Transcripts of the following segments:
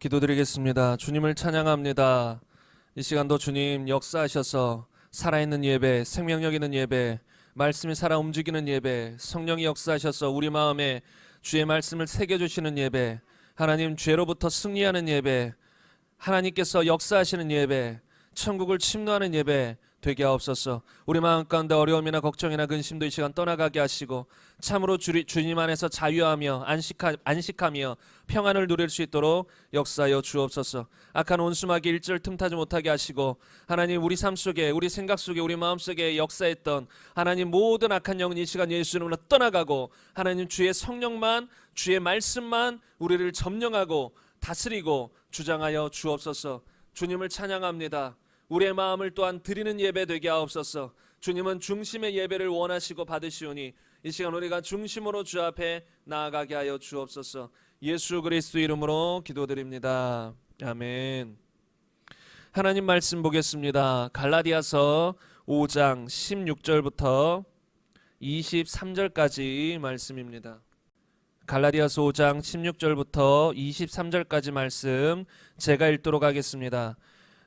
기도드리겠습니다. 주님을 찬양합니다. 이 시간도 주님 역사하셔서 살아있는 예배, 생명력 있는 예배, 말씀이 살아 움직이는 예배, 성령이 역사하셔서 우리 마음에 주의 말씀을 새겨주시는 예배, 하나님 죄로부터 승리하는 예배, 하나님께서 역사하시는 예배, 천국을 침노하는 예배 되게 하옵소서. 우리 마음 가운데 어려움이나 걱정이나 근심도 이 시간 떠나가게 하시고 참으로 주님 안에서 자유하며 안식하며 평안을 누릴 수 있도록 역사하여 주옵소서. 악한 온수막이 일절 틈타지 못하게 하시고 하나님 우리 삶 속에 우리 생각 속에 우리 마음 속에 역사했던 하나님 모든 악한 영은 이 시간 예수 이름으로 떠나가고 하나님 주의 성령만 주의 말씀만 우리를 점령하고 다스리고 주장하여 주옵소서. 주님을 찬양합니다. 우리의 마음을 또한 드리는 예배 되게 하옵소서. 주님은 중심의 예배를 원하시고 받으시오니 이 시간 우리가 중심으로 주 앞에 나아가게 하여 주옵소서. 예수 그리스도 이름으로 기도드립니다. 아멘. 하나님 말씀 보겠습니다. 갈라디아서 5장 16절부터 23절까지 말씀입니다. 갈라디아서 5장 16절부터 23절까지 말씀 제가 읽도록 하겠습니다.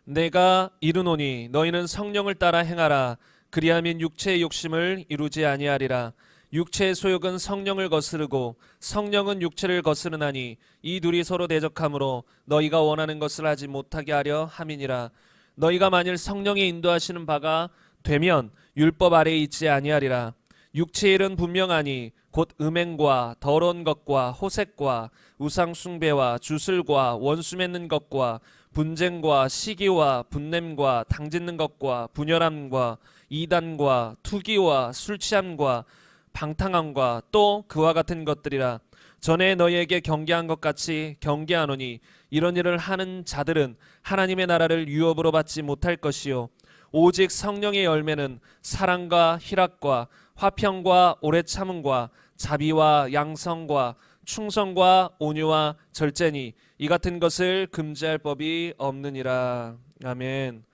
내가 이르노니 너희는 성령을 따라 행하라. 그리하면 육체의 욕심을 이루지 아니하리라. 육체의 소욕은 성령을 거스르고 성령은 육체를 거스르나니 이 둘이 서로 대적하므로 너희가 원하는 것을 하지 못하게 하려 함이니라. 너희가 만일 성령의 인도하시는 바가 되면 율법 아래에 있지 아니하리라. 육체의 일은 분명하니 곧 음행과 더러운 것과 호색과 우상 숭배와 주술과 원수 맺는 것과 분쟁과 시기와 분냄과 당짓는 것과 분열함과 이단과 투기와 술 취함과 방탕함과 또 그와 같은 것들이라. 전에 너희에게 경계한 것 같이 경계하노니 이런 일을 하는 자들은 하나님의 나라를 유업으로 받지 못할 것이요 오직 성령의 열매는 사랑과 희락과 화평과 오래 참음과 자비와 양성과 충성과 온유와 절제니 이 같은 것을 금지할 법이 없느니라. 아멘.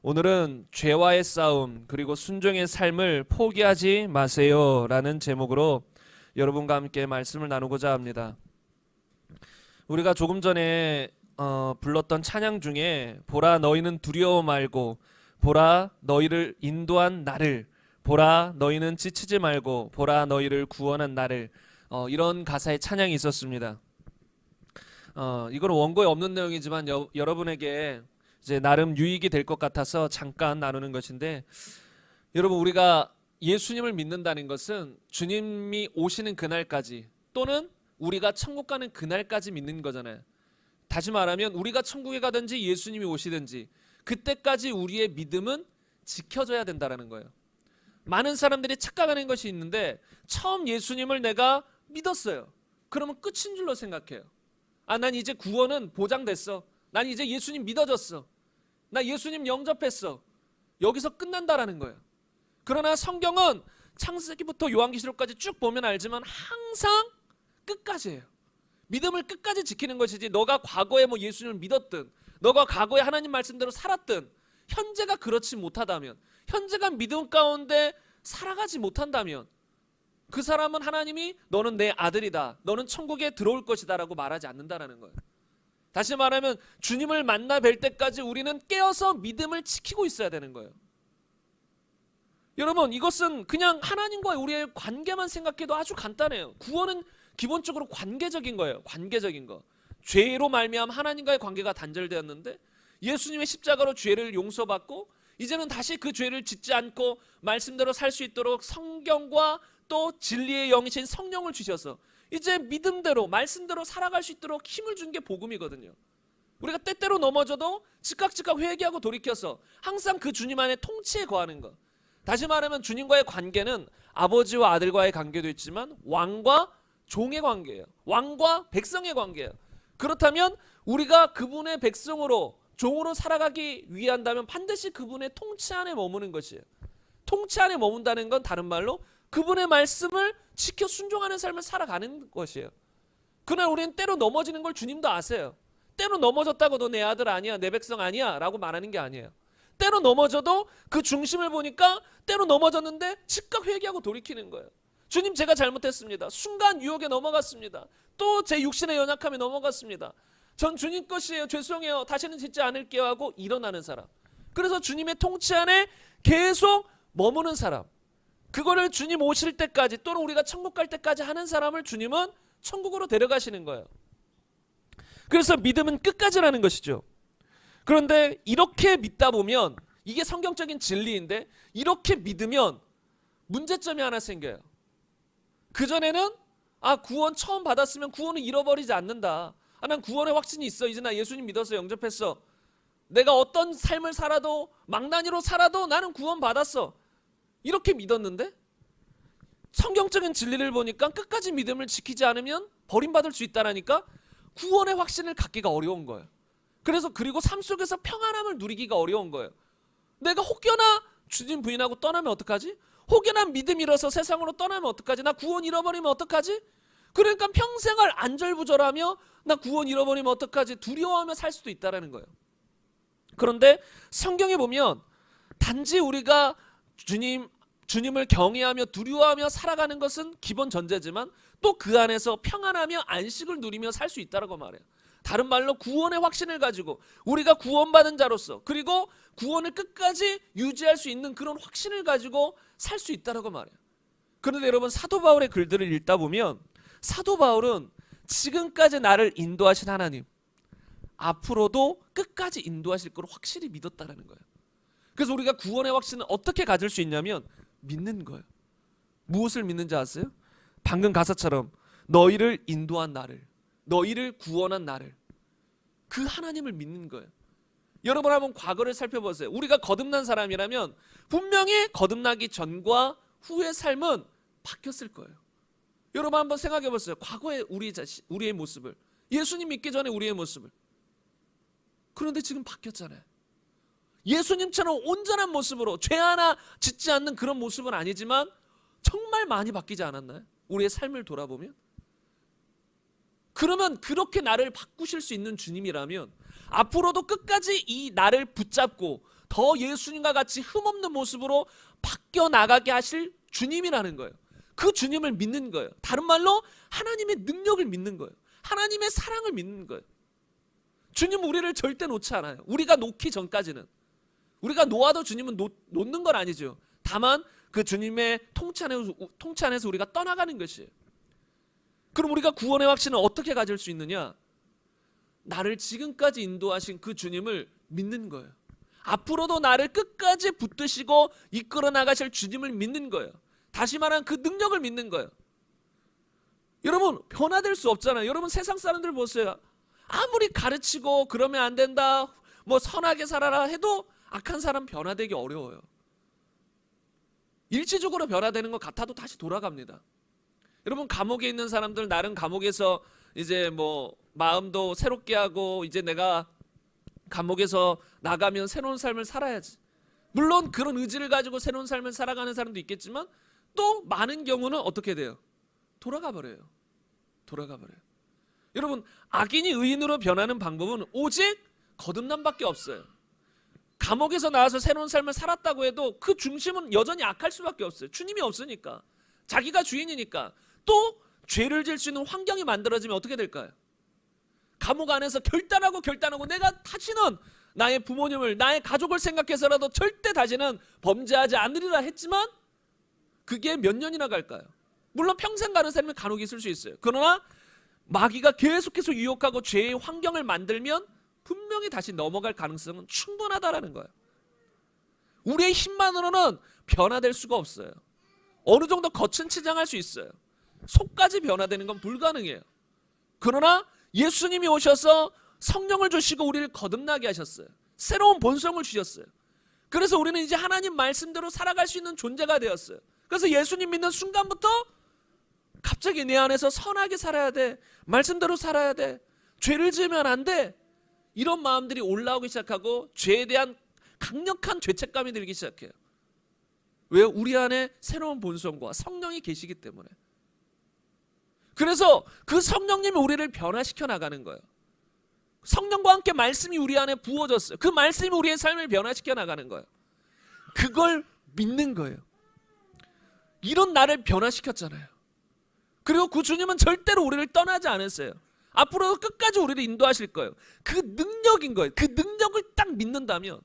오늘은 죄와의 싸움 그리고 순종의 삶을 포기하지 마세요 라는 제목으로 여러분과 함께 말씀을 나누고자 합니다. 우리가 조금 전에 불렀던 찬양 중에 보라 너희는 두려워 말고 보라 너희를 인도한 나를 보라 너희는 지치지 말고 보라 너희를 구원한 나를 이런 가사의 찬양이 있었습니다. 이건 원고에 없는 내용이지만 여러분에게 이제 나름 유익이 될 것 같아서 잠깐 나누는 것인데, 여러분 우리가 예수님을 믿는다는 것은 주님이 오시는 그날까지 또는 우리가 천국 가는 그날까지 믿는 거잖아요. 다시 말하면 우리가 천국에 가든지 예수님이 오시든지 그때까지 우리의 믿음은 지켜져야 된다는 거예요. 많은 사람들이 착각하는 것이 있는데 처음 예수님을 내가 믿었어요. 그러면 끝인 줄로 생각해요. 난 이제 구원은 보장됐어. 난 이제 예수님 믿어졌어. 나 예수님 영접했어. 여기서 끝난다라는 거예요. 그러나 성경은 창세기부터 요한계시록까지 쭉 보면 알지만 항상 끝까지예요. 믿음을 끝까지 지키는 것이지 너가 과거에 예수님을 믿었든 너가 과거에 하나님 말씀대로 살았든 현재가 그렇지 못하다면, 현재가 믿음 가운데 살아가지 못한다면 그 사람은 하나님이 너는 내 아들이다, 너는 천국에 들어올 것이다 라고 말하지 않는다라는 거예요. 다시 말하면 주님을 만나 뵐 때까지 우리는 깨어서 믿음을 지키고 있어야 되는 거예요. 여러분 이것은 그냥 하나님과의 우리의 관계만 생각해도 아주 간단해요. 구원은 기본적으로 관계적인 거예요. 관계적인 거. 죄로 말미암아 하나님과의 관계가 단절되었는데 예수님의 십자가로 죄를 용서받고 이제는 다시 그 죄를 짓지 않고 말씀대로 살 수 있도록 성경과 또 진리의 영이신 성령을 주셔서 이제 믿음대로 말씀대로 살아갈 수 있도록 힘을 준 게 복음이거든요. 우리가 때때로 넘어져도 즉각 회개하고 돌이켜서 항상 그 주님 안에 통치에 거하는 것. 다시 말하면 주님과의 관계는 아버지와 아들과의 관계도 있지만 왕과 종의 관계예요. 왕과 백성의 관계예요. 그렇다면 우리가 그분의 백성으로 종으로 살아가기 위한다면 반드시 그분의 통치 안에 머무는 것이에요. 통치 안에 머문다는 건 다른 말로 그분의 말씀을 지켜 순종하는 삶을 살아가는 것이에요. 그러나 우리는 때로 넘어지는 걸 주님도 아세요. 때로 넘어졌다고 너 내 아들 아니야, 내 백성 아니야 라고 말하는 게 아니에요. 때로 넘어져도 그 중심을 보니까 때로 넘어졌는데 즉각 회개하고 돌이키는 거예요. 주님 제가 잘못했습니다. 순간 유혹에 넘어갔습니다. 또 제 육신의 연약함에 넘어갔습니다. 전 주님 것이에요. 죄송해요. 다시는 짓지 않을게요 하고 일어나는 사람. 그래서 주님의 통치 안에 계속 머무는 사람. 그거를 주님 오실 때까지 또는 우리가 천국 갈 때까지 하는 사람을 주님은 천국으로 데려가시는 거예요. 그래서 믿음은 끝까지라는 것이죠. 그런데 이렇게 믿다 보면 이게 성경적인 진리인데 이렇게 믿으면 문제점이 하나 생겨요. 그전에는 구원 처음 받았으면 구원을 잃어버리지 않는다. 난 구원의 확신이 있어. 이제 나 예수님 믿어서 영접했어. 내가 어떤 삶을 살아도 망나니로 살아도 나는 구원 받았어. 이렇게 믿었는데 성경적인 진리를 보니까 끝까지 믿음을 지키지 않으면 버림받을 수 있다라니까 구원의 확신을 갖기가 어려운 거예요. 그래서 그리고 삶 속에서 평안함을 누리기가 어려운 거예요. 내가 혹여나 주님 부인하고 떠나면 어떡하지? 혹여나 믿음 잃어서 세상으로 떠나면 어떡하지? 나 구원 잃어버리면 어떡하지? 그러니까 평생을 안절부절하며 나 구원 잃어버리면 어떡하지? 두려워하며 살 수도 있다는 거예요. 그런데 성경에 보면 단지 우리가 주님을 경외하며 두려워하며 살아가는 것은 기본 전제지만 또 그 안에서 평안하며 안식을 누리며 살 수 있다고 말해요. 다른 말로 구원의 확신을 가지고 우리가 구원받은 자로서 그리고 구원을 끝까지 유지할 수 있는 그런 확신을 가지고 살 수 있다고 말해요. 그런데 여러분 사도 바울의 글들을 읽다 보면 사도 바울은 지금까지 나를 인도하신 하나님 앞으로도 끝까지 인도하실 걸 확실히 믿었다는 거예요. 그래서 우리가 구원의 확신을 어떻게 가질 수 있냐면 믿는 거예요. 무엇을 믿는지 아세요? 방금 가사처럼 너희를 인도한 나를, 너희를 구원한 나를, 그 하나님을 믿는 거예요. 여러분 한번 과거를 살펴보세요. 우리가 거듭난 사람이라면 분명히 거듭나기 전과 후의 삶은 바뀌었을 거예요. 여러분 한번 생각해 보세요. 과거의 우리의 모습을, 예수님 믿기 전에 우리의 모습을. 그런데 지금 바뀌었잖아요. 예수님처럼 온전한 모습으로 죄 하나 짓지 않는 그런 모습은 아니지만 정말 많이 바뀌지 않았나요? 우리의 삶을 돌아보면. 그러면 그렇게 나를 바꾸실 수 있는 주님이라면 앞으로도 끝까지 이 나를 붙잡고 더 예수님과 같이 흠없는 모습으로 바뀌어 나가게 하실 주님이라는 거예요. 그 주님을 믿는 거예요. 다른 말로 하나님의 능력을 믿는 거예요. 하나님의 사랑을 믿는 거예요. 주님은 우리를 절대 놓지 않아요. 우리가 놓기 전까지는. 우리가 놓아도 주님은 놓는 건 아니죠. 다만 그 주님의 통치 안에서 우리가 떠나가는 것이에요. 그럼 우리가 구원의 확신을 어떻게 가질 수 있느냐? 나를 지금까지 인도하신 그 주님을 믿는 거예요. 앞으로도 나를 끝까지 붙드시고 이끌어 나가실 주님을 믿는 거예요. 다시 말하면 그 능력을 믿는 거예요. 여러분 변화될 수 없잖아요. 여러분 세상 사람들 보세요. 아무리 가르치고 그러면 안 된다, 뭐 선하게 살아라 해도 악한 사람 변화되기 어려워요. 일시적으로 변화되는 것 같아도 다시 돌아갑니다. 여러분 감옥에 있는 사람들 나름 감옥에서 이제 뭐 마음도 새롭게 하고 이제 내가 감옥에서 나가면 새로운 삶을 살아야지. 물론 그런 의지를 가지고 새로운 삶을 살아가는 사람도 있겠지만 또 많은 경우는 어떻게 돼요? 돌아가 버려요. 여러분 악인이 의인으로 변하는 방법은 오직 거듭남밖에 없어요. 감옥에서 나와서 새로운 삶을 살았다고 해도 그 중심은 여전히 악할 수밖에 없어요. 주님이 없으니까. 자기가 주인이니까. 또 죄를 지을 수 있는 환경이 만들어지면 어떻게 될까요? 감옥 안에서 결단하고 내가 다시는 나의 부모님을, 나의 가족을 생각해서라도 절대 다시는 범죄하지 않으리라 했지만 그게 몇 년이나 갈까요? 물론 평생 가는 삶이 간혹 있을 수 있어요. 그러나 마귀가 계속해서 유혹하고 죄의 환경을 만들면 분명히 다시 넘어갈 가능성은 충분하다라는 거예요. 우리의 힘만으로는 변화될 수가 없어요. 어느 정도 겉은 치장할 수 있어요. 속까지 변화되는 건 불가능해요. 그러나 예수님이 오셔서 성령을 주시고 우리를 거듭나게 하셨어요. 새로운 본성을 주셨어요. 그래서 우리는 이제 하나님 말씀대로 살아갈 수 있는 존재가 되었어요. 그래서 예수님 믿는 순간부터 갑자기 내 안에서 선하게 살아야 돼, 말씀대로 살아야 돼, 죄를 지으면 안 돼, 이런 마음들이 올라오기 시작하고 죄에 대한 강력한 죄책감이 들기 시작해요. 왜요? 우리 안에 새로운 본성과 성령이 계시기 때문에. 그래서 그 성령님이 우리를 변화시켜 나가는 거예요. 성령과 함께 말씀이 우리 안에 부어졌어요. 그 말씀이 우리의 삶을 변화시켜 나가는 거예요. 그걸 믿는 거예요. 이런 나를 변화시켰잖아요. 그리고 그 주님은 절대로 우리를 떠나지 않으세요. 앞으로 끝까지 우리를 인도하실 거예요. 그 능력인 거예요. 그 능력을 딱 믿는다면,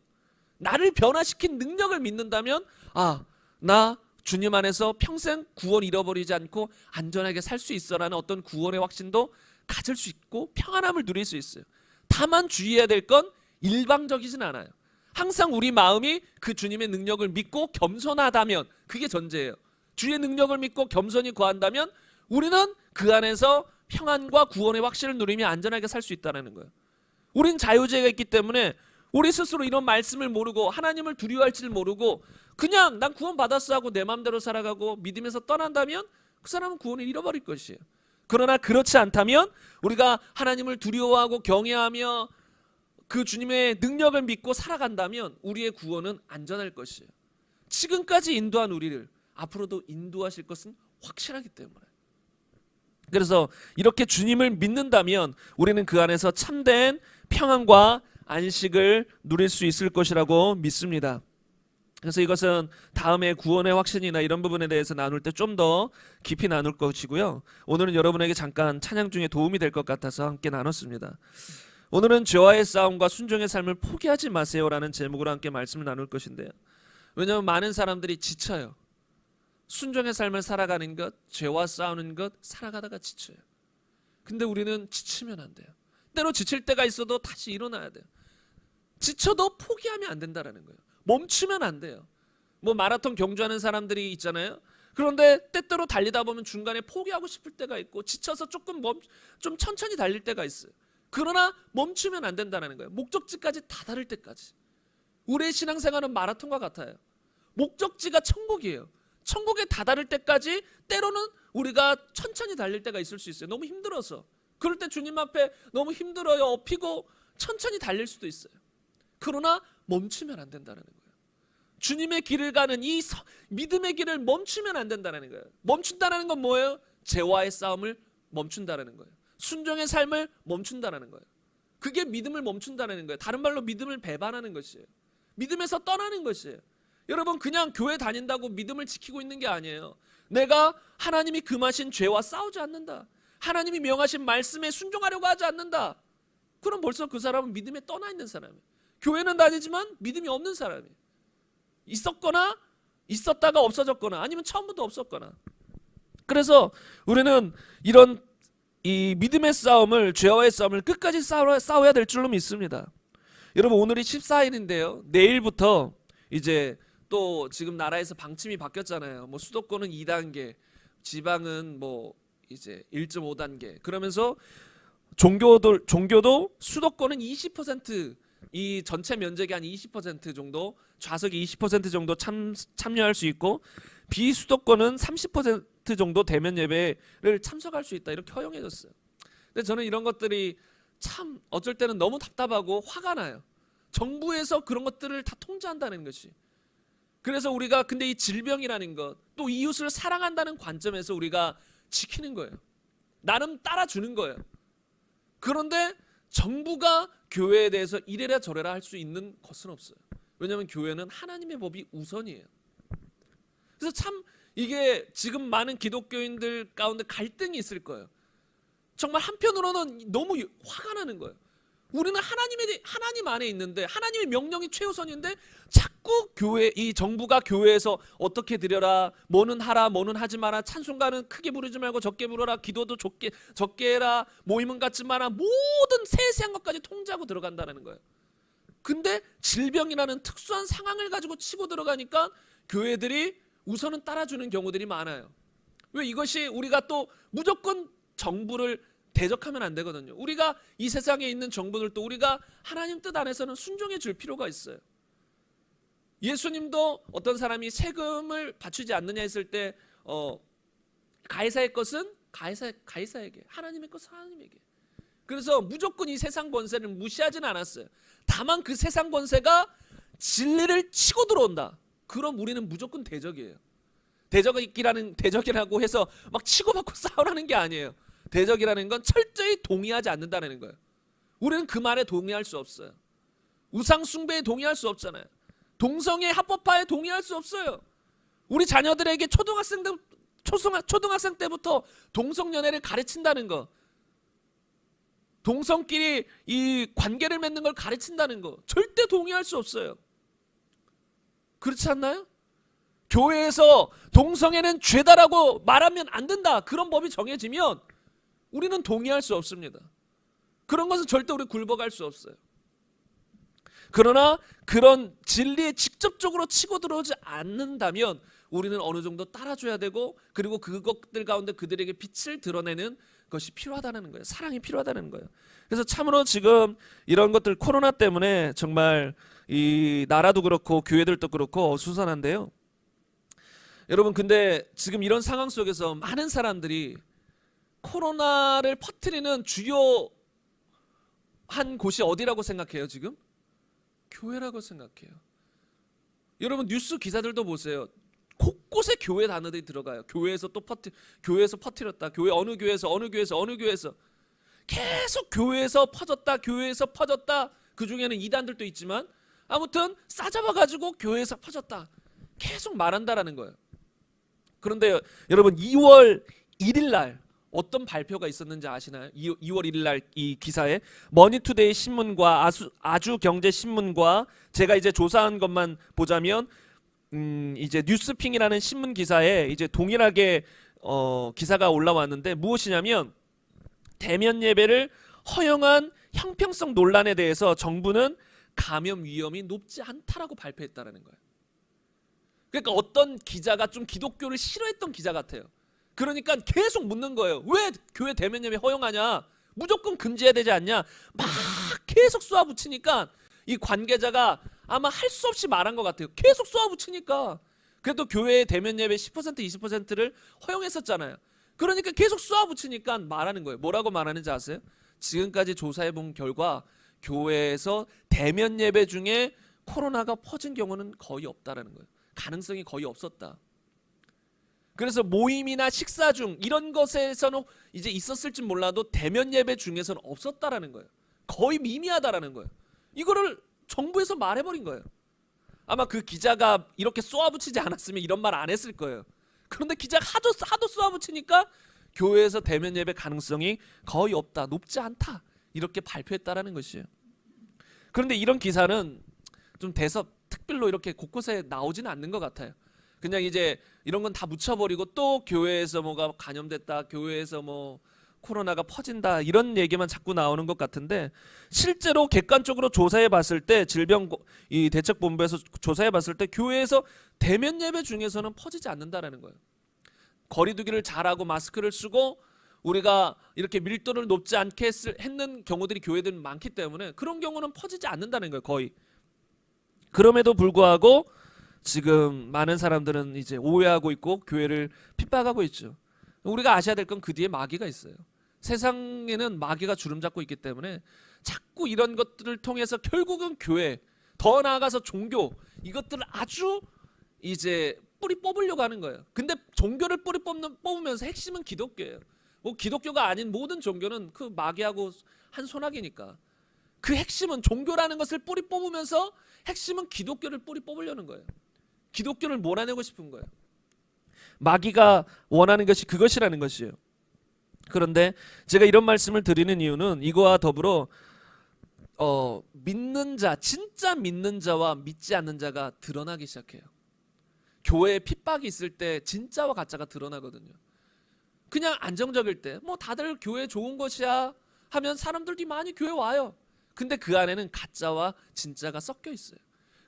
나를 변화시킨 능력을 믿는다면, 아, 나 주님 안에서 평생 구원 잃어버리지 않고 안전하게 살 수 있어라는 어떤 구원의 확신도 가질 수 있고 평안함을 누릴 수 있어요. 다만 주의해야 될 건 일방적이진 않아요. 항상 우리 마음이 그 주님의 능력을 믿고 겸손하다면, 그게 전제예요. 주의 능력을 믿고 겸손히 구한다면 우리는 그 안에서 평안과 구원의 확신을 누리며 안전하게 살 수 있다는 거예요. 우린 자유제가 있기 때문에 우리 스스로 이런 말씀을 모르고 하나님을 두려워할지를 모르고 그냥 난 구원 받았어 하고 내 마음대로 살아가고 믿음에서 떠난다면 그 사람은 구원을 잃어버릴 것이에요. 그러나 그렇지 않다면 우리가 하나님을 두려워하고 경외하며 그 주님의 능력을 믿고 살아간다면 우리의 구원은 안전할 것이에요. 지금까지 인도한 우리를 앞으로도 인도하실 것은 확실하기 때문에. 그래서 이렇게 주님을 믿는다면 우리는 그 안에서 참된 평안과 안식을 누릴 수 있을 것이라고 믿습니다. 그래서 이것은 다음에 구원의 확신이나 이런 부분에 대해서 나눌 때 좀 더 깊이 나눌 것이고요. 오늘은 여러분에게 잠깐 찬양 중에 도움이 될 것 같아서 함께 나눴습니다. 오늘은 죄와의 싸움과 순종의 삶을 포기하지 마세요라는 제목으로 함께 말씀을 나눌 것인데요. 왜냐하면 많은 사람들이 지쳐요. 순종의 삶을 살아가는 것, 죄와 싸우는 것 살아가다가 지쳐요. 근데 우리는 지치면 안 돼요. 때로 지칠 때가 있어도 다시 일어나야 돼요. 지쳐도 포기하면 안 된다는 거예요. 멈추면 안 돼요. 뭐 마라톤 경주하는 사람들이 있잖아요. 그런데 때때로 달리다 보면 중간에 포기하고 싶을 때가 있고 지쳐서 좀 천천히 달릴 때가 있어요. 그러나 멈추면 안 된다는 거예요. 목적지까지 다다를 때까지. 우리의 신앙생활은 마라톤과 같아요. 목적지가 천국이에요. 천국에 다다를 때까지 때로는 우리가 천천히 달릴 때가 있을 수 있어요. 너무 힘들어서. 그럴 때 주님 앞에 너무 힘들어요. 엎이고 천천히 달릴 수도 있어요. 그러나 멈추면 안 된다는 거예요. 주님의 길을 가는 이 믿음의 길을 멈추면 안 된다는 거예요. 멈춘다는 건 뭐예요? 죄와의 싸움을 멈춘다는 거예요. 순종의 삶을 멈춘다는 거예요. 그게 믿음을 멈춘다는 거예요. 다른 말로 믿음을 배반하는 것이에요. 믿음에서 떠나는 것이에요. 여러분, 그냥 교회 다닌다고 믿음을 지키고 있는 게 아니에요. 내가 하나님이 금하신 죄와 싸우지 않는다. 하나님이 명하신 말씀에 순종하려고 하지 않는다. 그럼 벌써 그 사람은 믿음에 떠나 있는 사람이에요. 교회는 다니지만 믿음이 없는 사람이에요. 있었거나 있었다가 없어졌거나 아니면 처음부터 없었거나. 그래서 우리는 이런 이 믿음의 싸움을, 죄와의 싸움을 끝까지 싸워야 될 줄로 믿습니다. 여러분, 오늘이 14일인데요. 내일부터 이제 또 지금 나라에서 방침이 바뀌었잖아요. 뭐 수도권은 2단계, 지방은 뭐 이제 1.5단계. 그러면서 종교도 수도권은 20%, 이 전체 면적의 한 20% 정도, 좌석이 20% 정도 참여할 수 있고 비수도권은 30% 정도 대면 예배를 참석할 수 있다. 이렇게 허용해졌어요. 근데 저는 이런 것들이 참 어쩔 때는 너무 답답하고 화가 나요. 정부에서 그런 것들을 다 통제한다는 것이. 그래서 우리가 근데 이 질병이라는 것, 또 이웃을 사랑한다는 관점에서 우리가 지키는 거예요. 나름 따라주는 거예요. 그런데 정부가 교회에 대해서 이래라 저래라 할 수 있는 것은 없어요. 왜냐하면 교회는 하나님의 법이 우선이에요. 그래서 참 이게 지금 많은 기독교인들 가운데 갈등이 있을 거예요. 정말 한편으로는 너무 화가 나는 거예요. 우리는 하나님 안에 있는데 하나님의 명령이 최우선인데 자꾸 이 정부가 교회에서 어떻게 드려라, 뭐는 하라, 뭐는 하지 마라, 찬송가는 크게 부르지 말고 적게 부르라, 기도도 적게 해라, 모임은 갖지 마라, 모든 세세한 것까지 통제하고 들어간다는 거예요. 근데 질병이라는 특수한 상황을 가지고 치고 들어가니까 교회들이 우선은 따라주는 경우들이 많아요. 왜? 이것이 우리가 또 무조건 정부를 대적하면 안 되거든요. 우리가 이 세상에 있는 정부들도 우리가 하나님 뜻 안에서는 순종해 줄 필요가 있어요. 예수님도 어떤 사람이 세금을 바치지 않느냐 했을 때 가이사의 것은 가이사에게, 하나님의 것은 하나님에게. 그래서 무조건 이 세상 권세를 무시하지는 않았어요. 다만 그 세상 권세가 진리를 치고 들어온다. 그럼 우리는 무조건 대적이에요. 대적이라고 해서 막 치고받고 싸우라는 게 아니에요. 대적이라는 건 철저히 동의하지 않는다는 거예요. 우리는 그 말에 동의할 수 없어요. 우상 숭배에 동의할 수 없잖아요. 동성애 합법화에 동의할 수 없어요. 우리 자녀들에게 초등학생 때부터 동성연애를 가르친다는 거, 동성끼리 이 관계를 맺는 걸 가르친다는 거 절대 동의할 수 없어요. 그렇지 않나요? 교회에서 동성애는 죄다라고 말하면 안 된다, 그런 법이 정해지면 우리는 동의할 수 없습니다. 그런 것은 절대 우리 굴복할 수 없어요. 그러나 그런 진리에 직접적으로 치고 들어오지 않는다면 우리는 어느 정도 따라줘야 되고, 그리고 그것들 가운데 그들에게 빛을 드러내는 것이 필요하다는 거예요. 사랑이 필요하다는 거예요. 그래서 참으로 지금 이런 것들 코로나 때문에 정말 이 나라도 그렇고 교회들도 그렇고 어수선한데요. 여러분, 근데 지금 이런 상황 속에서 많은 사람들이 코로나를 퍼뜨리는 주요한 곳이 어디라고 생각해요? 지금 교회라고 생각해요. 여러분, 뉴스 기사들도 보세요. 곳곳에 교회 단어들이 들어가요. 교회에서 또 교회에서 퍼뜨렸다. 교회 어느 교회에서 어느 교회에서 어느 교회에서 계속 교회에서 퍼졌다. 교회에서 퍼졌다. 그 중에는 이단들도 있지만 아무튼 싸잡아가지고 교회에서 퍼졌다. 계속 말한다라는 거예요. 그런데 여러분, 2월 1일 날 어떤 발표가 있었는지 아시나요? 2월 1일 날 이 기사에 머니투데이 신문과 아주경제신문과 제가 이제 조사한 것만 보자면 이제 뉴스핑이라는 신문 기사에 이제 동일하게 기사가 올라왔는데, 무엇이냐면 대면 예배를 허용한 형평성 논란에 대해서 정부는 감염 위험이 높지 않다라고 발표했다라는 거예요. 그러니까 어떤 기자가 좀 기독교를 싫어했던 기자 같아요. 그러니까 계속 묻는 거예요. 왜 교회 대면 예배 허용하냐? 무조건 금지해야 되지 않냐? 막 계속 쏘아붙이니까 이 관계자가 아마 할 수 없이 말한 것 같아요. 계속 쏘아붙이니까. 그래도 교회의 대면 예배 10% 20%를 허용했었잖아요. 그러니까 계속 쏘아붙이니까 말하는 거예요. 뭐라고 말하는지 아세요? 지금까지 조사해본 결과 교회에서 대면 예배 중에 코로나가 퍼진 경우는 거의 없다라는 거예요. 가능성이 거의 없었다. 그래서 모임이나 식사 중 이런 것에서는 이제 있었을지 몰라도 대면 예배 중에서는 없었다라는 거예요. 거의 미미하다라는 거예요. 이거를 정부에서 말해버린 거예요. 아마 그 기자가 이렇게 쏘아붙이지 않았으면 이런 말 안 했을 거예요. 그런데 기자가 하도 쏘아붙이니까 교회에서 대면 예배 가능성이 거의 없다, 높지 않다, 이렇게 발표했다라는 것이에요. 그런데 이런 기사는 좀 대서특별로 이렇게 곳곳에 나오지는 않는 것 같아요. 그냥 이제 이런 건 다 묻혀버리고 또 교회에서 뭐가 감염됐다, 교회에서 뭐 코로나가 퍼진다, 이런 얘기만 자꾸 나오는 것 같은데, 실제로 객관적으로 조사해 봤을 때, 질병 대책본부에서 조사해 봤을 때 교회에서 대면 예배 중에서는 퍼지지 않는다라는 거예요. 거리두기를 잘하고 마스크를 쓰고 우리가 이렇게 밀도를 높지 않게 했는 경우들이 교회들은 많기 때문에 그런 경우는 퍼지지 않는다는 거예요, 거의. 그럼에도 불구하고 지금 많은 사람들은 이제 오해하고 있고 교회를 핍박하고 있죠. 우리가 아셔야 될 건 그 뒤에 마귀가 있어요. 세상에는 마귀가 주름잡고 있기 때문에 자꾸 이런 것들을 통해서 결국은 교회, 더 나아가서 종교, 이것들을 아주 이제 뿌리 뽑으려고 하는 거예요. 근데 종교를 뿌리 뽑으면서 핵심은 기독교예요. 뭐 기독교가 아닌 모든 종교는 그 마귀하고 한 손아귀니까. 그 핵심은 종교라는 것을 뿌리 뽑으면서 핵심은 기독교를 뿌리 뽑으려는 거예요. 기독교를 몰아내고 싶은 거예요. 마귀가 원하는 것이 그것이라는 것이에요. 그런데 제가 이런 말씀을 드리는 이유는 이거와 더불어 믿는 자, 진짜 믿는 자와 믿지 않는 자가 드러나기 시작해요. 교회에 핍박이 있을 때 진짜와 가짜가 드러나거든요. 그냥 안정적일 때 뭐 다들 교회 좋은 것이야 하면 사람들이 많이 교회 와요. 근데 그 안에는 가짜와 진짜가 섞여 있어요.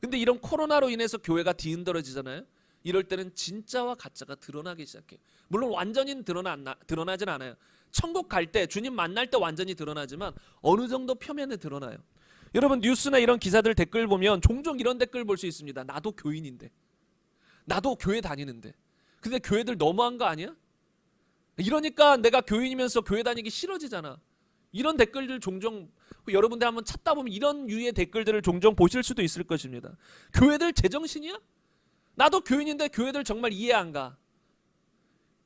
근데 이런 코로나로 인해서 교회가 뒤흔들어지잖아요. 이럴 때는 진짜와 가짜가 드러나기 시작해요. 물론 완전히 드러나진 않아요. 천국 갈 때, 주님 만날 때 완전히 드러나지만 어느 정도 표면에 드러나요. 여러분, 뉴스나 이런 기사들 댓글 보면 종종 이런 댓글 볼 수 있습니다. 나도 교인인데, 나도 교회 다니는데, 근데 교회들 너무한 거 아니야? 이러니까 내가 교인이면서 교회 다니기 싫어지잖아. 이런 댓글들 종종 여러분들 한번 찾다 보면 이런 유의 댓글들을 종종 보실 수도 있을 것입니다. 교회들 제정신이야? 나도 교인인데 교회들 정말 이해 안 가.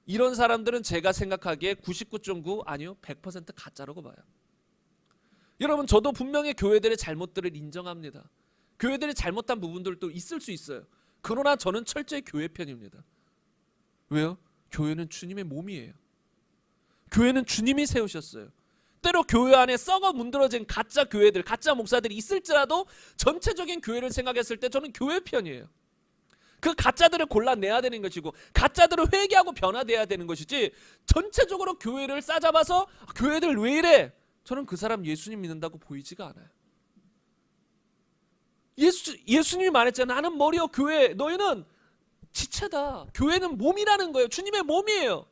이런 사람들은 제가 생각하기에 99.9 아니요 100% 가짜라고 봐요. 여러분, 저도 분명히 교회들의 잘못들을 인정합니다. 교회들이 잘못한 부분들도 있을 수 있어요. 그러나 저는 철저히 교회 편입니다. 왜요? 교회는 주님의 몸이에요. 교회는 주님이 세우셨어요. 때로 교회 안에 썩어 문드러진 가짜 교회들, 가짜 목사들이 있을지라도 전체적인 교회를 생각했을 때 저는 교회 편이에요. 그 가짜들을 골라내야 되는 것이고 가짜들을 회개하고 변화돼야 되는 것이지, 전체적으로 교회를 싸잡아서 교회들 왜 이래? 저는 그 사람 예수님 믿는다고 보이지가 않아요. 예수님이 말했잖아요. 나는 머리요 교회, 너희는 지체다. 교회는 몸이라는 거예요. 주님의 몸이에요.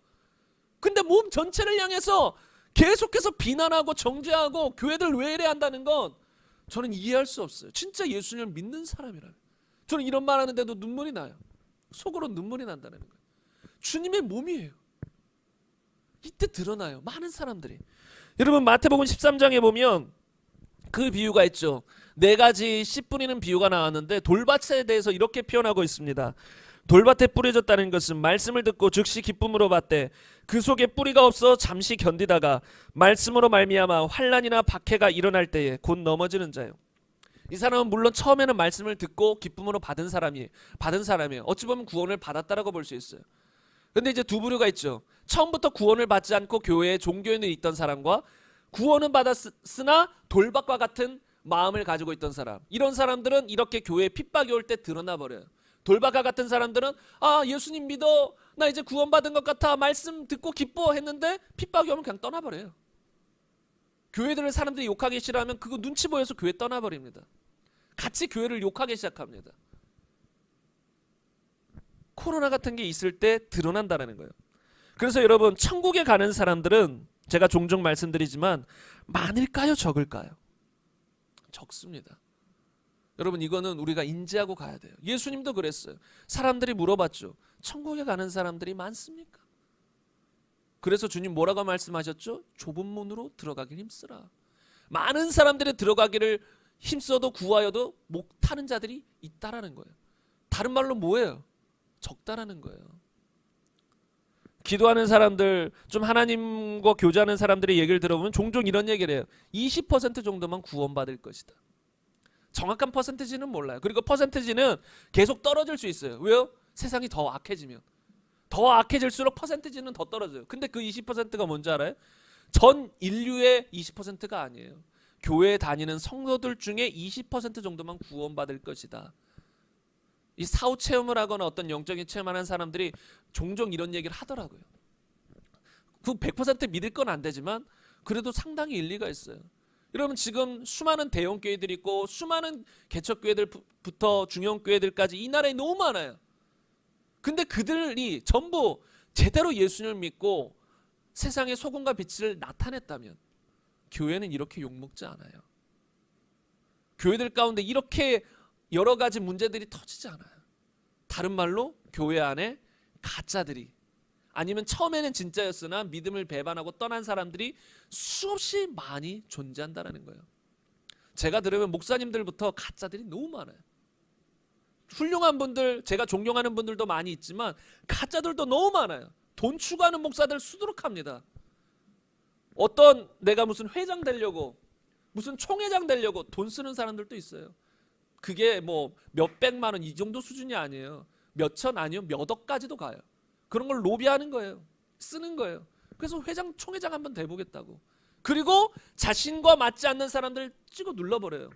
근데 몸 전체를 향해서 계속해서 비난하고 정죄하고 교회들 왜 이래 한다는 건 저는 이해할 수 없어요. 진짜 예수님을 믿는 사람이라면. 저는 이런 말 하는데도 눈물이 나요. 속으로 눈물이 난다는 거예요. 주님의 몸이에요. 이때 드러나요. 많은 사람들이. 여러분 마태복음 13장에 보면 그 비유가 있죠. 4가지 씨 뿌리는 비유가 나왔는데 돌밭에 대해서 이렇게 표현하고 있습니다. 돌밭에 뿌려졌다는 것은 말씀을 듣고 즉시 기쁨으로 받되 그 속에 뿌리가 없어 잠시 견디다가 말씀으로 말미암아 환난이나 박해가 일어날 때에 곧 넘어지는 자요. 이 사람은 물론 처음에는 말씀을 듣고 기쁨으로 받은 사람이에요. 어찌 보면 구원을 받았다라고 볼 수 있어요. 근데 이제 두 부류가 있죠. 처음부터 구원을 받지 않고 교회에 종교에 있던 사람과 구원은 받았으나 돌밭과 같은 마음을 가지고 있던 사람. 이런 사람들은 이렇게 교회에 핍박이 올 때 드러나 버려요. 돌밭과 같은 사람들은 예수님 믿어, 나 이제 구원받은 것 같아, 말씀 듣고 기뻐 했는데 핍박이 오면 그냥 떠나버려요. 교회들을 사람들이 욕하기 싫어하면 그거 눈치 보여서 교회 떠나버립니다. 같이 교회를 욕하기 시작합니다. 코로나 같은 게 있을 때 드러난다는 거예요. 그래서 여러분 천국에 가는 사람들은 제가 종종 말씀드리지만 많을까요 적을까요? 적습니다. 여러분 이거는 우리가 인지하고 가야 돼요. 예수님도 그랬어요. 사람들이 물어봤죠. 천국에 가는 사람들이 많습니까? 그래서 주님 뭐라고 말씀하셨죠? 좁은 문으로 들어가길 힘쓰라. 많은 사람들이 들어가기를 힘써도 구하여도 못하는 자들이 있다라는 거예요. 다른 말로 뭐예요? 적다라는 거예요. 기도하는 사람들, 좀 하나님과 교제하는 사람들의 얘기를 들어보면 종종 이런 얘기를 해요. 20% 정도만 구원받을 것이다. 정확한 퍼센티지는 몰라요. 그리고 퍼센티지는 계속 떨어질 수 있어요. 왜요? 세상이 더 악해지면. 더 악해질수록 퍼센티지는 더 떨어져요. 근데 그 20%가 뭔지 알아요? 전 인류의 20%가 아니에요. 교회에 다니는 성도들 중에 20% 정도만 구원받을 것이다. 이 사후 체험을 하거나 어떤 영적인 체험을 하는 사람들이 종종 이런 얘기를 하더라고요. 그 100% 믿을 건 안 되지만 그래도 상당히 일리가 있어요. 여러분 지금 수많은 대형 교회들이 있고 수많은 개척 교회들부터 중형 교회들까지 이 나라에 너무 많아요. 근데 그들이 전부 제대로 예수님을 믿고 세상의 소금과 빛을 나타냈다면 교회는 이렇게 욕먹지 않아요. 교회들 가운데 이렇게 여러 가지 문제들이 터지지 않아요. 다른 말로 교회 안에 가짜들이, 아니면 처음에는 진짜였으나 믿음을 배반하고 떠난 사람들이 수없이 많이 존재한다는 거예요. 제가 들으면 목사님들부터 가짜들이 너무 많아요. 훌륭한 분들, 제가 존경하는 분들도 많이 있지만 가짜들도 너무 많아요. 돈 추구하는 목사들 수두룩합니다. 어떤 내가 무슨 회장 되려고, 무슨 총회장 되려고 돈 쓰는 사람들도 있어요. 그게 뭐 몇백만 원 이 정도 수준이 아니에요. 몇천 아니면 몇억까지도 가요. 그런 걸 로비하는 거예요. 쓰는 거예요. 그래서 회장, 총회장 한번 돼보겠다고. 그리고 자신과 맞지 않는 사람들을 찍어 눌러버려요.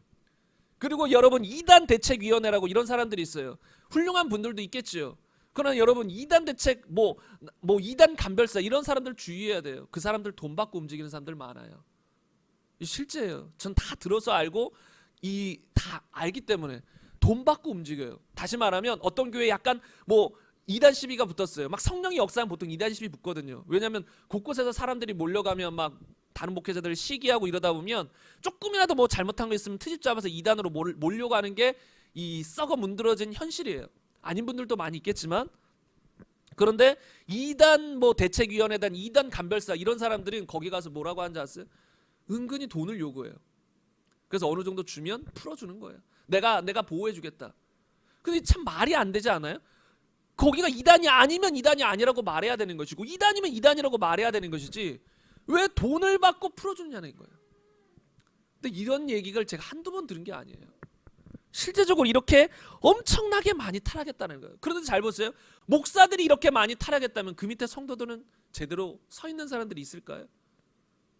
그리고 여러분 이단 대책위원회라고 이런 사람들이 있어요. 훌륭한 분들도 있겠지요. 그러나 여러분 이단 대책 뭐 이단 감별사 이런 사람들 주의해야 돼요. 그 사람들 돈 받고 움직이는 사람들 많아요. 실제예요. 전 다 들어서 알고 다 알기 때문에 돈 받고 움직여요. 다시 말하면 어떤 교회 약간 뭐 이단 시비가 붙었어요. 막 성령의 역사는 보통 이단 시비 붙거든요. 왜냐하면 곳곳에서 사람들이 몰려가면 막 다른 목회자들을 시기하고 이러다 보면 조금이라도 뭐 잘못한 거 있으면 트집 잡아서 이단으로 몰려가는 게 이 썩어 문드러진 현실이에요. 아닌 분들도 많이 있겠지만, 그런데 이단 뭐 대책위원회에 대한 이단 감별사 이런 사람들은 거기 가서 뭐라고 하는지 아세요? 은근히 돈을 요구해요. 그래서 어느 정도 주면 풀어주는 거예요. 내가 보호해주겠다. 근데 참 말이 안 되지 않아요? 거기가 이단이 아니면 이단이 아니라고 말해야 되는 것이고 이단이면 이단이라고 말해야 되는 것이지 왜 돈을 받고 풀어주냐는 거예요. 근데 이런 얘기를 제가 한두 번 들은 게 아니에요. 실제적으로 이렇게 엄청나게 많이 타락했다는 거예요. 그런데 잘 보세요. 목사들이 이렇게 많이 타락했다면 그 밑에 성도들은 제대로 서 있는 사람들이 있을까요?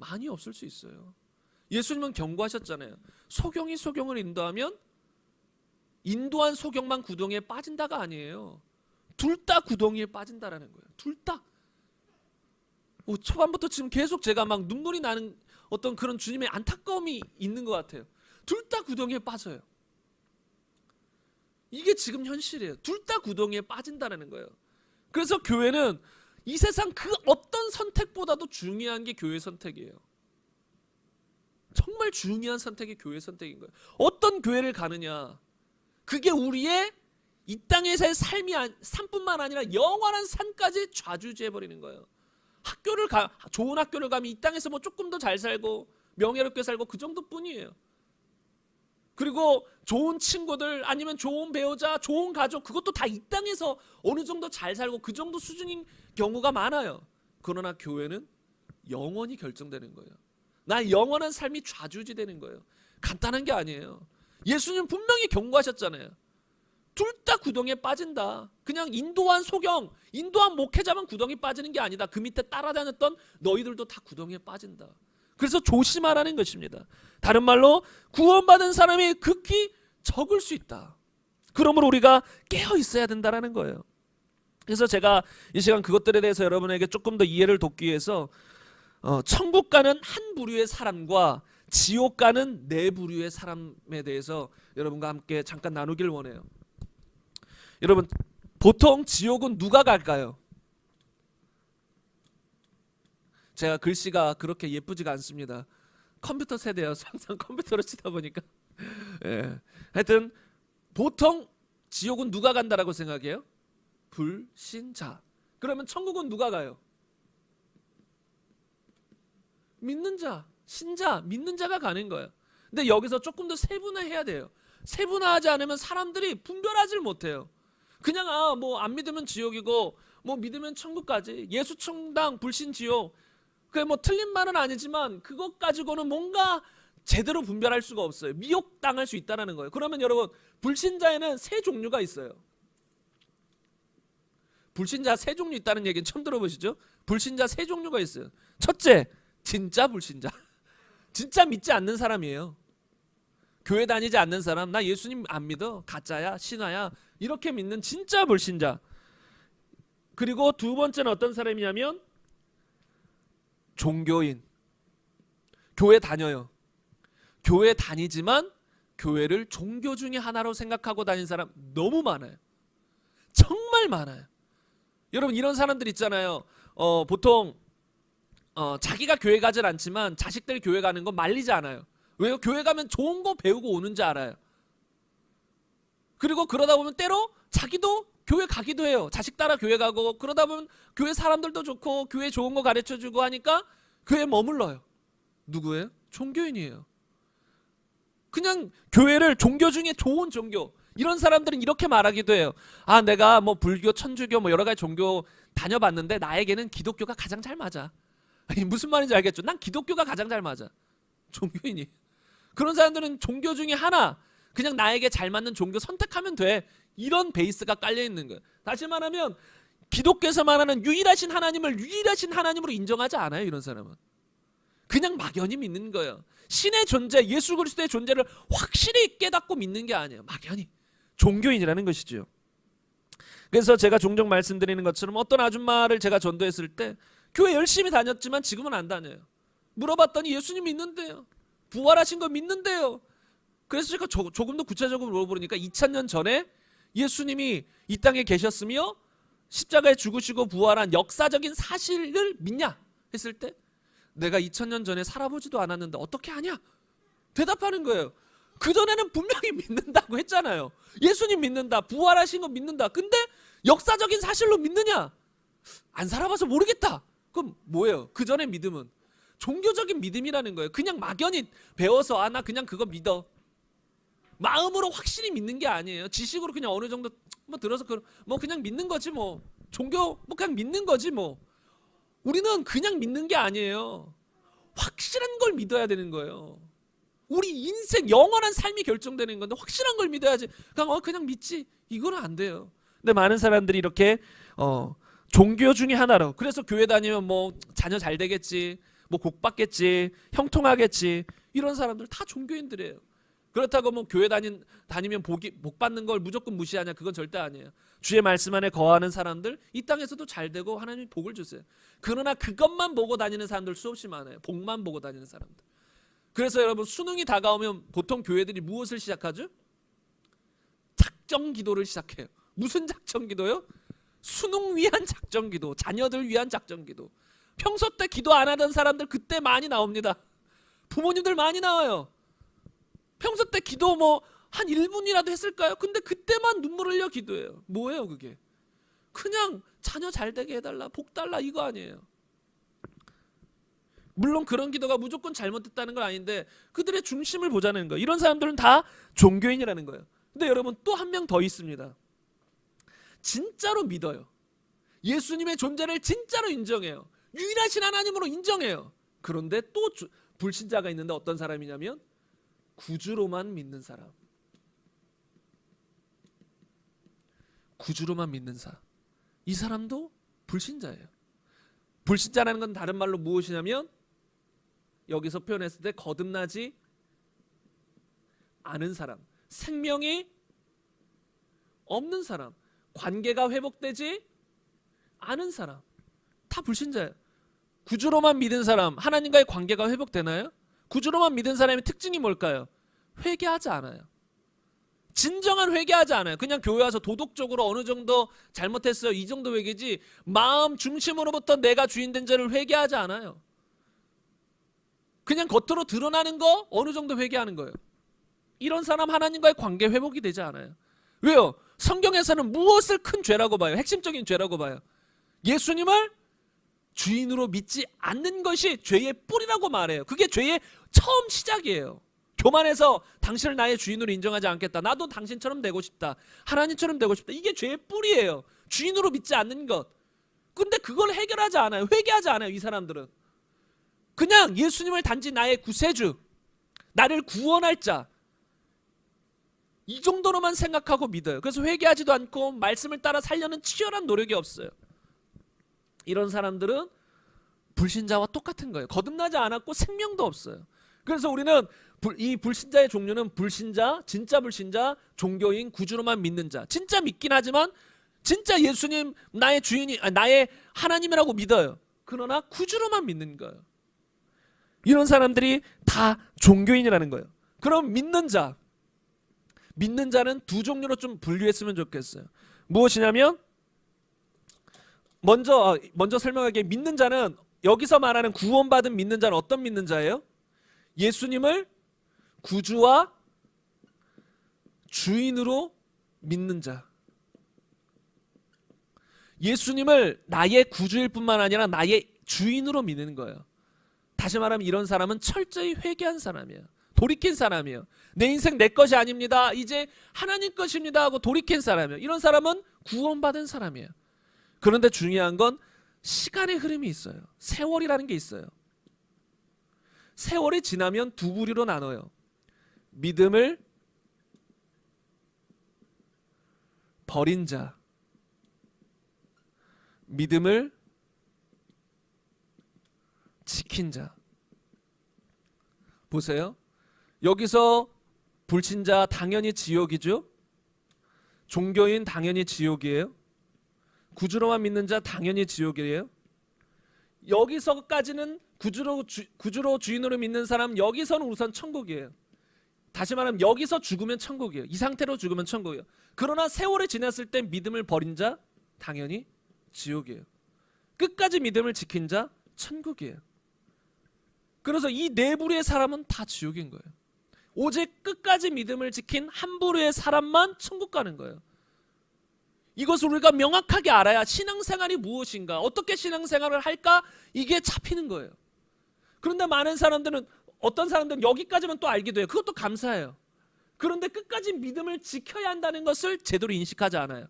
많이 없을 수 있어요. 예수님은 경고하셨잖아요. 소경이 소경을 인도하면 인도한 소경만 구덩이에 빠진다가 아니에요. 둘 다 구덩이에 빠진다라는 거예요. 둘 다. 초반부터 지금 계속 제가 막 눈물이 나는 어떤 그런 주님의 안타까움이 있는 것 같아요. 둘 다 구덩이에 빠져요. 이게 지금 현실이에요. 둘 다 구덩이에 빠진다는 거예요. 그래서 교회는 이 세상 그 어떤 선택보다도 중요한 게 교회 선택이에요. 정말 중요한 선택이 교회 선택인 거예요. 어떤 교회를 가느냐, 그게 우리의 이 땅에서의 삶뿐만 아니라 영원한 삶까지 좌지우지해버리는 거예요. 좋은 학교를 가면 이 땅에서 뭐 조금 더 잘 살고 명예롭게 살고 그 정도뿐이에요. 그리고 좋은 친구들, 아니면 좋은 배우자, 좋은 가족, 그것도 다 이 땅에서 어느 정도 잘 살고 그 정도 수준인 경우가 많아요. 그러나 교회는 영원히 결정되는 거예요. 나의 영원한 삶이 좌지우지되는 거예요. 간단한 게 아니에요. 예수님 분명히 경고하셨잖아요. 둘 다 구덩이에 빠진다. 그냥 인도한 소경, 인도한 목회자만 구덩이에 빠지는 게 아니다. 그 밑에 따라다녔던 너희들도 다 구덩이에 빠진다. 그래서 조심하라는 것입니다. 다른 말로 구원받은 사람이 극히 적을 수 있다. 그러므로 우리가 깨어 있어야 된다는 거예요. 그래서 제가 이 시간 그것들에 대해서 여러분에게 조금 더 이해를 돕기 위해서 천국 가는 한 부류의 사람과 지옥 가는 네 부류의 사람에 대해서 여러분과 함께 잠깐 나누기를 원해요. 여러분, 보통 지옥은 누가 갈까요? 제가 글씨가 그렇게 예쁘지가 않습니다. 컴퓨터 세대여서 항상 컴퓨터로 치다 보니까 하여튼 보통 지옥은 누가 간다라고 생각해요? 불신자. 그러면 천국은 누가 가요? 믿는 자, 신자, 믿는 자가 가는 거예요. 근데 여기서 조금 더 세분화해야 돼요. 세분화하지 않으면 사람들이 분별하지 못해요. 그냥 뭐 안 믿으면 지옥이고 뭐 믿으면 천국까지, 예수 천당 불신 지옥, 그게 뭐 틀린 말은 아니지만 그것 가지고는 뭔가 제대로 분별할 수가 없어요. 미혹당할 수 있다는 거예요. 그러면 여러분, 불신자에는 세 종류가 있어요. 불신자 세 종류 있다는 얘기는 처음 들어보시죠? 불신자 세 종류가 있어요. 첫째, 진짜 불신자. 진짜 믿지 않는 사람이에요. 교회 다니지 않는 사람, 나 예수님 안 믿어, 가짜야, 신화야, 이렇게 믿는 진짜 불신자. 그리고 두 번째는 어떤 사람이냐면 종교인. 교회 다녀요. 교회 다니지만 교회를 종교 중에 하나로 생각하고 다니는 사람 너무 많아요. 정말 많아요. 여러분, 이런 사람들 있잖아요. 보통 자기가 교회 가진 않지만 자식들 교회 가는 거 말리지 않아요. 왜요? 교회 가면 좋은 거 배우고 오는지 알아요. 그리고 그러다 보면 때로 자기도 교회 가기도 해요. 자식 따라 교회 가고, 그러다 보면 교회 사람들도 좋고 교회 좋은 거 가르쳐주고 하니까 교회에 머물러요. 누구예요? 종교인이에요. 그냥 교회를 종교 중에 좋은 종교. 이런 사람들은 이렇게 말하기도 해요. 내가 뭐 불교, 천주교 뭐 여러 가지 종교 다녀봤는데 나에게는 기독교가 가장 잘 맞아. 무슨 말인지 알겠죠? 난 기독교가 가장 잘 맞아. 종교인이. 그런 사람들은 종교 중에 하나, 그냥 나에게 잘 맞는 종교 선택하면 돼. 이런 베이스가 깔려 있는 거예요. 다시 말하면 기독교에서 말하는 유일하신 하나님을 유일하신 하나님으로 인정하지 않아요. 이런 사람은 그냥 막연히 믿는 거예요. 신의 존재, 예수 그리스도의 존재를 확실히 깨닫고 믿는 게 아니에요. 막연히. 종교인이라는 것이죠. 그래서 제가 종종 말씀드리는 것처럼 어떤 아줌마를 제가 전도했을 때 교회 열심히 다녔지만 지금은 안 다녀요. 물어봤더니 예수님 믿는데요, 부활하신 거 믿는데요. 그래서 제가 조금 더 구체적으로 물어보니까 2000년 전에 예수님이 이 땅에 계셨으며 십자가에 죽으시고 부활한 역사적인 사실을 믿냐 했을 때, 내가 2000년 전에 살아보지도 않았는데 어떻게 아냐? 대답하는 거예요. 그전에는 분명히 믿는다고 했잖아요. 예수님 믿는다, 부활하신 거 믿는다. 근데 역사적인 사실로 믿느냐? 안 살아봐서 모르겠다. 그럼 뭐예요? 그전의 믿음은 종교적인 믿음이라는 거예요. 그냥 막연히 배워서 나 그냥 그거 믿어, 마음으로 확실히 믿는 게 아니에요. 지식으로 그냥 어느 정도 뭐 들어서 뭐 그냥 믿는 거지 뭐. 종교 뭐 그냥 믿는 거지 뭐. 우리는 그냥 믿는 게 아니에요. 확실한 걸 믿어야 되는 거예요. 우리 인생 영원한 삶이 결정되는 건데 확실한 걸 믿어야지. 그냥 믿지, 이거는 안 돼요. 근데 많은 사람들이 이렇게 종교 중에 하나로, 그래서 교회 다니면 뭐 자녀 잘 되겠지, 뭐 복 받겠지, 형통하겠지, 이런 사람들 다 종교인들이에요. 그렇다고 뭐 교회 다니면 복 받는 걸 무조건 무시하냐? 그건 절대 아니에요. 주의 말씀 안에 거하는 사람들 이 땅에서도 잘 되고 하나님이 복을 주세요. 그러나 그것만 보고 다니는 사람들 수없이 많아요. 복만 보고 다니는 사람들. 그래서 여러분, 수능이 다가오면 보통 교회들이 무엇을 시작하죠? 작정 기도를 시작해요. 무슨 작정 기도요? 수능 위한 작정 기도, 자녀들 위한 작정 기도. 평소 때 기도 안 하던 사람들 그때 많이 나옵니다. 부모님들 많이 나와요. 평소 때 기도 뭐 한 1분이라도 했을까요? 근데 그때만 눈물 흘려 기도해요. 뭐예요 그게? 그냥 자녀 잘 되게 해달라, 복 달라, 이거 아니에요. 물론 그런 기도가 무조건 잘못됐다는 건 아닌데 그들의 중심을 보자는 거예요. 이런 사람들은 다 종교인이라는 거예요. 근데 여러분, 또 한 명 더 있습니다. 진짜로 믿어요. 예수님의 존재를 진짜로 인정해요. 유일하신 하나님으로 인정해요. 그런데 또 불신자가 있는데 어떤 사람이냐면 구주로만 믿는 사람. 구주로만 믿는 사람. 이 사람도 불신자예요. 불신자라는 건 다른 말로 무엇이냐면 여기서 표현했을 때 거듭나지 않은 사람, 생명이 없는 사람, 관계가 회복되지 않은 사람, 다 불신자예요. 구주로만 믿은 사람, 하나님과의 관계가 회복되나요? 구주로만 믿은 사람의 특징이 뭘까요? 회개하지 않아요. 진정한 회개하지 않아요. 그냥 교회 와서 도덕적으로 어느 정도 잘못했어요, 이 정도 회개지, 마음 중심으로부터 내가 주인 된 죄를 회개하지 않아요. 그냥 겉으로 드러나는 거 어느 정도 회개하는 거예요. 이런 사람 하나님과의 관계 회복이 되지 않아요. 왜요? 성경에서는 무엇을 큰 죄라고 봐요? 핵심적인 죄라고 봐요. 예수님을 주인으로 믿지 않는 것이 죄의 뿌리라고 말해요. 그게 죄의 처음 시작이에요. 교만해서 당신을 나의 주인으로 인정하지 않겠다, 나도 당신처럼 되고 싶다, 하나님처럼 되고 싶다, 이게 죄의 뿌리예요. 주인으로 믿지 않는 것. 근데 그걸 해결하지 않아요. 회개하지 않아요. 이 사람들은 그냥 예수님을 단지 나의 구세주, 나를 구원할 자, 이 정도로만 생각하고 믿어요. 그래서 회개하지도 않고 말씀을 따라 살려는 치열한 노력이 없어요. 이런 사람들은 불신자와 똑같은 거예요. 거듭나지 않았고 생명도 없어요. 그래서 우리는 이 불신자의 종류는 불신자, 진짜 불신자, 종교인, 구주로만 믿는 자. 진짜 믿긴 하지만 진짜 예수님 나의 주인이, 나의 하나님이라고 믿어요. 그러나 구주로만 믿는 거예요. 이런 사람들이 다 종교인이라는 거예요. 그럼 믿는 자는 두 종류로 좀 분류했으면 좋겠어요. 무엇이냐면 먼저 설명하기에, 믿는 자는, 여기서 말하는 구원받은 믿는 자는 어떤 믿는 자예요? 예수님을 구주와 주인으로 믿는 자. 예수님을 나의 구주일 뿐만 아니라 나의 주인으로 믿는 거예요. 다시 말하면 이런 사람은 철저히 회개한 사람이에요. 돌이킨 사람이에요. 내 인생 내 것이 아닙니다, 이제 하나님 것입니다 하고 돌이킨 사람이에요. 이런 사람은 구원받은 사람이에요. 그런데 중요한 건 시간의 흐름이 있어요. 세월이라는 게 있어요. 세월이 지나면 두 부류로 나눠요. 믿음을 버린 자, 믿음을 지킨 자. 보세요. 여기서 불신자 당연히 지옥이죠. 종교인 당연히 지옥이에요. 구주로만 믿는 자 당연히 지옥이에요. 여기서까지는 구주로 주인으로 믿는 사람, 여기서는 우선 천국이에요. 다시 말하면 여기서 죽으면 천국이에요. 이 상태로 죽으면 천국이에요. 그러나 세월이 지났을 때 믿음을 버린 자 당연히 지옥이에요. 끝까지 믿음을 지킨 자 천국이에요. 그래서 이 네 부류의 사람은 다 지옥인 거예요. 오직 끝까지 믿음을 지킨 한 부류의 사람만 천국 가는 거예요. 이것을 우리가 명확하게 알아야 신앙생활이 무엇인가, 어떻게 신앙생활을 할까, 이게 잡히는 거예요. 그런데 많은 사람들은, 어떤 사람들은 여기까지만 또 알기도 해요. 그것도 감사해요. 그런데 끝까지 믿음을 지켜야 한다는 것을 제대로 인식하지 않아요.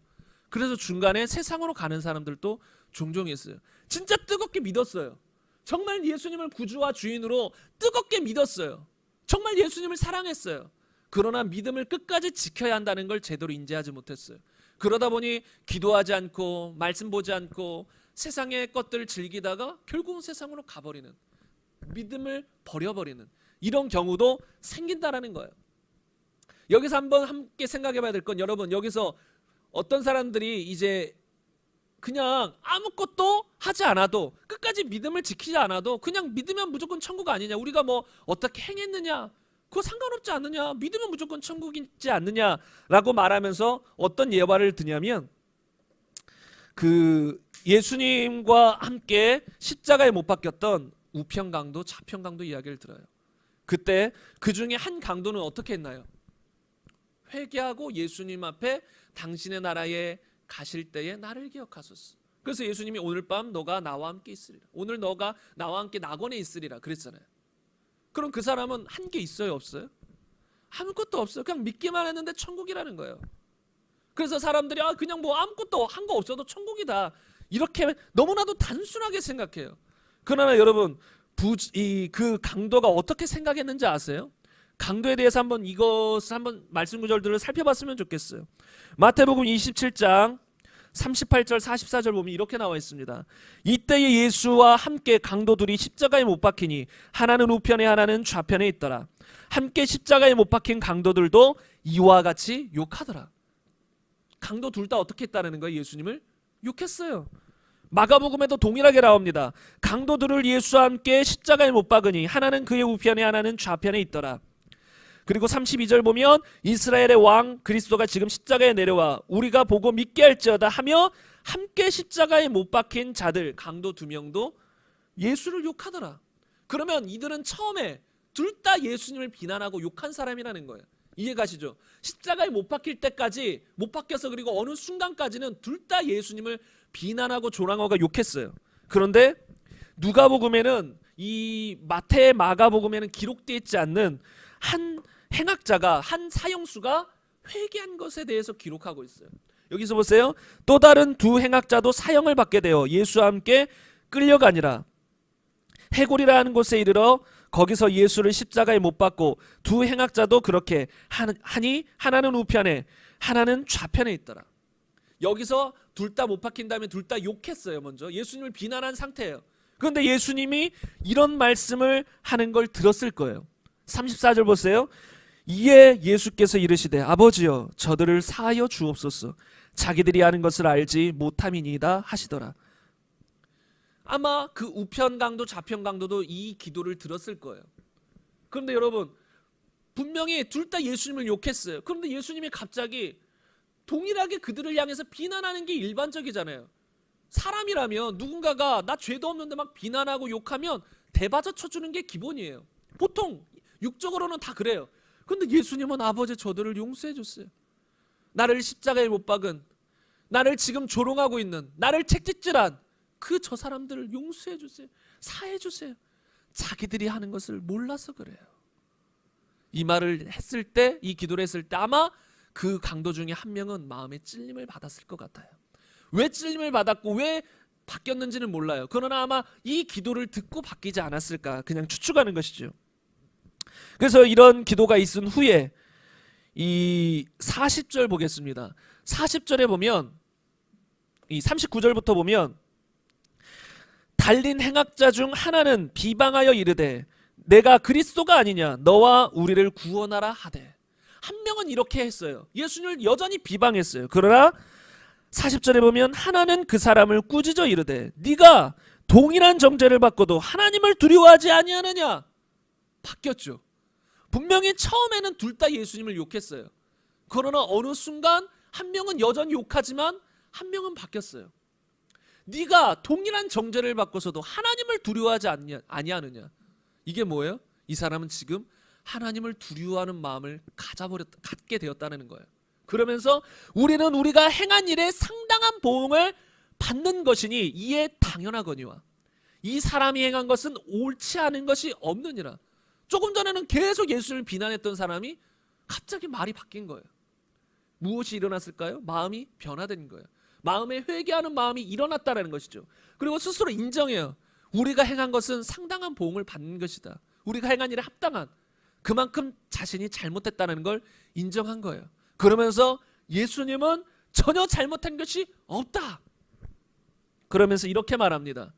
그래서 중간에 세상으로 가는 사람들도 종종 있어요. 진짜 뜨겁게 믿었어요. 정말 예수님을 구주와 주인으로 뜨겁게 믿었어요. 정말 예수님을 사랑했어요. 그러나 믿음을 끝까지 지켜야 한다는 걸 제대로 인지하지 못했어요. 그러다 보니 기도하지 않고 말씀 보지 않고 세상의 것들을 즐기다가 결국은 세상으로 가버리는, 믿음을 버려버리는 이런 경우도 생긴다라는 거예요. 여기서 한번 함께 생각해 봐야 될 건, 여러분, 여기서 어떤 사람들이 이제 그냥 아무것도 하지 않아도, 끝까지 믿음을 지키지 않아도 그냥 믿으면 무조건 천국 아니냐, 우리가 뭐 어떻게 행했느냐 그거 상관없지 않느냐, 믿으면 무조건 천국이지 않느냐라고 말하면서 어떤 예화를 드냐면, 그 예수님과 함께 십자가에 못 박혔던 우편강도 좌편강도 이야기를 들어요. 그때 그 중에 한 강도는 어떻게 했나요? 회개하고 예수님 앞에 당신의 나라에 가실 때에 나를 기억하소서. 그래서 예수님이 오늘 밤 너가 나와 함께 있으리라, 오늘 너가 나와 함께 낙원에 있으리라 그랬잖아요. 그럼 그 사람은 한 게 있어요, 없어요? 아무것도 없어요. 그냥 믿기만 했는데 천국이라는 거예요. 그래서 사람들이 그냥 뭐 아무것도 한 거 없어도 천국이다, 이렇게 너무나도 단순하게 생각해요. 그러나 여러분, 그 강도가 어떻게 생각했는지 아세요? 강도에 대해서 한번 이것을 한번 말씀 구절들을 살펴봤으면 좋겠어요. 마태복음 27장 38절 44절 보면 이렇게 나와 있습니다. 이때에 예수와 함께 강도들이 십자가에 못 박히니 하나는 우편에 하나는 좌편에 있더라. 함께 십자가에 못 박힌 강도들도 이와 같이 욕하더라. 강도 둘 다 어떻게 했다는 거예요? 예수님을 욕했어요. 마가복음에도 동일하게 나옵니다. 강도들을 예수와 함께 십자가에 못 박으니 하나는 그의 우편에 하나는 좌편에 있더라. 그리고 32절 보면 이스라엘의 왕 그리스도가 지금 십자가에 내려와 우리가 보고 믿게 할지어다 하며 함께 십자가에 못 박힌 자들 강도 두 명도 예수를 욕하더라. 그러면 이들은 처음에 둘 다 예수님을 비난하고 욕한 사람이라는 거예요. 이해가시죠? 십자가에 못 박힐 때까지, 못 박혀서 그리고 어느 순간까지는 둘 다 예수님을 비난하고 조랑어가 욕했어요. 그런데 누가복음에는, 이 마태 마가복음에는 기록되어 있지 않는 한 행악자가, 한 사형수가 회개한 것에 대해서 기록하고 있어요. 여기서 보세요. 또 다른 두 행악자도 사형을 받게 되어 예수와 함께 끌려가니라. 해골이라는 곳에 이르러 거기서 예수를 십자가에 못 박고 두 행악자도 그렇게 하니 하나는 우편에 하나는 좌편에 있더라. 여기서 둘 다 못 박힌 다음에 둘 다 욕했어요. 먼저 예수님을 비난한 상태예요. 그런데 예수님이 이런 말씀을 하는 걸 들었을 거예요. 34절 보세요. 이에 예수께서 이르시되 아버지여 저들을 사하여 주옵소서, 자기들이 하는 것을 알지 못함이니이다 하시더라. 아마 그 우편 강도 좌편 강도도 이 기도를 들었을 거예요. 그런데 여러분, 분명히 둘 다 예수님을 욕했어요. 그런데 예수님이 갑자기 동일하게 그들을 향해서 비난하는 게 일반적이잖아요. 사람이라면 누군가가 나 죄도 없는데 막 비난하고 욕하면 대받아 쳐주는 게 기본이에요. 보통 육적으로는 다 그래요. 그런데 예수님은 아버지 저들을 용서해 줬어요. 나를 십자가에 못 박은, 나를 지금 조롱하고 있는, 나를 책짓질한 저 사람들을 용서해 주세요. 사해 주세요. 자기들이 하는 것을 몰라서 그래요. 이 말을 했을 때, 이 기도를 했을 때 아마 그 강도 중에 한 명은 마음에 찔림을 받았을 것 같아요. 왜 찔림을 받았고 왜 바뀌었는지는 몰라요. 그러나 아마 이 기도를 듣고 바뀌지 않았을까, 그냥 추측하는 것이죠. 그래서 이런 기도가 있은 후에 이 40절 보겠습니다. 40절에 보면, 이 39절부터 보면 달린 행악자 중 하나는 비방하여 이르되 내가 그리스도가 아니냐 너와 우리를 구원하라 하되. 한 명은 이렇게 했어요. 예수님을 여전히 비방했어요. 그러나 40절에 보면 하나는 그 사람을 꾸짖어 이르되 네가 동일한 정죄를 받고도 하나님을 두려워하지 아니하느냐. 바뀌었죠. 분명히 처음에는 둘 다 예수님을 욕했어요. 그러나 어느 순간 한 명은 여전히 욕하지만 한 명은 바뀌었어요. 네가 동일한 정죄를 받고서도 하나님을 두려워하지 아니하느냐. 이게 뭐예요? 이 사람은 지금 하나님을 두려워하는 마음을 갖게 되었다는 거예요. 그러면서 우리는 우리가 행한 일에 상당한 보응을 받는 것이니 이에 당연하거니와 이 사람이 행한 것은 옳지 않은 것이 없느니라. 조금 전에는 계속 예수를 비난했던 사람이 갑자기 말이 바뀐 거예요. 무엇이 일어났을까요? 마음이 변화된 거예요. 마음에 회개하는 마음이 일어났다는 것이죠. 그리고 스스로 인정해요. 우리가 행한 것은 상당한 보응을 받는 것이다. 우리가 행한 일에 합당한, 그만큼 자신이 잘못했다는 걸 인정한 거예요. 그러면서 예수님은 전혀 잘못한 것이 없다. 그러면서 이렇게 말합니다.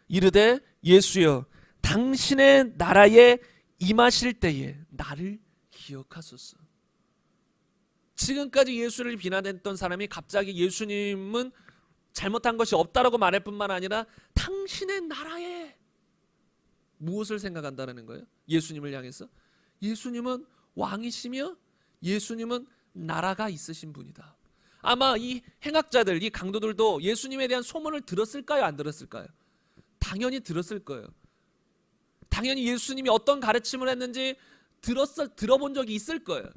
이르되 예수여 당신의 나라에 임하실 때에 나를 기억하소서. 지금까지 예수를 비난했던 사람이 갑자기 예수님은 잘못한 것이 없다라고 말할 뿐만 아니라 당신의 나라에 무엇을 생각한다는 거예요? 예수님을 향해서 예수님은 왕이시며 예수님은 나라가 있으신 분이다. 아마 이 행악자들, 이 강도들도 예수님에 대한 소문을 들었을까요? 안 들었을까요? 당연히 들었을 거예요. 당연히 예수님이 어떤 가르침을 했는지 들어본 적이 있을 거예요.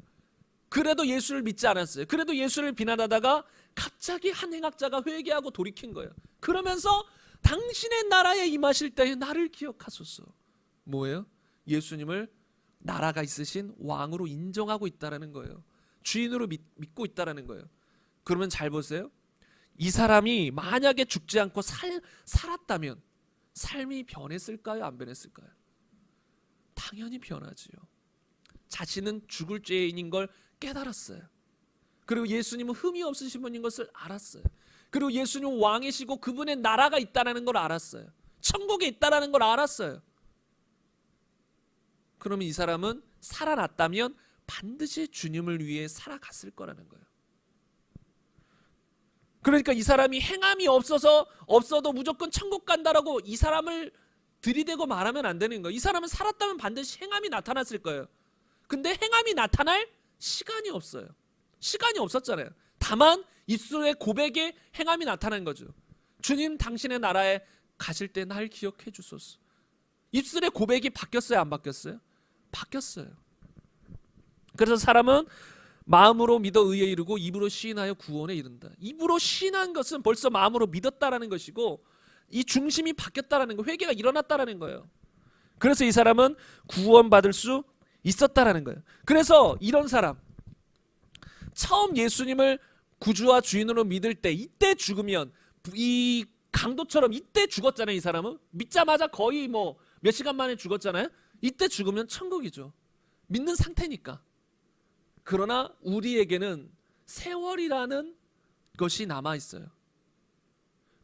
그래도 예수를 믿지 않았어요. 그래도 예수를 비난하다가 갑자기 한 행악자가 회개하고 돌이킨 거예요. 그러면서 당신의 나라에 임하실 때에 나를 기억하소서. 뭐예요? 예수님을 나라가 있으신 왕으로 인정하고 있다는 거예요. 주인으로 믿고 있다는 거예요. 그러면 잘 보세요. 이 사람이 만약에 죽지 않고 살았다면 삶이 변했을까요? 안 변했을까요? 당연히 변하지요. 자신은 죽을 죄인인 걸 깨달았어요. 그리고 예수님은 흠이 없으신 분인 것을 알았어요. 그리고 예수님은 왕이시고 그분의 나라가 있다는 걸 알았어요. 천국에 있다는 걸 알았어요. 그러면 이 사람은 살아났다면 반드시 주님을 위해 살아갔을 거라는 거예요. 그러니까 이 사람이 행함이 없어도 무조건 천국 간다라고 이 사람을 들이대고 말하면 안 되는 거예요. 이 사람은 살았다면 반드시 행함이 나타났을 거예요. 근데 행함이 나타날 시간이 없어요. 시간이 없었잖아요. 다만 입술의 고백에 행함이 나타난 거죠. 주님 당신의 나라에 가실 때 날 기억해 주소서. 입술의 고백이 바뀌었어요? 안 바뀌었어요? 바뀌었어요. 그래서 사람은 마음으로 믿어 의에 이르고 입으로 시인하여 구원에 이른다. 입으로 시인한 것은 벌써 마음으로 믿었다라는 것이고 이 중심이 바뀌었다라는 거, 회개가 일어났다라는 거예요. 그래서 이 사람은 구원받을 수 있었다라는 거예요. 그래서 이런 사람, 처음 예수님을 구주와 주인으로 믿을 때 이때 죽으면 이 강도처럼 이때 죽었잖아요. 이 사람은 믿자마자 거의 몇 시간 만에 죽었잖아요. 이때 죽으면 천국이죠. 믿는 상태니까. 그러나 우리에게는 세월이라는 것이 남아있어요.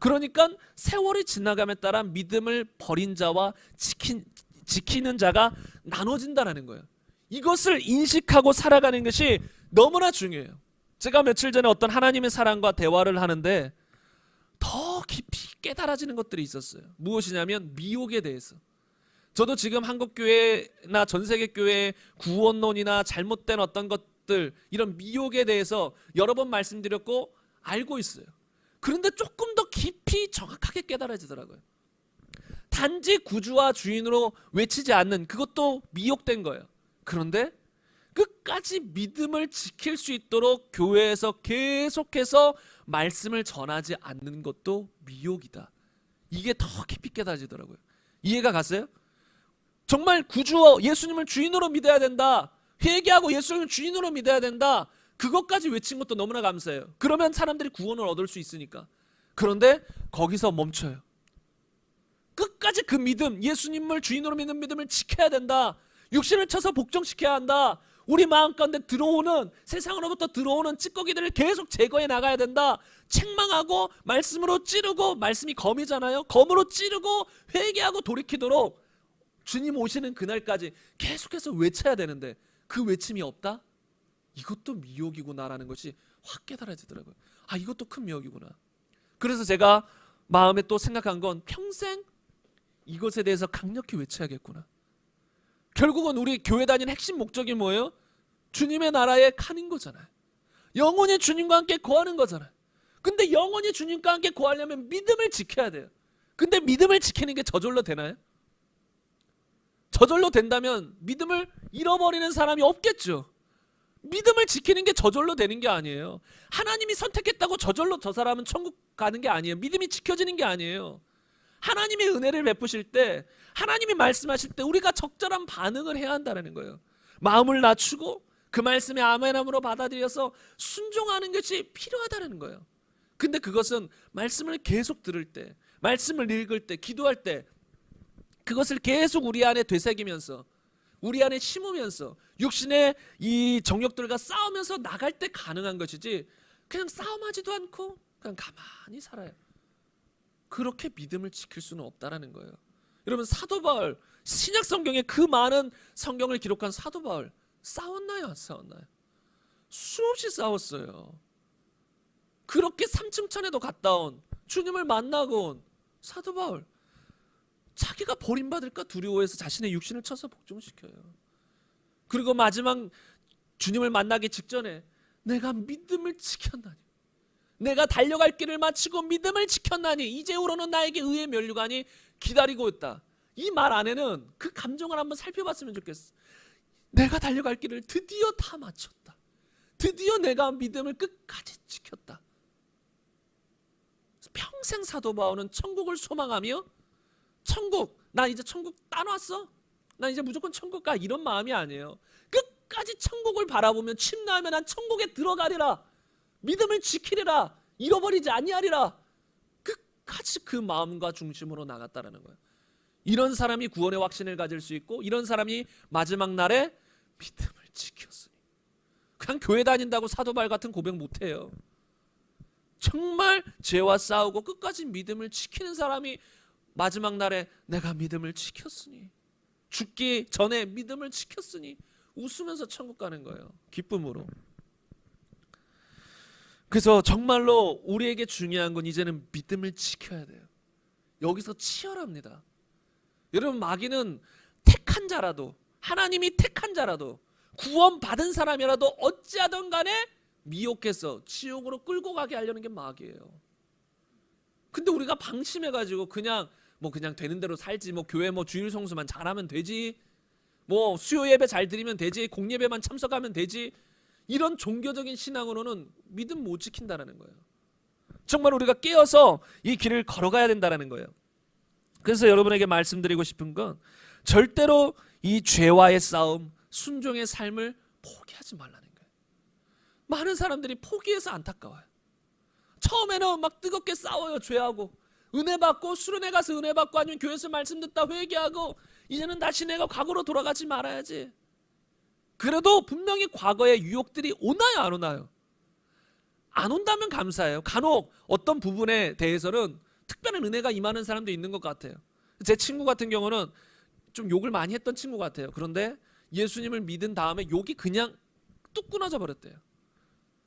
그러니까 세월이 지나감에 따라 믿음을 버린 자와 지키는 자가 나눠진다는 거예요. 이것을 인식하고 살아가는 것이 너무나 중요해요. 제가 며칠 전에 어떤 하나님의 사람과 대화를 하는데 더 깊이 깨달아지는 것들이 있었어요. 무엇이냐면 미혹에 대해서. 저도 지금 한국교회나 전세계교회의 구원론이나 잘못된 어떤 것들, 이런 미혹에 대해서 여러 번 말씀드렸고 알고 있어요. 그런데 조금 더 깊이 정확하게 깨달아지더라고요. 단지 구주와 주인으로 외치지 않는 그것도 미혹된 거예요. 그런데 끝까지 믿음을 지킬 수 있도록 교회에서 계속해서 말씀을 전하지 않는 것도 미혹이다. 이게 더 깊이 깨달아지더라고요. 이해가 갔어요? 정말 구주와 예수님을 주인으로 믿어야 된다. 회개하고 예수님을 주인으로 믿어야 된다. 그것까지 외친 것도 너무나 감사해요. 그러면 사람들이 구원을 얻을 수 있으니까. 그런데 거기서 멈춰요. 끝까지 그 믿음, 예수님을 주인으로 믿는 믿음을 지켜야 된다. 육신을 쳐서 복종시켜야 한다. 우리 마음 가운데 들어오는, 세상으로부터 들어오는 찌꺼기들을 계속 제거해 나가야 된다. 책망하고 말씀으로 찌르고, 말씀이 검이잖아요. 검으로 찌르고 회개하고 돌이키도록 주님 오시는 그날까지 계속해서 외쳐야 되는데 그 외침이 없다? 이것도 미혹이구나라는 것이 확 깨달아지더라고요. 아, 이것도 큰 미혹이구나. 그래서 제가 마음에 또 생각한 건 평생 이것에 대해서 강력히 외쳐야겠구나. 결국은 우리 교회 다니는 핵심 목적이 뭐예요? 주님의 나라에 가는 거잖아요. 영원히 주님과 함께 거하는 거잖아요. 근데 영원히 주님과 함께 거하려면 믿음을 지켜야 돼요. 근데 믿음을 지키는 게 저절로 되나요? 저절로 된다면 믿음을 잃어버리는 사람이 없겠죠. 믿음을 지키는 게 저절로 되는 게 아니에요. 하나님이 선택했다고 저절로 저 사람은 천국 가는 게 아니에요. 믿음이 지켜지는 게 아니에요. 하나님의 은혜를 베푸실 때, 하나님이 말씀하실 때 우리가 적절한 반응을 해야 한다는 거예요. 마음을 낮추고 그 말씀에 아멘함으로 받아들여서 순종하는 것이 필요하다는 거예요. 근데 그것은 말씀을 계속 들을 때, 말씀을 읽을 때, 기도할 때 그것을 계속 우리 안에 되새기면서, 우리 안에 심으면서, 육신의 이 정욕들과 싸우면서 나갈 때 가능한 것이지, 그냥 싸움하지도 않고 그냥 가만히 살아요. 그렇게 믿음을 지킬 수는 없다라는 거예요. 여러분, 사도 바울 신약 성경에 그 많은 성경을 기록한 사도 바울 싸웠나요? 안 싸웠나요? 수없이 싸웠어요. 그렇게 삼층천에도 갔다 온, 주님을 만나고 온 사도 바울, 자기가 버림받을까 두려워해서 자신의 육신을 쳐서 복종시켜요. 그리고 마지막 주님을 만나기 직전에 내가 믿음을 지켰나니, 내가 달려갈 길을 마치고 믿음을 지켰나니 이제후로는 나에게 의의 면류관이 기다리고 있다. 이 말 안에는 그 감정을 한번 살펴봤으면 좋겠어. 내가 달려갈 길을 드디어 다 마쳤다. 드디어 내가 믿음을 끝까지 지켰다. 평생 사도 바울은 천국을 소망하며, 천국, 나 이제 천국 따놨어? 나 이제 무조건 천국 가, 이런 마음이 아니에요. 끝까지 천국을 바라보며 침나하면 난 천국에 들어가리라, 믿음을 지키리라, 잃어버리지 아니하리라, 끝까지 그 마음과 중심으로 나갔다라는 거예요. 이런 사람이 구원의 확신을 가질 수 있고, 이런 사람이 마지막 날에 믿음을 지켰으니. 그냥 교회 다닌다고 사도 바울 같은 고백 못해요. 정말 죄와 싸우고 끝까지 믿음을 지키는 사람이 마지막 날에 내가 믿음을 지켰으니, 죽기 전에 믿음을 지켰으니 웃으면서 천국 가는 거예요. 기쁨으로. 그래서 정말로 우리에게 중요한 건 이제는 믿음을 지켜야 돼요. 여기서 치열합니다. 여러분, 마귀는 택한 자라도, 하나님이 택한 자라도, 구원받은 사람이라도 어찌하든 간에 미혹해서 지옥으로 끌고 가게 하려는 게 마귀예요. 근데 우리가 방심해가지고 그냥 되는 대로 살지, 교회 주일 성수만 잘하면 되지, 수요 예배 잘 드리면 되지, 공예배만 참석하면 되지, 이런 종교적인 신앙으로는 믿음 못 지킨다라는 거예요. 정말 우리가 깨어서 이 길을 걸어가야 된다라는 거예요. 그래서 여러분에게 말씀드리고 싶은 건 절대로 이 죄와의 싸움, 순종의 삶을 포기하지 말라는 거예요. 많은 사람들이 포기해서 안타까워요. 처음에는 막 뜨겁게 싸워요. 죄하고 은혜 받고, 수련회 가서 은혜 받고, 아니면 교회에서 말씀 듣다 회개하고, 이제는 다시 내가 과거로 돌아가지 말아야지. 그래도 분명히 과거의 유혹들이 오나요, 안 오나요? 안 온다면 감사해요. 간혹 어떤 부분에 대해서는 특별한 은혜가 임하는 사람도 있는 것 같아요. 제 친구 같은 경우는 좀 욕을 많이 했던 친구 같아요. 그런데 예수님을 믿은 다음에 욕이 그냥 뚝 끊어져 버렸대요.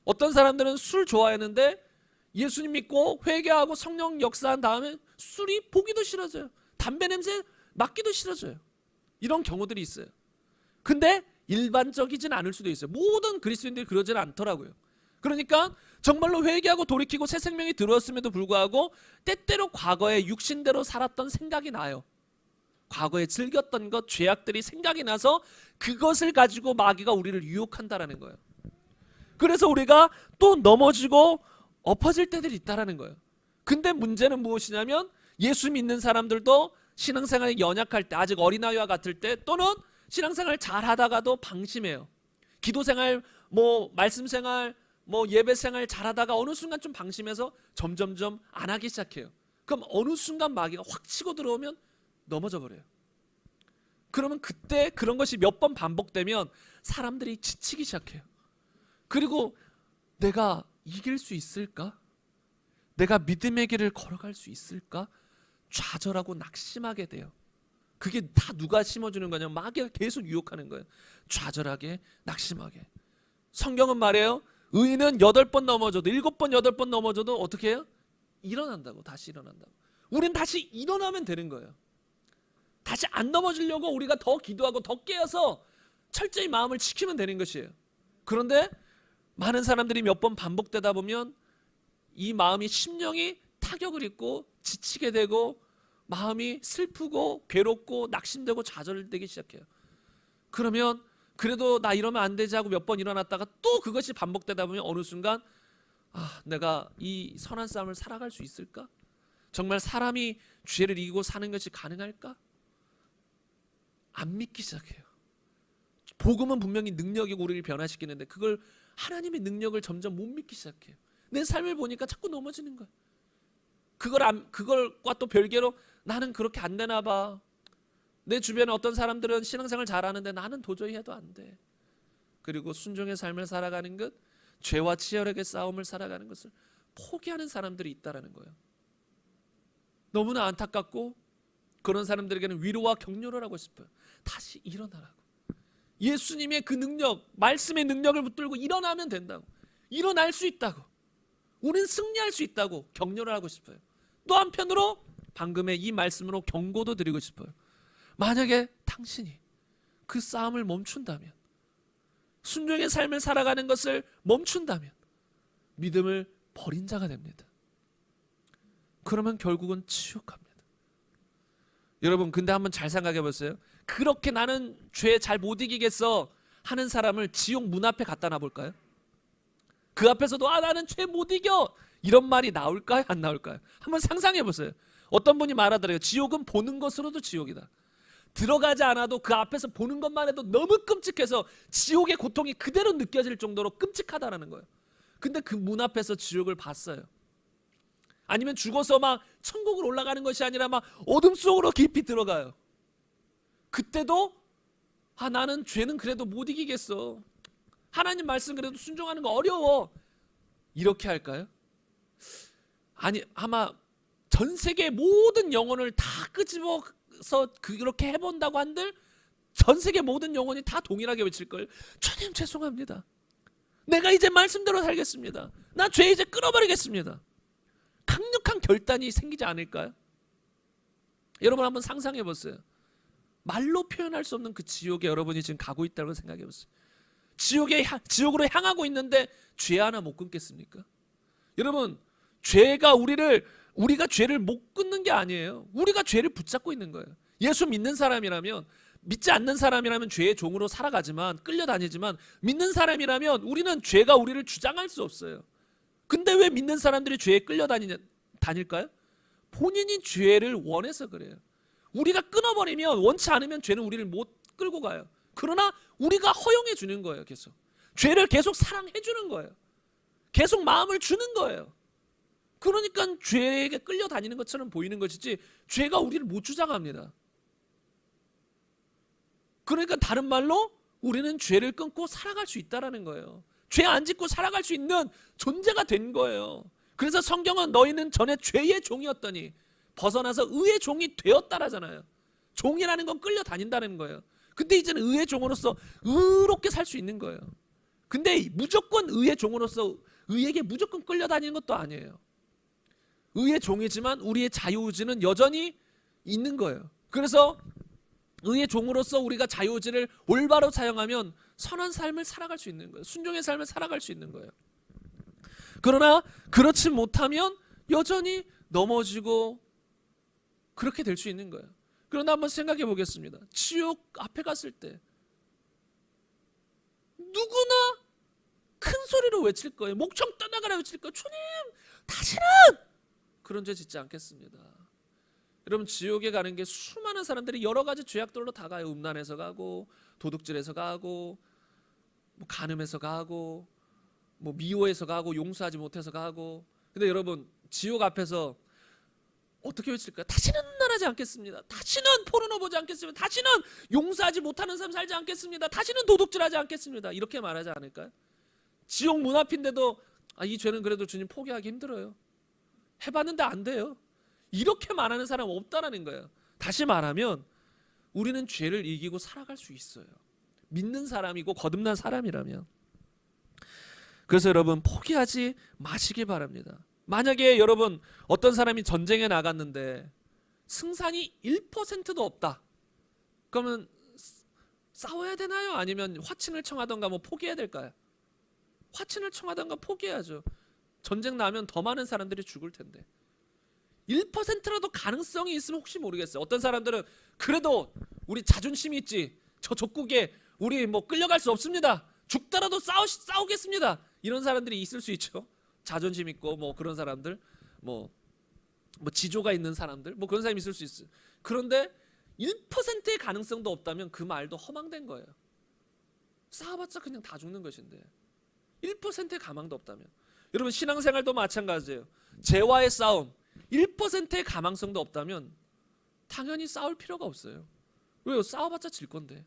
어떤 사람들은 술 좋아했는데 예수님 믿고 회개하고 성령 역사한 다음에 술이 보기도 싫어져요. 담배 냄새 맡기도 싫어져요. 이런 경우들이 있어요. 근데 일반적이진 않을 수도 있어요. 모든 그리스도인들이 그러지는 않더라고요. 그러니까 정말로 회개하고 돌이키고 새 생명이 들어왔음에도 불구하고 때때로 과거에 육신대로 살았던 생각이 나요. 과거에 즐겼던 것, 죄악들이 생각이 나서 그것을 가지고 마귀가 우리를 유혹한다라는 거예요. 그래서 우리가 또 넘어지고 엎어질 때들이 있다라는 거예요. 근데 문제는 무엇이냐면, 예수 믿는 사람들도 신앙생활이 연약할 때, 아직 어린아이와 같을 때, 또는 신앙생활 잘 하다가도 방심해요. 기도생활, 말씀생활, 예배생활 잘 하다가 어느 순간 좀 방심해서 점점점 안 하기 시작해요. 그럼 어느 순간 마귀가 확 치고 들어오면 넘어져 버려요. 그러면 그때 그런 것이 몇 번 반복되면 사람들이 지치기 시작해요. 그리고 내가 이길 수 있을까? 내가 믿음의 길을 걸어갈 수 있을까? 좌절하고 낙심하게 돼요. 그게 다 누가 심어주는 거냐면 마귀가 계속 유혹하는 거예요. 좌절하게, 낙심하게. 성경은 말해요. 의인은 8번 넘어져도, 7번, 8번 넘어져도 어떻게 해요? 일어난다고, 다시 일어난다고. 우린 다시 일어나면 되는 거예요. 다시 안 넘어지려고 우리가 더 기도하고 더 깨어서 철저히 마음을 지키면 되는 것이에요. 그런데 많은 사람들이 몇 번 반복되다 보면 이 마음이, 심령이 타격을 입고 지치게 되고 마음이 슬프고 괴롭고 낙심되고 좌절되기 시작해요. 그러면 그래도 나 이러면 안 되지 하고 몇 번 일어났다가 또 그것이 반복되다 보면 어느 순간 내가 이 선한 삶을 살아갈 수 있을까? 정말 사람이 죄를 이기고 사는 것이 가능할까? 안 믿기 시작해요. 복음은 분명히 능력이고 우리를 변화시키는데 그걸, 하나님의 능력을 점점 못 믿기 시작해요. 내 삶을 보니까 자꾸 넘어지는 거예요. 그걸과 또 별개로 나는 그렇게 안 되나 봐. 내 주변에 어떤 사람들은 신앙생활 잘하는데 나는 도저히 해도 안 돼. 그리고 순종의 삶을 살아가는 것, 죄와 치열하게 싸움을 살아가는 것을 포기하는 사람들이 있다라는 거예요. 너무나 안타깝고 그런 사람들에게는 위로와 격려를 하고 싶어요. 다시 일어나라고. 예수님의 그 능력, 말씀의 능력을 붙들고 일어나면 된다고. 일어날 수 있다고. 우린 승리할 수 있다고 격려를 하고 싶어요. 또 한편으로 방금의 이 말씀으로 경고도 드리고 싶어요. 만약에 당신이 그 싸움을 멈춘다면, 순종의 삶을 살아가는 것을 멈춘다면 믿음을 버린 자가 됩니다. 그러면 결국은 지옥 갑니다. 여러분, 근데 한번 잘 생각해 보세요. 그렇게 나는 죄 잘 못 이기겠어 하는 사람을 지옥 문 앞에 갖다 놔볼까요? 그 앞에서도 나는 죄 못 이겨 이런 말이 나올까요? 안 나올까요? 한번 상상해 보세요. 어떤 분이 말하더래요. 지옥은 보는 것으로도 지옥이다. 들어가지 않아도 그 앞에서 보는 것만 해도 너무 끔찍해서 지옥의 고통이 그대로 느껴질 정도로 끔찍하다라는 거예요. 근데 그 문 앞에서 지옥을 봤어요. 아니면 죽어서 막 천국을 올라가는 것이 아니라 막 어둠 속으로 깊이 들어가요. 그때도 나는 죄는 그래도 못 이기겠어. 하나님 말씀 그래도 순종하는 거 어려워. 이렇게 할까요? 아니, 아마 전 세계 모든 영혼을 다 끄집어서 그렇게 해본다고 한들 전 세계 모든 영혼이 다 동일하게 외칠걸. 주님 죄송합니다. 내가 이제 말씀대로 살겠습니다. 나 죄 이제 끊어버리겠습니다. 강력한 결단이 생기지 않을까요? 여러분 한번 상상해 보세요. 말로 표현할 수 없는 그 지옥에 여러분이 지금 가고 있다고 생각해 보세요. 지옥으로 향하고 있는데 죄 하나 못 끊겠습니까? 여러분, 우리가 죄를 못 끊는 게 아니에요. 우리가 죄를 붙잡고 있는 거예요. 예수 믿는 사람이라면, 믿지 않는 사람이라면 죄의 종으로 살아가지만, 끌려다니지만, 믿는 사람이라면 우리는 죄가 우리를 주장할 수 없어요. 근데 왜 믿는 사람들이 죄에 끌려다닐까요? 본인이 죄를 원해서 그래요. 우리가 끊어버리면, 원치 않으면 죄는 우리를 못 끌고 가요. 그러나 우리가 허용해 주는 거예요. 계속 죄를 계속 사랑해 주는 거예요. 계속 마음을 주는 거예요. 그러니까 죄에게 끌려다니는 것처럼 보이는 것이지 죄가 우리를 못 주장합니다. 그러니까 다른 말로 우리는 죄를 끊고 살아갈 수 있다는 거예요. 죄 안 짓고 살아갈 수 있는 존재가 된 거예요. 그래서 성경은 너희는 전에 죄의 종이었더니 벗어나서 의의 종이 되었다라잖아요. 종이라는 건 끌려다닌다는 거예요. 근데 이제는 의의 종으로서 의롭게 살 수 있는 거예요. 근데 무조건 의의 종으로서 의에게 무조건 끌려다니는 것도 아니에요. 의의 종이지만 우리의 자유의지는 여전히 있는 거예요. 그래서 의의 종으로서 우리가 자유의지를 올바로 사용하면 선한 삶을 살아갈 수 있는 거예요. 순종의 삶을 살아갈 수 있는 거예요. 그러나 그렇지 못하면 여전히 넘어지고 그렇게 될 수 있는 거예요. 그런데 한번 생각해 보겠습니다. 지옥 앞에 갔을 때 누구나 큰 소리로 외칠 거예요. 목청 떠나가라 외칠 거예요. 주님, 다시는 그런 죄 짓지 않겠습니다. 여러분, 지옥에 가는 게 수많은 사람들이 여러 가지 죄악들로 다 가요. 음란해서 가고, 도둑질해서 가고, 간음해서 가고, 미워해서 가고, 용서하지 못해서 가고. 근데 여러분, 지옥 앞에서 어떻게 외칠까요? 다시는 음란하지 않겠습니다. 다시는 포르노 보지 않겠습니다. 다시는 용서하지 못하는 삶 살지 않겠습니다. 다시는 도둑질하지 않겠습니다. 이렇게 말하지 않을까요? 지옥 문 앞인데도 이 죄는 그래도 주님 포기하기 힘들어요. 해봤는데 안 돼요. 이렇게 말하는 사람 없다라는 거예요. 다시 말하면 우리는 죄를 이기고 살아갈 수 있어요. 믿는 사람이고 거듭난 사람이라면. 그래서 여러분, 포기하지 마시기 바랍니다. 만약에 여러분 어떤 사람이 전쟁에 나갔는데 승산이 1%도 없다. 그러면 싸워야 되나요? 아니면 화친을 청하던가 포기해야 될까요? 화친을 청하던가 포기해야죠. 전쟁 나면 더 많은 사람들이 죽을 텐데. 1%라도 가능성이 있으면 혹시 모르겠어요. 어떤 사람들은 그래도 우리 자존심이 있지. 저 족국에 우리 끌려갈 수 없습니다. 죽더라도 싸우겠습니다. 이런 사람들이 있을 수 있죠. 자존심 있고 그런 사람들, 지조가 있는 사람들, 그런 사람이 있을 수 있어요. 그런데 1%의 가능성도 없다면 그 말도 허망된 거예요. 싸워봤자 그냥 다 죽는 것인데 1%의 가망도 없다면. 여러분, 신앙생활도 마찬가지예요. 죄와의 싸움 1%의 가망성도 없다면 당연히 싸울 필요가 없어요. 왜요? 싸워봤자 질 건데.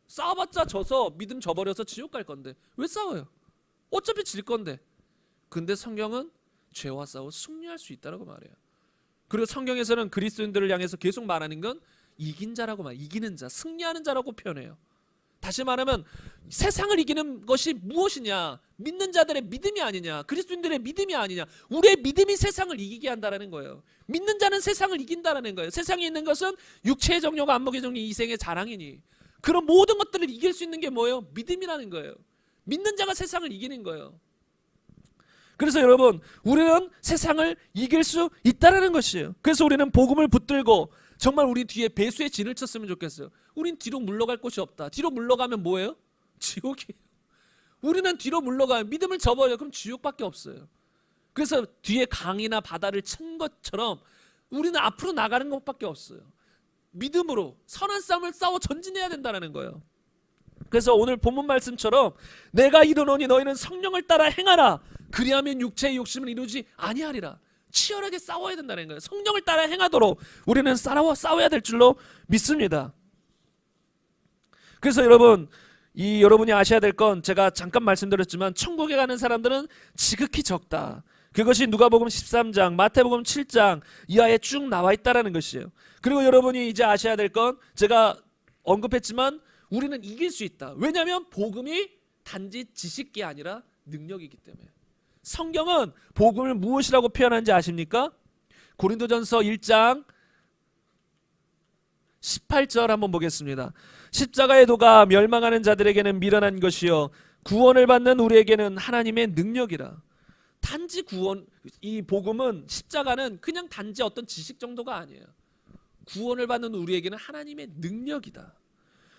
싸워봤자 져서 믿음 저버려서 지옥 갈 건데 왜 싸워요? 어차피 질 건데. 근데 성경은 죄와 싸워 승리할 수 있다고 말해요. 그리고 성경에서는 그리스도인들을 향해서 계속 말하는 건 이긴 자라고 말, 이기는 자, 승리하는 자라고 표현해요. 다시 말하면 세상을 이기는 것이 무엇이냐? 믿는 자들의 믿음이 아니냐? 그리스도인들의 믿음이 아니냐? 우리의 믿음이 세상을 이기게 한다는 거예요. 믿는 자는 세상을 이긴다는 거예요. 세상에 있는 것은 육체의 정욕과 안목의 정욕, 이생의 자랑이니 그런 모든 것들을 이길 수 있는 게 뭐예요? 믿음이라는 거예요. 믿는 자가 세상을 이기는 거예요. 그래서 여러분, 우리는 세상을 이길 수 있다는 것이에요. 그래서 우리는 복음을 붙들고 정말 우리 뒤에 배수의 진을 쳤으면 좋겠어요. 우린 뒤로 물러갈 곳이 없다. 뒤로 물러가면 뭐예요? 지옥이에요. 우리는 뒤로 물러가면 믿음을 접어요. 그럼 지옥밖에 없어요. 그래서 뒤에 강이나 바다를 친 것처럼 우리는 앞으로 나가는 것밖에 없어요. 믿음으로 선한 싸움을 싸워 전진해야 된다는 거예요. 그래서 오늘 본문 말씀처럼 내가 이르노니 너희는 성령을 따라 행하라. 그리하면 육체의 욕심을 이루지 아니하리라. 치열하게 싸워야 된다는 거예요. 성령을 따라 행하도록 우리는 싸워야 될 줄로 믿습니다. 그래서 여러분이 아셔야 될 건 제가 잠깐 말씀드렸지만 천국에 가는 사람들은 지극히 적다. 그것이 누가복음 13장, 마태복음 7장 이하에 쭉 나와 있다는 것이에요. 그리고 여러분이 이제 아셔야 될 건 제가 언급했지만 우리는 이길 수 있다. 왜냐하면 복음이 단지 지식이 아니라 능력이기 때문에. 성경은 복음을 무엇이라고 표현하는지 아십니까? 고린도전서 1장 18절 한번 보겠습니다. 십자가의 도가 멸망하는 자들에게는 미련한 것이요 구원을 받는 우리에게는 하나님의 능력이라. 단지 구원, 이 복음은 십자가는 그냥 단지 어떤 지식 정도가 아니에요. 구원을 받는 우리에게는 하나님의 능력이다.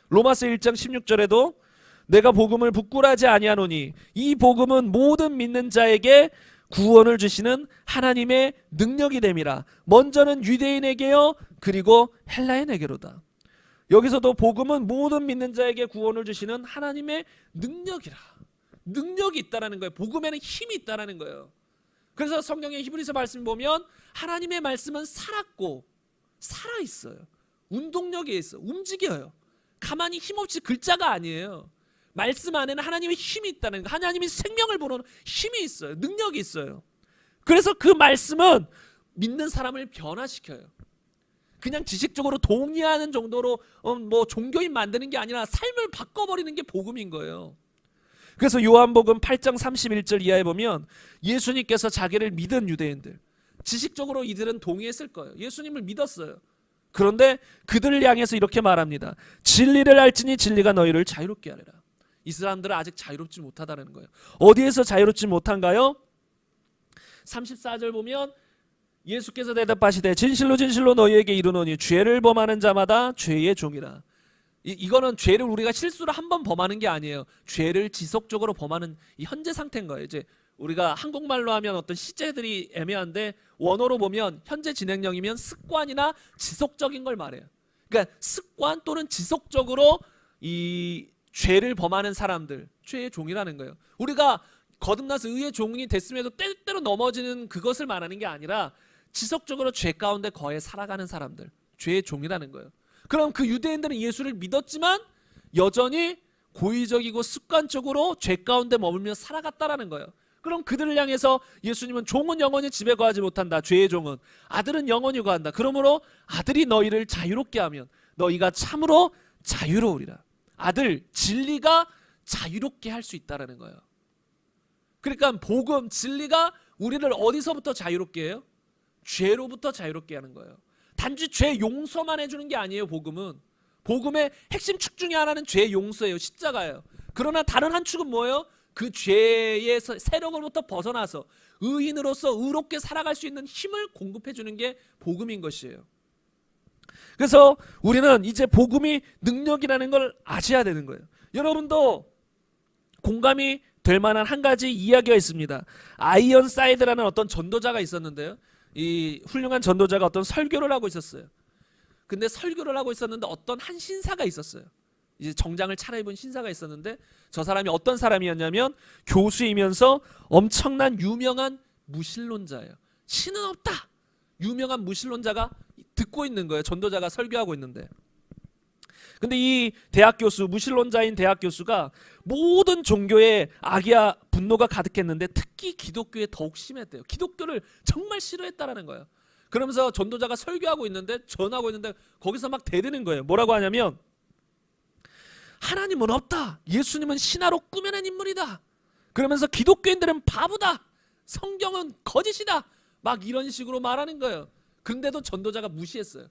로마서 1장 16절에도 내가 복음을 부끄러워하지 아니하노니 이 복음은 모든 믿는 자에게 구원을 주시는 하나님의 능력이 됨이라. 먼저는 유대인에게요 그리고 헬라인에게로다. 여기서도 복음은 모든 믿는 자에게 구원을 주시는 하나님의 능력이라. 능력이 있다라는 거예요. 복음에는 힘이 있다라는 거예요. 그래서 성경의 히브리서 말씀 보면 하나님의 말씀은 살았고 살아있어요. 운동력이 있어. 움직여요. 가만히 힘없이 글자가 아니에요. 말씀 안에는 하나님의 힘이 있다는 거. 하나님이 생명을 불어넣는 힘이 있어요. 능력이 있어요. 그래서 그 말씀은 믿는 사람을 변화시켜요. 그냥 지식적으로 동의하는 정도로 뭐 종교인 만드는 게 아니라 삶을 바꿔버리는 게 복음인 거예요. 그래서 요한복음 8장 31절 이하에 보면 예수님께서 자기를 믿은 유대인들, 지식적으로 이들은 동의했을 거예요. 예수님을 믿었어요. 그런데 그들을 향해서 이렇게 말합니다. 진리를 알지니 진리가 너희를 자유롭게 하리라. 이 사람들은 아직 자유롭지 못하다는 거예요. 어디에서 자유롭지 못한가요? 34절 보면 예수께서 대답하시되 진실로 진실로 너희에게 이르노니 죄를 범하는 자마다 죄의 종이라. 이거는 죄를 우리가 실수로 한 번 범하는 게 아니에요. 죄를 지속적으로 범하는 이 현재 상태인 거예요. 이제 우리가 한국말로 하면 어떤 시제들이 애매한데 원어로 보면 현재 진행형이면 습관이나 지속적인 걸 말해요. 그러니까 습관 또는 지속적으로 이 죄를 범하는 사람들, 죄의 종이라는 거예요. 우리가 거듭나서 의의 종이 됐음에도 때때로 넘어지는 그것을 말하는 게 아니라 지속적으로 죄 가운데 거해 살아가는 사람들, 죄의 종이라는 거예요. 그럼 그 유대인들은 예수를 믿었지만 여전히 고의적이고 습관적으로 죄 가운데 머물며 살아갔다라는 거예요. 그럼 그들을 향해서 예수님은 종은 영원히 집에 거하지 못한다. 죄의 종은. 아들은 영원히 거한다. 그러므로 아들이 너희를 자유롭게 하면 너희가 참으로 자유로우리라. 아들, 진리가 자유롭게 할 수 있다라는 거예요. 그러니까 복음, 진리가 우리를 어디서부터 자유롭게 해요? 죄로부터 자유롭게 하는 거예요. 단지 죄 용서만 해주는 게 아니에요. 복음은. 복음의 핵심 축 중에 하나는 죄 용서예요. 십자가예요. 그러나 다른 한 축은 뭐예요? 그 죄의 세력으로부터 벗어나서 의인으로서 의롭게 살아갈 수 있는 힘을 공급해 주는 게 복음인 것이에요. 그래서 우리는 이제 복음이 능력이라는 걸 아셔야 되는 거예요. 여러분도 공감이 될 만한 한 가지 이야기가 있습니다. 아이언사이드라는 어떤 전도자가 있었는데요. 이 훌륭한 전도자가 어떤 설교를 하고 있었어요. 근데 설교를 하고 있었는데 어떤 한 신사가 있었어요. 이제 정장을 차려입은 신사가 있었는데 저 사람이 어떤 사람이었냐면 교수이면서 엄청난 유명한 무신론자예요. 신은 없다. 유명한 무신론자가 듣고 있는 거예요. 전도자가 설교하고 있는데. 근데 이 대학 교수, 무신론자인 대학 교수가 모든 종교에 악이야 분노가 가득했는데 특히 기독교에 더욱 심했대요. 기독교를 정말 싫어했다라는 거예요. 그러면서 전도자가 설교하고 있는데 전하고 있는데 거기서 막 대드는 거예요. 뭐라고 하냐면 하나님은 없다. 예수님은 신화로 꾸며낸 인물이다. 그러면서 기독교인들은 바보다. 성경은 거짓이다. 막 이런 식으로 말하는 거예요. 근데도 전도자가 무시했어요.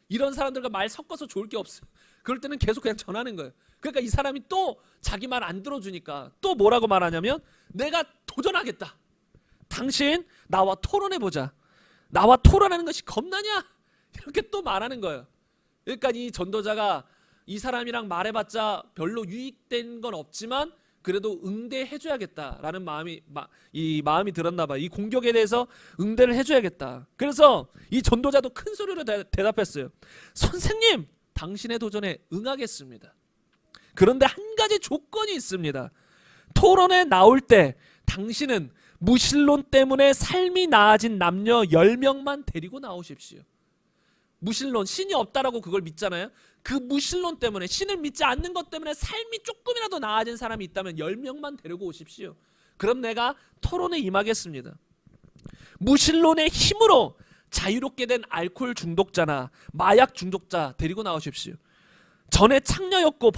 이런 사람들과 말 섞어서 좋을 게 없어요. 그럴 때는 계속 그냥 전하는 거예요. 그러니까 이 사람이 또 자기 말 안 들어주니까 또 뭐라고 말하냐면 내가 도전하겠다. 당신 나와 토론해보자. 나와 토론하는 것이 겁나냐? 이렇게 또 말하는 거예요. 그러니까 이 전도자가 이 사람이랑 말해봤자 별로 유익된 건 없지만 그래도 응대해줘야겠다라는 마음이 들었나 봐. 이 공격에 대해서 응대를 해줘야겠다. 그래서 이 전도자도 큰 소리로 대답했어요. 선생님, 당신의 도전에 응하겠습니다. 그런데 한 가지 조건이 있습니다. 토론에 나올 때 당신은 무신론 때문에 삶이 나아진 남녀 10명만 데리고 나오십시오. 무신론, 신이 없다라고 그걸 믿잖아요. 그 무신론 때문에, 신을 믿지 않는 것 때문에 삶이 조금이라도 나아진 사람이 있다면 10명만 데리고 오십시오. 그럼 내가 토론에 임하겠습니다. 무신론의 힘으로 자유롭게 된 알코올 중독자나 마약 중독자 데리고 나오십시오. 전에 창녀였고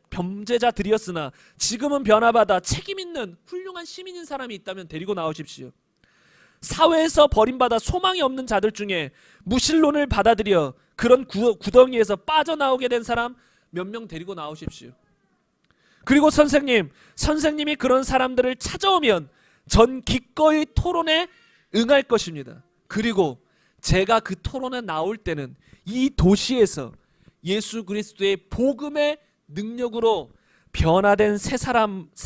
범죄자들이었으나 지금은 변화받아 책임있는 훌륭한 시민인 사람이 있다면 데리고 나오십시오. 사회에서 버림받아 소망이 없는 자들 중에 무신론을 받아들여 그런 구덩이에서 빠져나오게 된 사람 몇 명 데리고 나오십시오. 그리고 선생님이 그런 사람들을 찾아오면 전 기꺼이 토론에 응할 것입니다. 그리고 제가 그 토론에 나올 때는 이 도시에서 예수 그리스도의 복음의 능력으로 변화된 새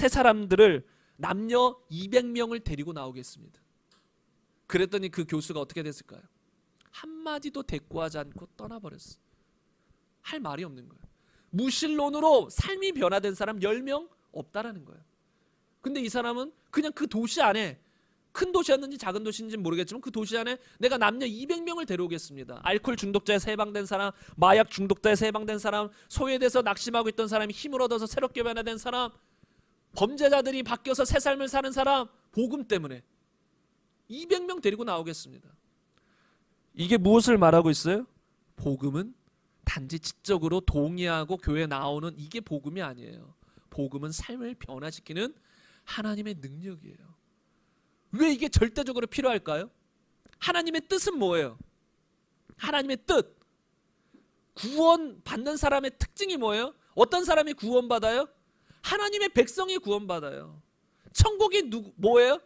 사람들을 남녀 200명을 데리고 나오겠습니다. 그랬더니 그 교수가 어떻게 됐을까요? 한마디도 대꾸하지 않고 떠나버렸어. 할 말이 없는 거예요. 무신론으로 삶이 변화된 사람 10명 없다라는 거예요. 근데 이 사람은 그냥 그 도시 안에, 큰 도시였는지 작은 도시인지 모르겠지만 그 도시 안에 내가 남녀 200명을 데려오겠습니다. 알코올 중독자에서 해방된 사람, 마약 중독자에서 해방된 사람, 소외돼서 낙심하고 있던 사람이 힘을 얻어서 새롭게 변화된 사람, 범죄자들이 바뀌어서 새 삶을 사는 사람, 복음 때문에 200명 데리고 나오겠습니다. 이게 무엇을 말하고 있어요? 복음은 단지 지적으로 동의하고 교회에 나오는 이게 복음이 아니에요. 복음은 삶을 변화시키는 하나님의 능력이에요. 왜 이게 절대적으로 필요할까요? 하나님의 뜻은 뭐예요? 하나님의 뜻. 구원받는 사람의 특징이 뭐예요? 어떤 사람이 구원받아요? 하나님의 백성이 구원받아요. 천국이 뭐예요?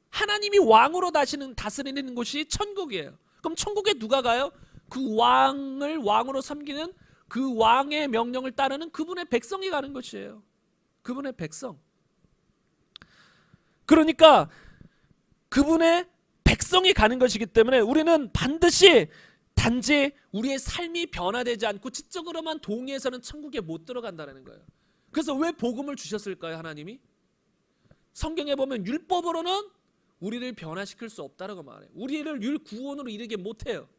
하나님이 왕으로 다스리는 곳이 천국이에요. 그럼 천국에 누가 가요? 그 왕을 왕으로 섬기는 그 왕의 명령을 따르는 그분의 백성이 가는 것이에요. 그분의 백성. 그러니까 그분의 백성이 가는 것이기 때문에 우리는 반드시 단지 우리의 삶이 변화되지 않고 지적으로만 동의해서는 천국에 못 들어간다는 거예요. 그래서 왜 복음을 주셨을까요, 하나님이? 성경에 보면 율법으로는 우리를 변화시킬 수 없다라고 말해요. 우리를 구원으로 이르게 못해요.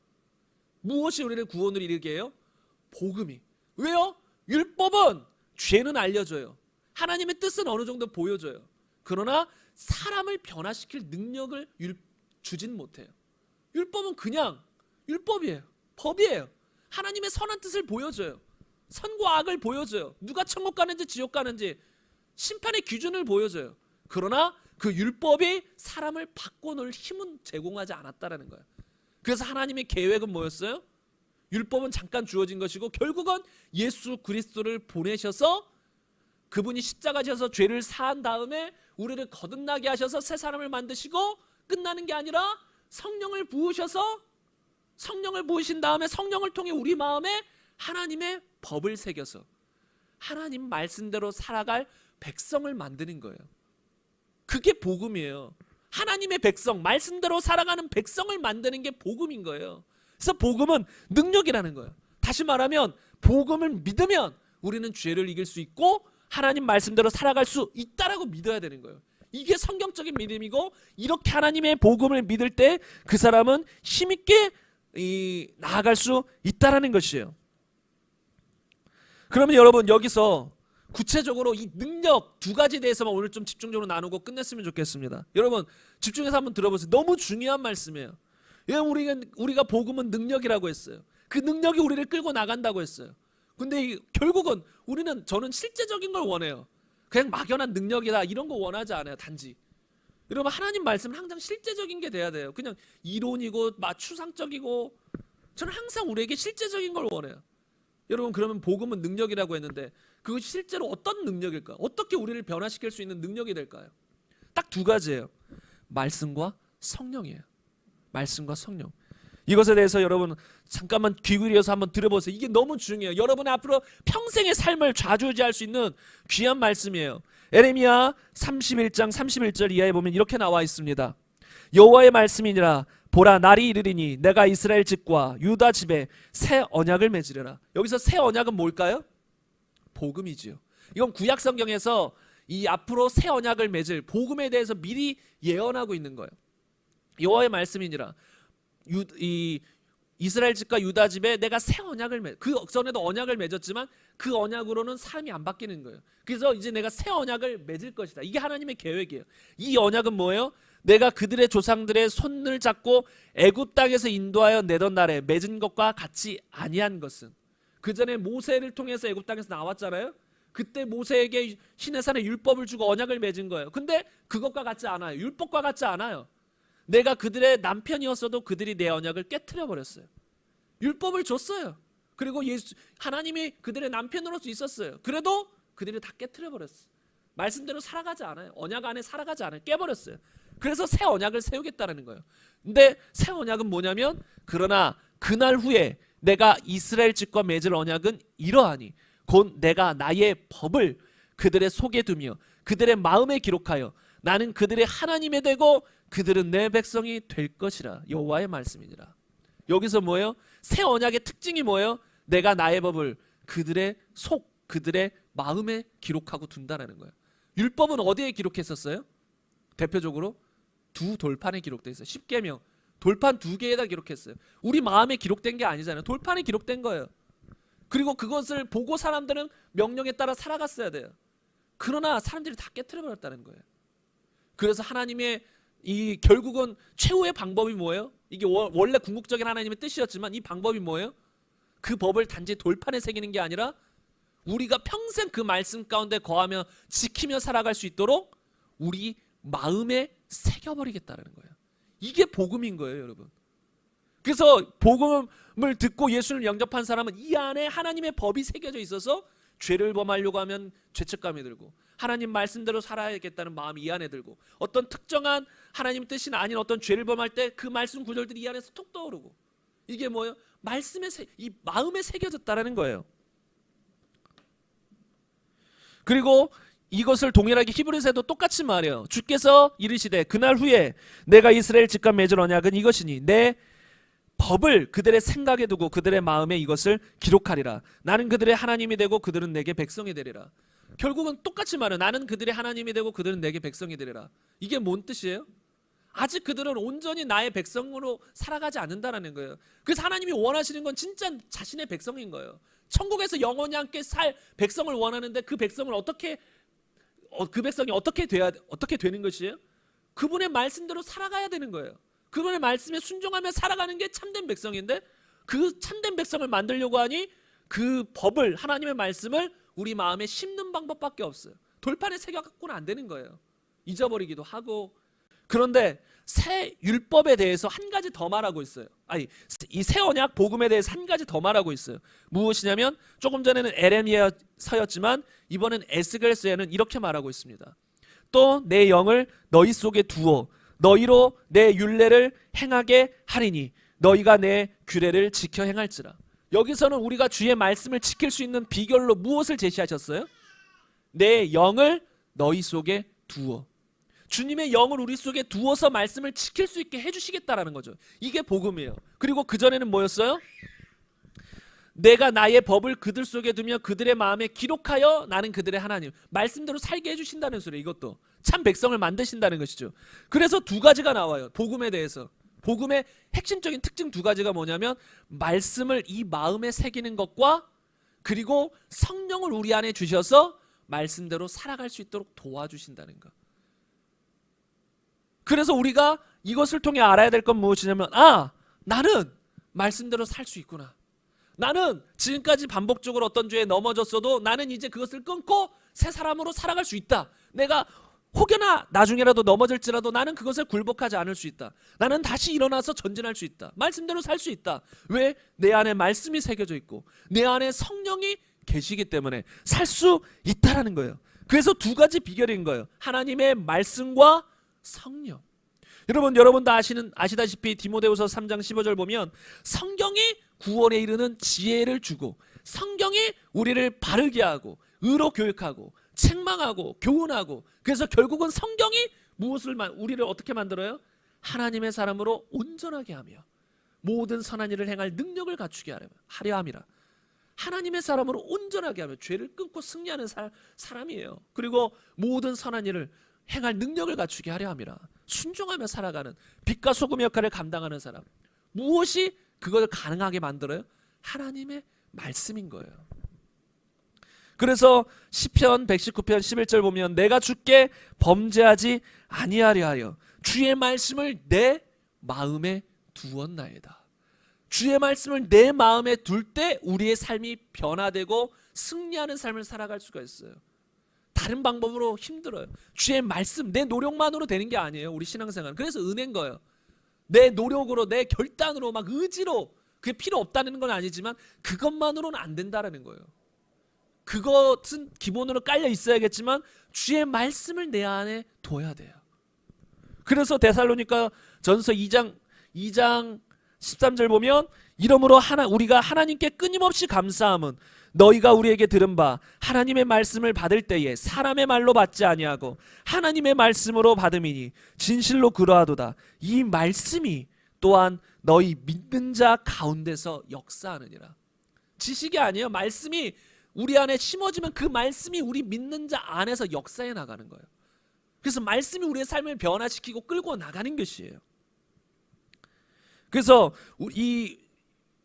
무엇이 우리를 구원으로 이르게 해요? 복음이. 왜요? 율법은 죄는 알려줘요. 하나님의 뜻은 어느 정도 보여줘요. 그러나 사람을 변화시킬 능력을 주진 못해요. 율법은 그냥 율법이에요. 법이에요. 하나님의 선한 뜻을 보여줘요. 선과 악을 보여줘요. 누가 천국 가는지 지옥 가는지 심판의 기준을 보여줘요. 그러나 그 율법이 사람을 바꿔놓을 힘은 제공하지 않았다라는 거예요. 그래서 하나님의 계획은 뭐였어요? 율법은 잠깐 주어진 것이고 결국은 예수 그리스도를 보내셔서 그분이 십자가 지어서 죄를 사한 다음에 우리를 거듭나게 하셔서 새 사람을 만드시고 끝나는 게 아니라 성령을 부으신 다음에 성령을 통해 우리 마음에 하나님의 법을 새겨서 하나님 말씀대로 살아갈 백성을 만드는 거예요. 그게 복음이에요. 하나님의 백성, 말씀대로 살아가는 백성을 만드는 게 복음인 거예요. 그래서 복음은 능력이라는 거예요. 다시 말하면 복음을 믿으면 우리는 죄를 이길 수 있고 하나님 말씀대로 살아갈 수 있다라고 믿어야 되는 거예요. 이게 성경적인 믿음이고 이렇게 하나님의 복음을 믿을 때 그 사람은 힘있게 나아갈 수 있다라는 것이에요. 그러면 여러분 여기서 구체적으로 이 능력 두 가지에 대해서만 오늘 좀 집중적으로 나누고 끝냈으면 좋겠습니다. 여러분 집중해서 한번 들어보세요. 너무 중요한 말씀이에요. 우리가 복음은 능력이라고 했어요. 그 능력이 우리를 끌고 나간다고 했어요. 근데 결국은 저는 실제적인 걸 원해요. 그냥 막연한 능력이다 이런 거 원하지 않아요. 단지 여러분, 하나님 말씀은 항상 실제적인 게 돼야 돼요. 그냥 이론이고 추상적이고, 저는 항상 우리에게 실제적인 걸 원해요. 여러분, 그러면 복음은 능력이라고 했는데 그것이 실제로 어떤 능력일까? 어떻게 우리를 변화시킬 수 있는 능력이 될까요? 딱 두 가지예요. 말씀과 성령이에요. 말씀과 성령. 이것에 대해서 여러분 잠깐만 귀 기울여서 한번 들어보세요. 이게 너무 중요해요. 여러분의 앞으로 평생의 삶을 좌지우지할 수 있는 귀한 말씀이에요. 에레미야 31장 31절 이하에 보면 이렇게 나와 있습니다. 여호와의 말씀이니라. 보라, 날이 이르리니 내가 이스라엘 집과 유다 집에 새 언약을 맺으리라. 여기서 새 언약은 뭘까요? 복음이지요. 이건 구약 성경에서 이 앞으로 새 언약을 맺을 복음에 대해서 미리 예언하고 있는 거예요. 여호와의 말씀이니라. 이스라엘 집과 유다 집에 내가 새 언약을 그 전에도 언약을 맺었지만 그 언약으로는 사람이 안 바뀌는 거예요. 그래서 이제 내가 새 언약을 맺을 것이다. 이게 하나님의 계획이에요. 이 언약은 뭐예요? 내가 그들의 조상들의 손을 잡고 애굽 땅에서 인도하여 내던 날에 맺은 것과 같이 아니한 것은, 그 전에 모세를 통해서 애굽 땅에서 나왔잖아요. 그때 모세에게 시내산의 율법을 주고 언약을 맺은 거예요. 근데 그것과 같지 않아요. 율법과 같지 않아요. 내가 그들의 남편이었어도 그들이 내 언약을 깨트려 버렸어요. 율법을 줬어요. 그리고 하나님이 그들의 남편으로서 있었어요. 그래도 그들이 다 깨트려 버렸어요. 말씀대로 살아가지 않아요. 언약 안에 살아가지 않아요. 깨버렸어요. 그래서 새 언약을 세우겠다는 거예요. 근데 새 언약은 뭐냐면, 그러나 그날 후에 내가 이스라엘 집과 맺을 언약은 이러하니 곧 내가 나의 법을 그들의 속에 두며 그들의 마음에 기록하여 나는 그들의 하나님이 되고 그들은 내 백성이 될 것이라. 여호와의 말씀이니라. 여기서 뭐예요? 새 언약의 특징이 뭐예요? 내가 나의 법을 그들의 그들의 마음에 기록하고 둔다는 거예요. 율법은 어디에 기록했었어요? 대표적으로 두 돌판에 기록되어 있어요. 십계명 돌판 두 개에다 기록했어요. 우리 마음에 기록된 게 아니잖아요. 돌판에 기록된 거예요. 그리고 그것을 보고 사람들은 명령에 따라 살아갔어야 돼요. 그러나 사람들이 다 깨트려 버렸다는 거예요. 그래서 하나님의 결국은 최후의 방법이 뭐예요? 이게 원래 궁극적인 하나님의 뜻이었지만 이 방법이 뭐예요? 그 법을 단지 돌판에 새기는 게 아니라 우리가 평생 그 말씀 가운데 거하며 지키며 살아갈 수 있도록 우리 마음에 새겨버리겠다는 거예요. 이게 복음인 거예요, 여러분. 그래서 복음을 듣고 예수를 영접한 사람은 이 안에 하나님의 법이 새겨져 있어서 죄를 범하려고 하면 죄책감이 들고, 하나님 말씀대로 살아야겠다는 마음이 이 안에 들고, 어떤 특정한 하나님 뜻이 아닌 어떤 죄를 범할 때 그 말씀 구절들이 이 안에서 톡 떠오르고, 이게 뭐예요? 이 마음에 새겨졌다는 거예요. 그리고 이것을 동일하게 히브리서에도 똑같이 말해요. 주께서 이르시되 그날 후에 내가 이스라엘 집과 맺을 언약은 이것이니 내 법을 그들의 생각에 두고 그들의 마음에 이것을 기록하리라. 나는 그들의 하나님이 되고 그들은 내게 백성이 되리라. 결국은 똑같이 말해요. 나는 그들의 하나님이 되고 그들은 내게 백성이 되리라. 이게 뭔 뜻이에요? 아직 그들은 온전히 나의 백성으로 살아가지 않는다는 거예요. 그래서 하나님이 원하시는 건 진짜 자신의 백성인 거예요. 천국에서 영원히 함께 살 백성을 원하는데 그 백성을 그 백성이 어떻게 되는 것이에요? 그분의 말씀대로 살아가야 되는 거예요. 그분의 말씀에 순종하며 살아가는 게 참된 백성인데, 그 참된 백성을 만들려고 하니 그 법을, 하나님의 말씀을 우리 마음에 심는 방법밖에 없어요. 돌판에 새겨갖고는 안 되는 거예요. 잊어버리기도 하고. 그런데 새 율법에 대해서 한 가지 더 말하고 있어요. 이 새 언약 복음에 대해서 한 가지 더 말하고 있어요. 무엇이냐면, 조금 전에는 에레미야서였지만 이번엔 에스겔서에는 이렇게 말하고 있습니다. 또 내 영을 너희 속에 두어 너희로 내 율례를 행하게 하리니 너희가 내 규례를 지켜 행할지라. 여기서는 우리가 주의 말씀을 지킬 수 있는 비결로 무엇을 제시하셨어요? 내 영을 너희 속에 두어. 주님의 영을 우리 속에 두어서 말씀을 지킬 수 있게 해주시겠다라는 거죠. 이게 복음이에요. 그리고 그전에는 뭐였어요? 내가 나의 법을 그들 속에 두며 그들의 마음에 기록하여 나는 그들의 하나님. 말씀대로 살게 해주신다는 소리예요. 이것도 참 백성을 만드신다는 것이죠. 그래서 두 가지가 나와요. 복음에 대해서. 복음의 핵심적인 특징 두 가지가 뭐냐면, 말씀을 이 마음에 새기는 것과, 그리고 성령을 우리 안에 주셔서 말씀대로 살아갈 수 있도록 도와주신다는 것. 그래서 우리가 이것을 통해 알아야 될 건 무엇이냐면 나는 말씀대로 살 수 있구나. 나는 지금까지 반복적으로 어떤 죄에 넘어졌어도 나는 이제 그것을 끊고 새 사람으로 살아갈 수 있다. 내가 혹여나 나중에라도 넘어질지라도 나는 그것을 굴복하지 않을 수 있다. 나는 다시 일어나서 전진할 수 있다. 말씀대로 살 수 있다. 왜? 내 안에 말씀이 새겨져 있고 내 안에 성령이 계시기 때문에 살 수 있다라는 거예요. 그래서 두 가지 비결인 거예요. 하나님의 말씀과 성령. 여러분도 아시다시피 디모데후서 3장 15절 보면 성경이 구원에 이르는 지혜를 주고 성경이 우리를 바르게 하고 의로 교육하고 책망하고 교훈하고, 그래서 결국은 성경이 우리를 어떻게 만들어요? 하나님의 사람으로 온전하게 하며 모든 선한 일을 행할 능력을 갖추게 하려 함이라. 하나님의 사람으로 온전하게 하며 죄를 끊고 승리하는 사람이에요. 그리고 모든 선한 일을 행할 능력을 갖추게 하려 함이라. 순종하며 살아가는 빛과 소금의 역할을 감당하는 사람. 무엇이 그걸 가능하게 만들어요? 하나님의 말씀인 거예요. 그래서 시편 119편 11절 보면 내가 주께 범죄하지 아니하려 하여 주의 말씀을 내 마음에 두었나이다. 주의 말씀을 내 마음에 둘 때 우리의 삶이 변화되고 승리하는 삶을 살아갈 수가 있어요. 다른 방법으로 힘들어요. 주의 말씀, 내 노력만으로 되는 게 아니에요. 우리 신앙생활. 그래서 은혜인 거예요. 내 노력으로, 내 결단으로, 막 의지로, 그게 필요 없다는 건 아니지만 그것만으로는 안 된다라는 거예요. 그것은 기본으로 깔려 있어야겠지만 주의 말씀을 내 안에 둬야 돼요. 그래서 데살로니가 전서 2장 13절 보면 이러므로 우리가 하나님께 끊임없이 감사함은 너희가 우리에게 들은 바 하나님의 말씀을 받을 때에 사람의 말로 받지 아니하고 하나님의 말씀으로 받음이니 진실로 그러하도다. 이 말씀이 또한 너희 믿는 자 가운데서 역사하느니라. 지식이 아니에요. 말씀이 우리 안에 심어지면 그 말씀이 우리 믿는 자 안에서 역사해 나가는 거예요. 그래서 말씀이 우리의 삶을 변화시키고 끌고 나가는 것이에요. 그래서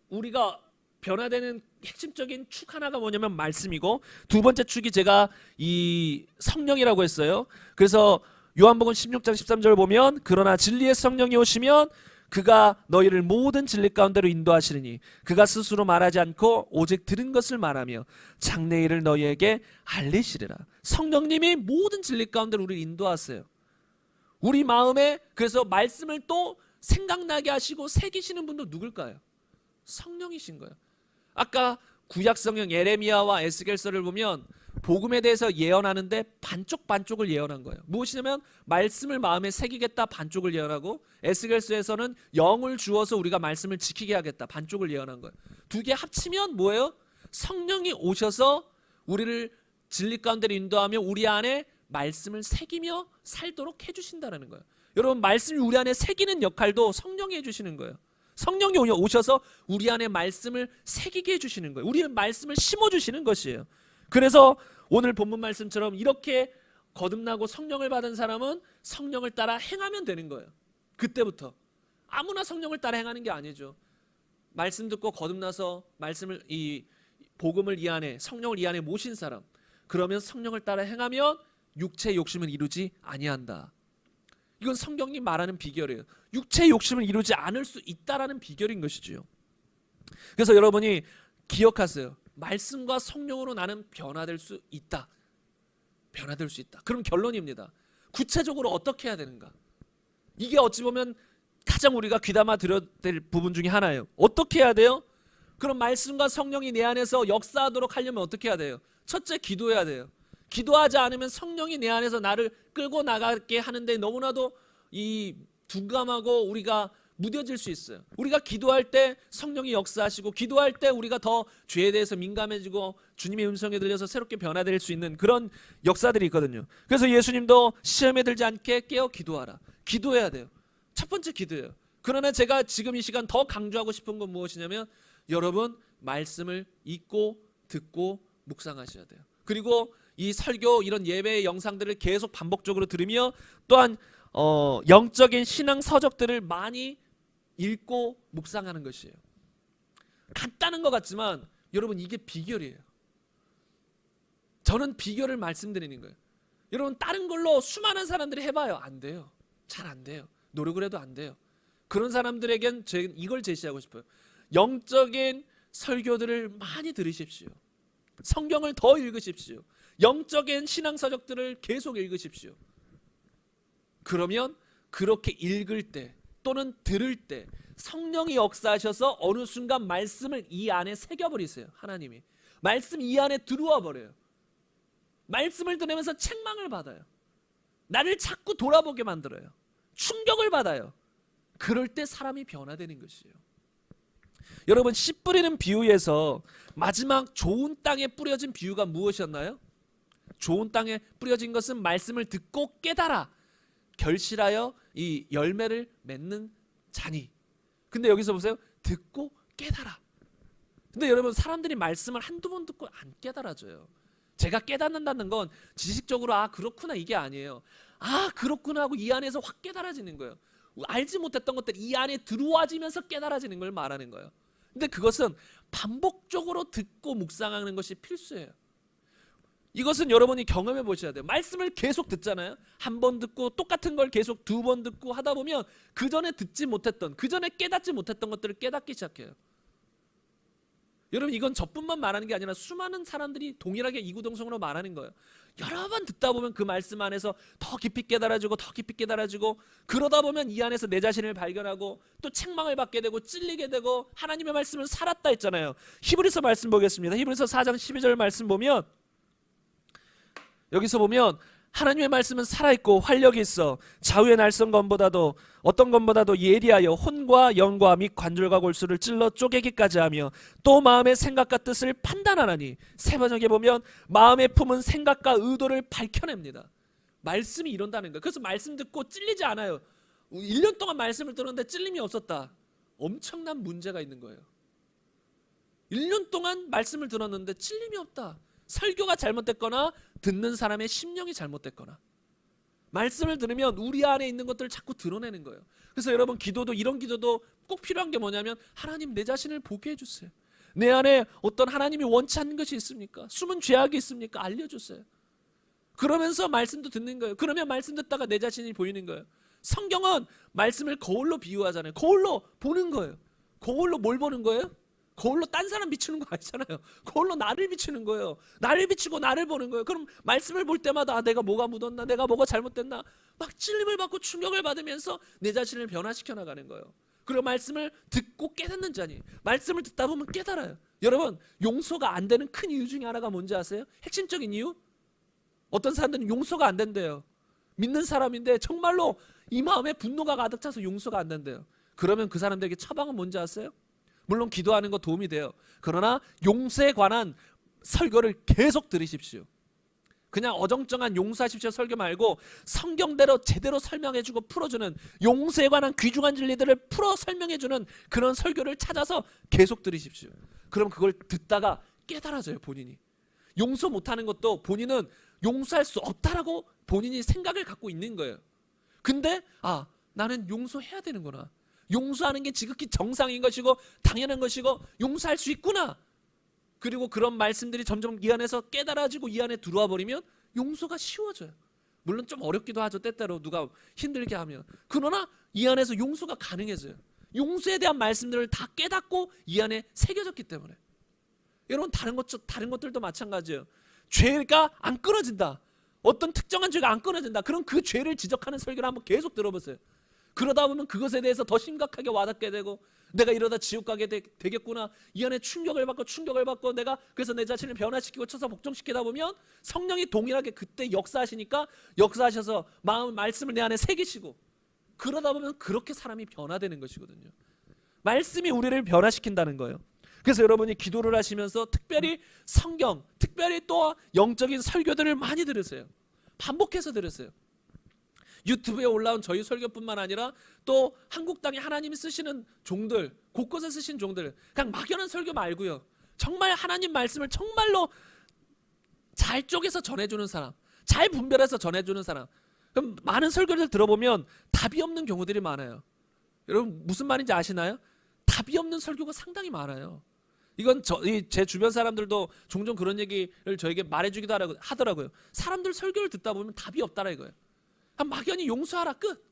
우리가 변화되는 핵심적인 축 하나가 뭐냐면 말씀이고, 두 번째 축이 제가 이 성령이라고 했어요. 그래서 요한복음 16장 13절 보면 그러나 진리의 성령이 오시면 그가 너희를 모든 진리 가운데로 인도하시리니 그가 스스로 말하지 않고 오직 들은 것을 말하며 장래 일을 너희에게 알리시리라. 성령님이 모든 진리 가운데로 우리를 인도하세요. 우리 마음에 그래서 말씀을 또 생각나게 하시고 새기시는 분도 누굴까요? 성령이신 거예요. 아까 구약 성경 예레미야와 에스겔서를 보면 복음에 대해서 예언하는데 반쪽을 예언한 거예요. 무엇이냐면 말씀을 마음에 새기겠다 반쪽을 예언하고, 에스겔서에서는 영을 주어서 우리가 말씀을 지키게 하겠다 반쪽을 예언한 거예요. 두 개 합치면 뭐예요? 성령이 오셔서 우리를 진리 가운데로 인도하며 우리 안에 말씀을 새기며 살도록 해주신다는 거예요. 여러분, 말씀이 우리 안에 새기는 역할도 성령이 해주시는 거예요. 성령이 오셔서 우리 안에 말씀을 새기게 해주시는 거예요. 우리의 말씀을 심어주시는 것이에요. 그래서 오늘 본문 말씀처럼 이렇게 거듭나고 성령을 받은 사람은 성령을 따라 행하면 되는 거예요. 그때부터 아무나 성령을 따라 행하는 게 아니죠. 말씀 듣고 거듭나서 이 복음을 이 안에, 성령을 이 안에 모신 사람, 그러면 성령을 따라 행하면 육체의 욕심을 이루지 아니한다. 이건 성경님 말하는 비결이에요. 육체의 욕심을 이루지 않을 수 있다라는 비결인 것이지요. 그래서 여러분이 기억하세요. 말씀과 성령으로 나는 변화될 수 있다. 변화될 수 있다. 그럼 결론입니다. 구체적으로 어떻게 해야 되는가? 이게 어찌 보면 가장 우리가 귀담아 들어야 될 부분 중에 하나예요. 어떻게 해야 돼요? 그럼 말씀과 성령이 내 안에서 역사하도록 하려면 어떻게 해야 돼요? 첫째, 기도해야 돼요. 기도하지 않으면 성령이 내 안에서 나를 끌고 나가게 하는데 너무나도 둔감하고 우리가 무뎌질 수 있어요. 우리가 기도할 때 성령이 역사하시고, 기도할 때 우리가 더 죄에 대해서 민감해지고 주님의 음성에 들려서 새롭게 변화될 수 있는 그런 역사들이 있거든요. 그래서 예수님도 시험에 들지 않게 깨어 기도하라. 기도해야 돼요. 첫 번째 기도예요. 그러나 제가 지금 이 시간 더 강조하고 싶은 건 무엇이냐면 여러분, 말씀을 읽고 듣고 묵상하셔야 돼요. 그리고 이 설교, 이런 예배의 영상들을 계속 반복적으로 들으며 또한 영적인 신앙 서적들을 많이 읽고 묵상하는 것이에요. 간단한 것 같지만 여러분, 이게 비결이에요. 저는 비결을 말씀드리는 거예요. 여러분, 다른 걸로 수많은 사람들이 해봐요. 안 돼요. 잘 안 돼요. 노력을 해도 안 돼요. 그런 사람들에겐 제가 이걸 제시하고 싶어요. 영적인 설교들을 많이 들으십시오. 성경을 더 읽으십시오. 영적인 신앙서적들을 계속 읽으십시오. 그러면 그렇게 읽을 때 또는 들을 때 성령이 역사하셔서 어느 순간 말씀을 이 안에 새겨버리세요. 하나님이 말씀 이 안에 들어와 버려요. 말씀을 들으면서 책망을 받아요. 나를 자꾸 돌아보게 만들어요. 충격을 받아요. 그럴 때 사람이 변화되는 것이에요. 여러분, 씨 뿌리는 비유에서 마지막 좋은 땅에 뿌려진 비유가 무엇이었나요? 좋은 땅에 뿌려진 것은 말씀을 듣고 깨달아 결실하여 이 열매를 맺는 자니. 근데 여기서 보세요. 듣고 깨달아. 근데 여러분, 사람들이 말씀을 한두 번 듣고 안 깨달아져요. 제가 깨닫는다는 건 지식적으로 아 그렇구나 이게 아니에요. 아 그렇구나 하고 이 안에서 확 깨달아지는 거예요. 알지 못했던 것들이 이 안에 들어와지면서 깨달아지는 걸 말하는 거예요. 근데 그것은 반복적으로 듣고 묵상하는 것이 필수예요. 이것은 여러분이 경험해 보셔야 돼요. 말씀을 계속 듣잖아요. 한 번 듣고 똑같은 걸 계속 두 번 듣고 하다 보면 그 전에 듣지 못했던, 그 전에 깨닫지 못했던 것들을 깨닫기 시작해요. 여러분, 이건 저뿐만 말하는 게 아니라 수많은 사람들이 동일하게 이구동성으로 말하는 거예요. 여러 번 듣다 보면 그 말씀 안에서 더 깊이 깨달아지고 더 깊이 깨달아지고, 그러다 보면 이 안에서 내 자신을 발견하고 또 책망을 받게 되고 찔리게 되고 하나님의 말씀을 살았다 했잖아요. 히브리서 말씀 보겠습니다. 히브리서 4장 12절 말씀 보면, 여기서 보면 하나님의 말씀은 살아있고 활력이 있어 좌우의 날성검보다도 어떤 검보다도 예리하여 혼과 영과 및 관절과 골수를 찔러 쪼개기까지 하며 또 마음의 생각과 뜻을 판단하나니. 세 번역에 보면 마음에 품은 생각과 의도를 밝혀냅니다. 말씀이 이런다는 거예요. 그래서 말씀 듣고 찔리지 않아요. 1년 동안 말씀을 들었는데 찔림이 없었다. 엄청난 문제가 있는 거예요. 1년 동안 말씀을 들었는데 찔림이 없다. 설교가 잘못됐거나 듣는 사람의 심령이 잘못됐거나. 말씀을 들으면 우리 안에 있는 것들을 자꾸 드러내는 거예요. 그래서 여러분, 기도도 이런 기도도 꼭 필요한 게 뭐냐면, 하나님 내 자신을 보게 해주세요. 내 안에 어떤 하나님이 원치 않는 것이 있습니까? 숨은 죄악이 있습니까? 알려주세요. 그러면서 말씀도 듣는 거예요. 그러면 말씀 듣다가 내 자신이 보이는 거예요. 성경은 말씀을 거울로 비유하잖아요. 거울로 보는 거예요. 거울로 뭘 보는 거예요? 거울로 딴 사람 비추는 거 아니잖아요. 거울로 나를 비추는 거예요. 나를 비추고 나를 보는 거예요. 그럼 말씀을 볼 때마다 아, 내가 뭐가 묻었나, 내가 뭐가 잘못됐나, 막 찔림을 받고 충격을 받으면서 내 자신을 변화시켜 나가는 거예요. 그리고 말씀을 듣고 깨닫는 자니. 말씀을 듣다 보면 깨달아요. 여러분, 용서가 안 되는 큰 이유 중에 하나가 뭔지 아세요? 핵심적인 이유? 어떤 사람들은 용서가 안 된대요. 믿는 사람인데 정말로 이 마음에 분노가 가득 차서 용서가 안 된대요. 그러면 그 사람들에게 처방은 뭔지 아세요? 물론 기도하는 거 도움이 돼요. 그러나 용서에 관한 설교를 계속 들으십시오. 그냥 어정쩡한 용서하십시오 설교 말고 성경대로 제대로 설명해주고 풀어주는, 용서에 관한 귀중한 진리들을 풀어 설명해주는 그런 설교를 찾아서 계속 들으십시오. 그럼 그걸 듣다가 깨달아져요. 본인이 용서 못하는 것도 본인은 용서할 수 없다라고 본인이 생각을 갖고 있는 거예요. 근데 아, 나는 용서해야 되는구나, 용서하는 게 지극히 정상인 것이고 당연한 것이고 용서할 수 있구나. 그리고 그런 말씀들이 점점 이 안에서 깨달아지고 이 안에 들어와 버리면 용서가 쉬워져요. 물론 좀 어렵기도 하죠. 때때로 누가 힘들게 하면. 그러나 이 안에서 용서가 가능해져요. 용서에 대한 말씀들을 다 깨닫고 이 안에 새겨졌기 때문에. 여러분, 다른 것들도 마찬가지예요. 죄가 안 끊어진다, 어떤 특정한 죄가 안 끊어진다, 그럼 그 죄를 지적하는 설교를 한번 계속 들어보세요. 그러다 보면 그것에 대해서 더 심각하게 와닿게 되고, 내가 이러다 지옥 가게 되겠구나, 이 안에 충격을 받고 내가 그래서 내 자신을 변화시키고 쳐서 복종시키다 보면 성령이 동일하게 그때 역사하셔서 말씀을 내 안에 새기시고, 그러다 보면 그렇게 사람이 변화되는 것이거든요. 말씀이 우리를 변화시킨다는 거예요. 그래서 여러분이 기도를 하시면서 특별히 성경, 특별히 또 영적인 설교들을 많이 들으세요. 반복해서 들으세요. 유튜브에 올라온 저희 설교뿐만 아니라 또 한국 땅에 하나님이 쓰시는 종들, 곳곳에 쓰신 종들, 그냥 막연한 설교 말고요, 정말 하나님 말씀을 정말로 잘 쪼개서 전해주는 사람, 잘 분별해서 전해주는 사람. 그럼 많은 설교를 들어보면 답이 없는 경우들이 많아요. 여러분, 무슨 말인지 아시나요? 답이 없는 설교가 상당히 많아요. 이건 제 주변 사람들도 종종 그런 얘기를 저에게 말해주기도 하더라고요. 사람들 설교를 듣다 보면 답이 없다라 이거예요. 막연히 용서하라 끝.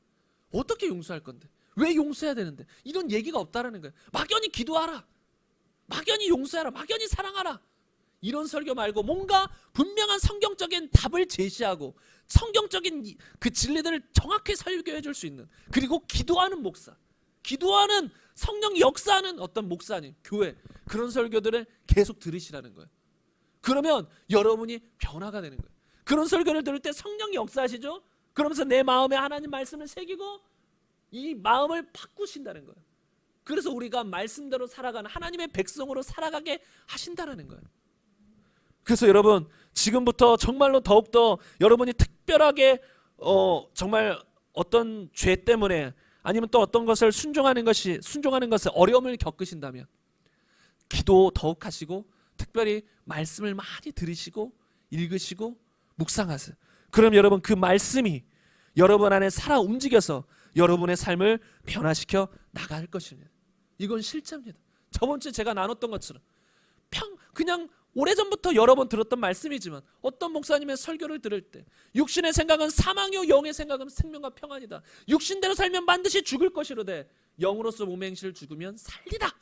어떻게 용서할 건데? 왜 용서해야 되는데? 이런 얘기가 없다라는 거예요. 막연히 기도하라. 막연히 용서하라. 막연히 사랑하라. 이런 설교 말고 뭔가 분명한 성경적인 답을 제시하고 성경적인 그 진리들을 정확히 설교해 줄 수 있는, 그리고 기도하는 목사, 기도하는 성령 역사하는 어떤 목사님, 교회, 그런 설교들을 계속 들으시라는 거예요. 그러면 여러분이 변화가 되는 거예요. 그런 설교를 들을 때 성령이 역사하시죠? 그러면서 내 마음에 하나님 말씀을 새기고 이 마음을 바꾸신다는 거예요. 그래서 우리가 말씀대로 살아가는 하나님의 백성으로 살아가게 하신다는 거예요. 그래서 여러분, 지금부터 정말로 더욱더 여러분이 특별하게 정말 어떤 죄 때문에 아니면 또 어떤 것을 순종하는 것을 어려움을 겪으신다면 기도 더욱 하시고 특별히 말씀을 많이 들으시고 읽으시고 묵상하세요. 그럼 여러분, 그 말씀이 여러분 안에 살아 움직여서 여러분의 삶을 변화시켜 나갈 것입니다. 이건 실제입니다. 저번 주에 제가 나눴던 것처럼 그냥 오래전부터 여러 번 들었던 말씀이지만 어떤 목사님의 설교를 들을 때 육신의 생각은 사망이요 영의 생각은 생명과 평안이다. 육신대로 살면 반드시 죽을 것이로되 영으로서 몸의 행실을 죽으면 살리다.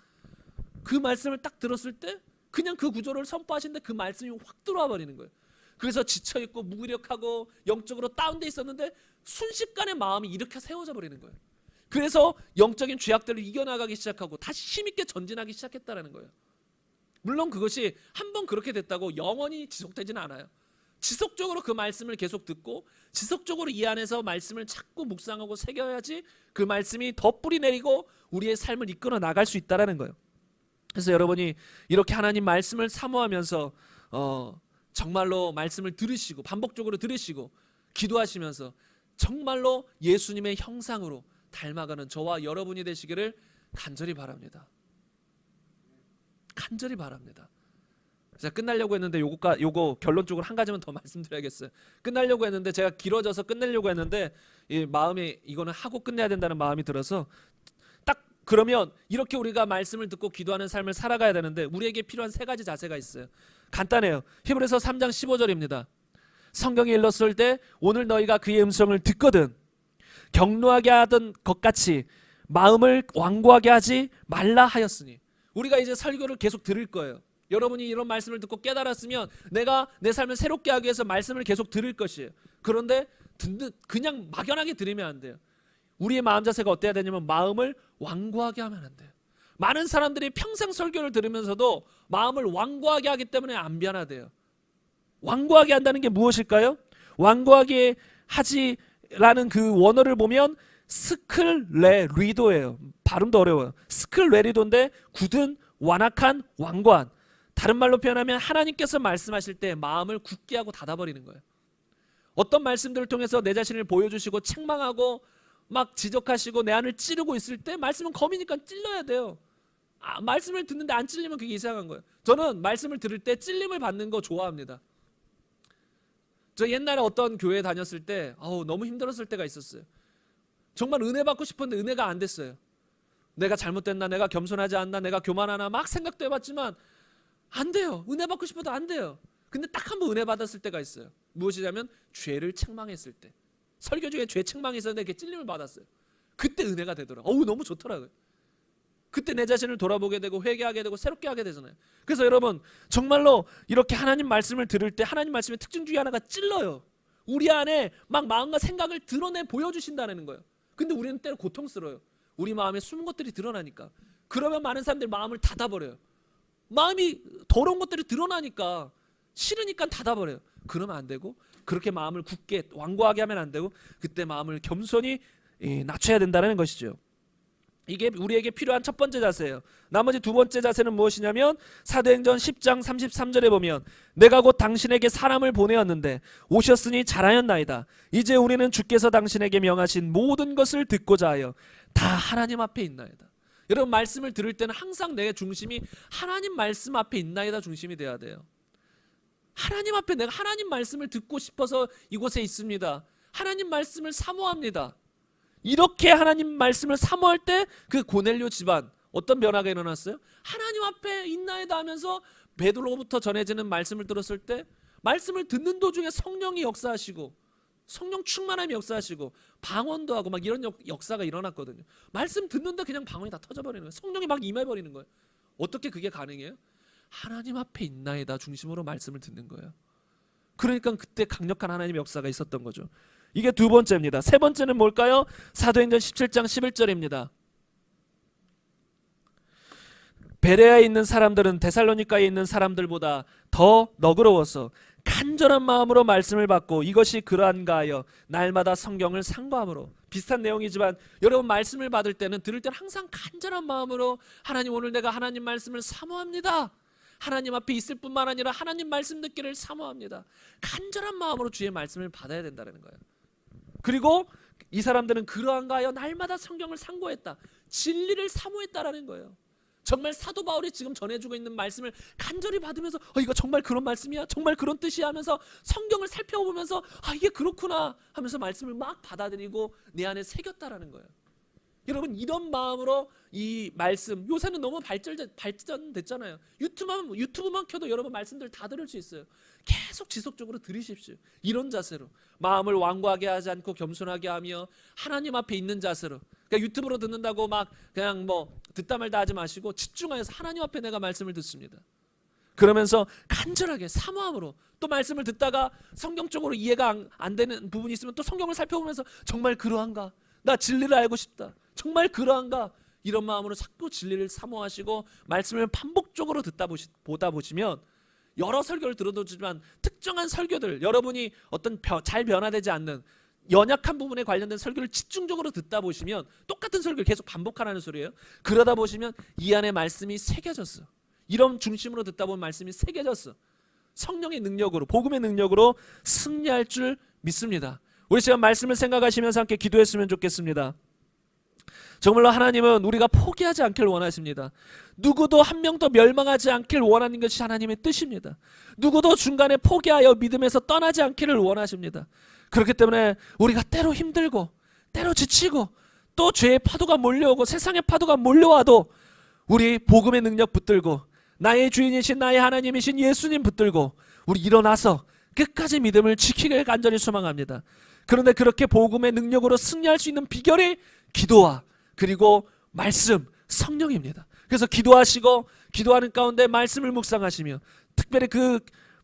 그 말씀을 딱 들었을 때 그냥 그 구조를 선포하시는데 그 말씀이 확 들어와 버리는 거예요. 그래서 지쳐있고 무기력하고 영적으로 다운돼 있었는데 순식간에 마음이 이렇게 세워져 버리는 거예요. 그래서 영적인 죄악들을 이겨나가기 시작하고 다시 힘있게 전진하기 시작했다는 거예요. 물론 그것이 한번 그렇게 됐다고 영원히 지속되지는 않아요. 지속적으로 그 말씀을 계속 듣고 지속적으로 이 안에서 말씀을 찾고 묵상하고 새겨야지 그 말씀이 더 뿌리 내리고 우리의 삶을 이끌어 나갈 수 있다는 거예요. 그래서 여러분이 이렇게 하나님 말씀을 사모하면서 정말로 말씀을 들으시고 반복적으로 들으시고 기도하시면서 정말로 예수님의 형상으로 닮아가는 저와 여러분이 되시기를 간절히 바랍니다. 간절히 바랍니다. 제가 끝나려고 했는데 요거 결론적으로 한 가지만 더 말씀드려야겠어요. 끝나려고 했는데 제가 길어져서 끝내려고 했는데 이 마음이 이거는 하고 끝내야 된다는 마음이 들어서 딱 그러면 이렇게 우리가 말씀을 듣고 기도하는 삶을 살아가야 되는데 우리에게 필요한 세 가지 자세가 있어요. 간단해요. 히브리서 3장 15절입니다. 성경에 일렀을 때 오늘 너희가 그의 음성을 듣거든 격노하게 하던 것 같이 마음을 완고하게 하지 말라 하였으니. 우리가 이제 설교를 계속 들을 거예요. 여러분이 이런 말씀을 듣고 깨달았으면 내가 내 삶을 새롭게 하기 위해서 말씀을 계속 들을 것이에요. 그런데 그냥 막연하게 들으면 안 돼요. 우리의 마음 자세가 어때야 되냐면 마음을 완고하게 하면 안 돼요. 많은 사람들이 평생 설교를 들으면서도 마음을 완고하게 하기 때문에 안 변화돼요. 완고하게 한다는 게 무엇일까요? 완고하게 하지라는 그 원어를 보면 스클레리도예요. 발음도 어려워요. 스클레리도인데 굳은 완악한 완고한. 다른 말로 표현하면 하나님께서 말씀하실 때 마음을 굳게 하고 닫아버리는 거예요. 어떤 말씀들을 통해서 내 자신을 보여주시고 책망하고 막 지적하시고 내 안을 찌르고 있을 때 말씀은 검이니까 찔러야 돼요. 말씀을 듣는데 안 찔리면 그게 이상한 거예요. 저는 말씀을 들을 때 찔림을 받는 거 좋아합니다. 저 옛날에 어떤 교회에 다녔을 때 너무 힘들었을 때가 있었어요. 정말 은혜 받고 싶었는데 은혜가 안 됐어요. 내가 잘못됐나, 내가 겸손하지 않나, 내가 교만하나 막 생각도 해봤지만 안 돼요. 은혜 받고 싶어도 안 돼요. 근데 딱 한 번 은혜 받았을 때가 있어요. 무엇이냐면 죄를 책망했을 때. 설교 중에 죄 책망이 있었는데 이렇게 찔림을 받았어요. 그때 은혜가 되더라고요. 너무 좋더라고요. 그때 내 자신을 돌아보게 되고 회개하게 되고 새롭게 하게 되잖아요. 그래서 여러분 정말로 이렇게 하나님 말씀을 들을 때 하나님 말씀의 특징 중에 하나가 찔러요. 우리 안에 막 마음과 생각을 드러내 보여주신다는 거예요. 근데 우리는 때로 고통스러워요. 우리 마음에 숨은 것들이 드러나니까. 그러면 많은 사람들이 마음을 닫아버려요. 마음이 더러운 것들이 드러나니까 싫으니까 닫아버려요. 그러면 안 되고 그렇게 마음을 굳게 완고하게 하면 안 되고 그때 마음을 겸손히 낮춰야 된다는 것이죠. 이게 우리에게 필요한 첫 번째 자세예요. 나머지 두 번째 자세는 무엇이냐면 사도행전 10장 33절에 보면 내가 곧 당신에게 사람을 보내었는데 오셨으니 잘하였나이다. 이제 우리는 주께서 당신에게 명하신 모든 것을 듣고자 하여 다 하나님 앞에 있나이다. 여러분 말씀을 들을 때는 항상 내 중심이 하나님 말씀 앞에 있나이다 중심이 돼야 돼요. 하나님 앞에 내가 하나님 말씀을 듣고 싶어서 이곳에 있습니다. 하나님 말씀을 사모합니다. 이렇게 하나님 말씀을 사모할 때 그 고넬료 집안 어떤 변화가 일어났어요? 하나님 앞에 있나이다 하면서 베드로로부터 전해지는 말씀을 들었을 때 말씀을 듣는 도중에 성령이 역사하시고 성령 충만함이 역사하시고 방언도 하고 막 이런 역사가 일어났거든요. 말씀 듣는데 그냥 방언이 다 터져버리는 거예요. 성령이 막 임해버리는 거예요. 어떻게 그게 가능해요? 하나님 앞에 있나이다 중심으로 말씀을 듣는 거예요. 그러니까 그때 강력한 하나님의 역사가 있었던 거죠. 이게 두 번째입니다. 세 번째는 뭘까요? 사도행전 17장 11절입니다. 베레아에 있는 사람들은 데살로니가에 있는 사람들보다 더 너그러워서 간절한 마음으로 말씀을 받고 이것이 그러한가 하여 날마다 성경을 상고함으로. 비슷한 내용이지만 여러분 말씀을 받을 때는 들을 때는 항상 간절한 마음으로 하나님 오늘 내가 하나님 말씀을 사모합니다. 하나님 앞에 있을 뿐만 아니라 하나님 말씀 듣기를 사모합니다. 간절한 마음으로 주의 말씀을 받아야 된다는 거예요. 그리고 이 사람들은 그러한가 하여 날마다 성경을 상고했다. 진리를 사모했다라는 거예요. 정말 사도 바울이 지금 전해주고 있는 말씀을 간절히 받으면서 이거 정말 그런 말씀이야? 정말 그런 뜻이야? 하면서 성경을 살펴보면서 이게 그렇구나 하면서 말씀을 막 받아들이고 내 안에 새겼다라는 거예요. 여러분 이런 마음으로 이 말씀, 요새는 너무 발전됐잖아요. 유튜브만 켜도 여러분 말씀들 다 들을 수 있어요. 계속 지속적으로 들으십시오. 이런 자세로 마음을 완고하게 하지 않고 겸손하게 하며 하나님 앞에 있는 자세로. 그러니까 유튜브로 듣는다고 막 그냥 뭐 듣다 말다 하지 마시고 집중하여서 하나님 앞에 내가 말씀을 듣습니다. 그러면서 간절하게 사모함으로 또 말씀을 듣다가 성경적으로 이해가 안 되는 부분이 있으면 또 성경을 살펴보면서 정말 그러한가? 나 진리를 알고 싶다. 정말 그러한가? 이런 마음으로 자꾸 진리를 사모하시고 말씀을 반복적으로 보다 보시면 여러 설교를 들어도지만 특정한 설교들 여러분이 어떤 잘 변화되지 않는 연약한 부분에 관련된 설교를 집중적으로 듣다 보시면 똑같은 설교를 계속 반복하라는 소리예요. 그러다 보시면 이 안에 말씀이 새겨졌어. 이런 중심으로 듣다 보면 말씀이 새겨졌어. 성령의 능력으로 복음의 능력으로 승리할 줄 믿습니다. 우리 지금 말씀을 생각하시면서 함께 기도했으면 좋겠습니다. 정말로 하나님은 우리가 포기하지 않길 원하십니다. 누구도 한 명도 멸망하지 않길 원하는 것이 하나님의 뜻입니다. 누구도 중간에 포기하여 믿음에서 떠나지 않기를 원하십니다. 그렇기 때문에 우리가 때로 힘들고 때로 지치고 또 죄의 파도가 몰려오고 세상의 파도가 몰려와도 우리 복음의 능력 붙들고 나의 주인이신 나의 하나님이신 예수님 붙들고 우리 일어나서 끝까지 믿음을 지키길 간절히 소망합니다. 그런데 그렇게 복음의 능력으로 승리할 수 있는 비결이 기도와 그리고 말씀, 성령입니다. 그래서 기도하시고 기도하는 가운데 말씀을 묵상하시며 특별히 그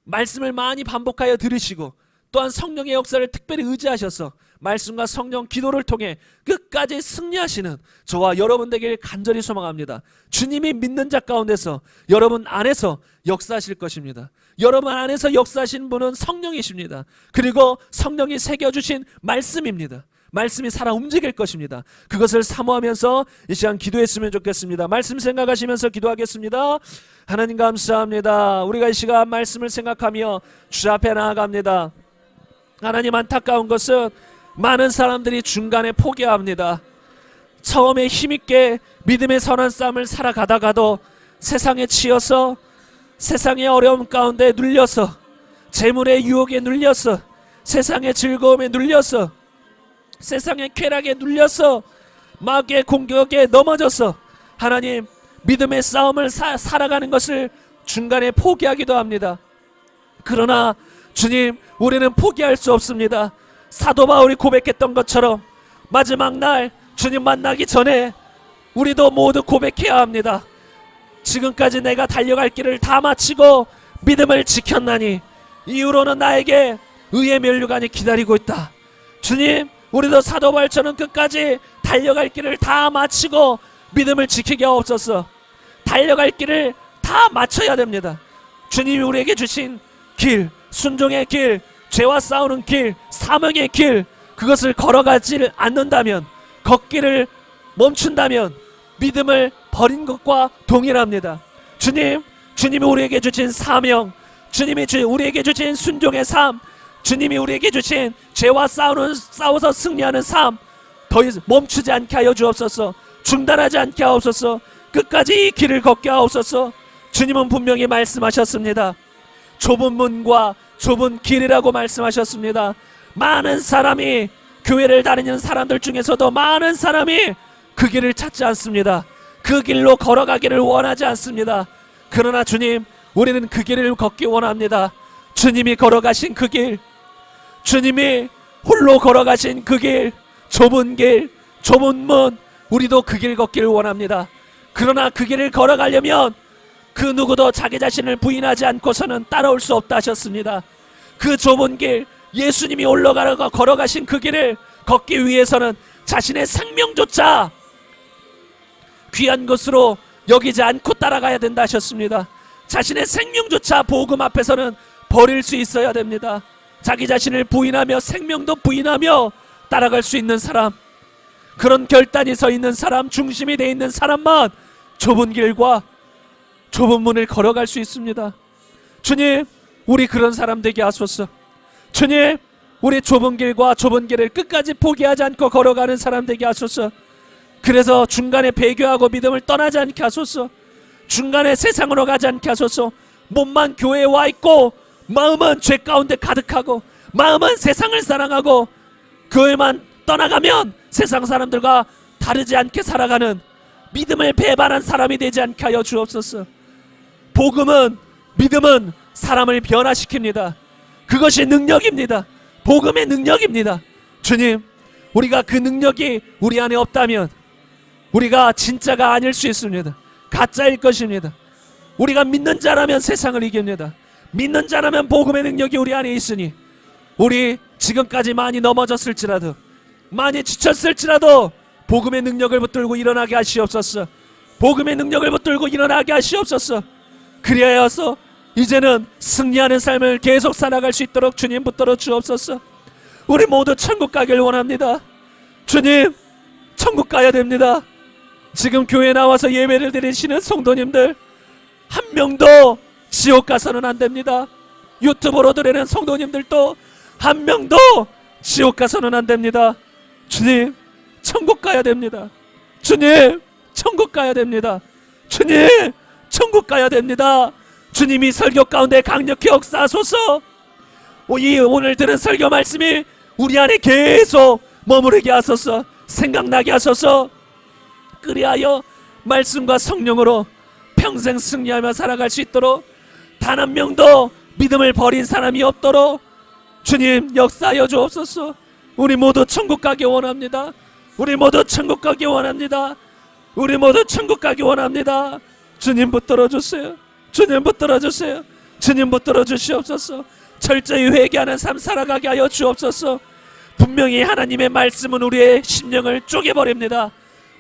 말씀을 많이 반복하여 들으시고 또한 성령의 역사를 특별히 의지하셔서 말씀과 성령 기도를 통해 끝까지 승리하시는 저와 여러분 되길 간절히 소망합니다. 주님이 믿는 자 가운데서 여러분 안에서 역사하실 것입니다. 여러분 안에서 역사하신 분은 성령이십니다. 그리고 성령이 새겨주신 말씀입니다. 말씀이 살아 움직일 것입니다. 그것을 사모하면서 이 시간 기도했으면 좋겠습니다. 말씀 생각하시면서 기도하겠습니다. 하나님 감사합니다. 우리가 이 시간 말씀을 생각하며 주 앞에 나아갑니다. 하나님 안타까운 것은 많은 사람들이 중간에 포기합니다. 처음에 힘있게 믿음의 선한 싸움을 살아가다가도 세상에 치여서 세상의 어려움 가운데 눌려서 재물의 유혹에 눌려서 세상의 즐거움에 눌려서 세상의 쾌락에 눌려서 마귀의 공격에 넘어져서 하나님 믿음의 싸움을 살아가는 것을 중간에 포기하기도 합니다. 그러나 주님 우리는 포기할 수 없습니다. 사도 바울이 고백했던 것처럼 마지막 날 주님 만나기 전에 우리도 모두 고백해야 합니다. 지금까지 내가 달려갈 길을 다 마치고 믿음을 지켰나니 이후로는 나에게 의의 면류관이 기다리고 있다. 주님 우리도 사도 바울처럼 끝까지 달려갈 길을 다 마치고 믿음을 지키게 하옵소서. 달려갈 길을 다 마쳐야 됩니다. 주님이 우리에게 주신 길, 순종의 길, 죄와 싸우는 길, 사명의 길, 그것을 걸어가지 않는다면, 걷기를 멈춘다면 믿음을 버린 것과 동일합니다. 주님이 우리에게 주신 사명, 주님이 우리에게 주신 순종의 삶, 주님이 우리에게 주신 죄와 싸워서 승리하는 삶, 더 이상 멈추지 않게 하여 주옵소서. 중단하지 않게 하옵소서. 끝까지 이 길을 걷게 하옵소서. 주님은 분명히 말씀하셨습니다. 좁은 문과 좁은 길이라고 말씀하셨습니다. 많은 사람이, 교회를 다니는 사람들 중에서도 많은 사람이 그 길을 찾지 않습니다. 그 길로 걸어가기를 원하지 않습니다. 그러나 주님, 우리는 그 길을 걷기 원합니다. 주님이 걸어가신 그 길, 주님이 홀로 걸어가신 그 길, 좁은 길, 좁은 문, 우리도 그 길 걷기를 원합니다. 그러나 그 길을 걸어가려면 그 누구도 자기 자신을 부인하지 않고서는 따라올 수 없다 하셨습니다. 그 좁은 길, 예수님이 올라가고 걸어가신 그 길을 걷기 위해서는 자신의 생명조차 귀한 것으로 여기지 않고 따라가야 된다 하셨습니다. 자신의 생명조차 복음 앞에서는 버릴 수 있어야 됩니다. 자기 자신을 부인하며 생명도 부인하며 따라갈 수 있는 사람, 그런 결단이 서 있는 사람, 중심이 돼 있는 사람만 좁은 길과 좁은 문을 걸어갈 수 있습니다. 주님, 우리 그런 사람 되게 하소서. 주님, 우리 좁은 길과 좁은 길을 끝까지 포기하지 않고 걸어가는 사람 되게 하소서. 그래서 중간에 배교하고 믿음을 떠나지 않게 하소서. 중간에 세상으로 가지 않게 하소서. 몸만 교회에 와 있고 마음은 죄 가운데 가득하고 마음은 세상을 사랑하고 교회만 떠나가면 세상 사람들과 다르지 않게 살아가는 믿음을 배반한 사람이 되지 않게 하여 주옵소서. 복음은, 믿음은 사람을 변화시킵니다. 그것이 능력입니다. 복음의 능력입니다. 주님, 우리가 그 능력이 우리 안에 없다면 우리가 진짜가 아닐 수 있습니다. 가짜일 것입니다. 우리가 믿는 자라면 세상을 이깁니다. 믿는 자라면 복음의 능력이 우리 안에 있으니 우리 지금까지 많이 넘어졌을지라도 많이 지쳤을지라도 복음의 능력을 붙들고 일어나게 하시옵소서. 복음의 능력을 붙들고 일어나게 하시옵소서. 그리하여서 이제는 승리하는 삶을 계속 살아갈 수 있도록 주님 붙들어 주옵소서. 우리 모두 천국 가길 원합니다. 주님, 천국 가야 됩니다. 지금 교회에 나와서 예배를 드리시는 성도님들 한 명도 지옥 가서는 안 됩니다. 유튜브로 드리는 성도님들도 한 명도 지옥 가서는 안 됩니다. 주님, 천국 가야 됩니다. 주님, 천국 가야 됩니다. 주님, 천국 가야 됩니다. 주님이 설교 가운데 강력히 역사하소서. 오늘 들은 설교 말씀이 우리 안에 계속 머무르게 하소서. 생각나게 하소서. 그리하여 말씀과 성령으로 평생 승리하며 살아갈 수 있도록 단 한 명도 믿음을 버린 사람이 없도록 주님 역사하여 주옵소서. 우리 모두 천국 가기 원합니다. 우리 모두 천국 가기 원합니다. 우리 모두 천국 가기 원합니다. 주님 붙들어 주세요. 주님 붙들어 주세요. 주님 붙들어 주시옵소서. 철저히 회개하는 삶 살아가게 하여 주옵소서. 분명히 하나님의 말씀은 우리의 심령을 쪼개버립니다.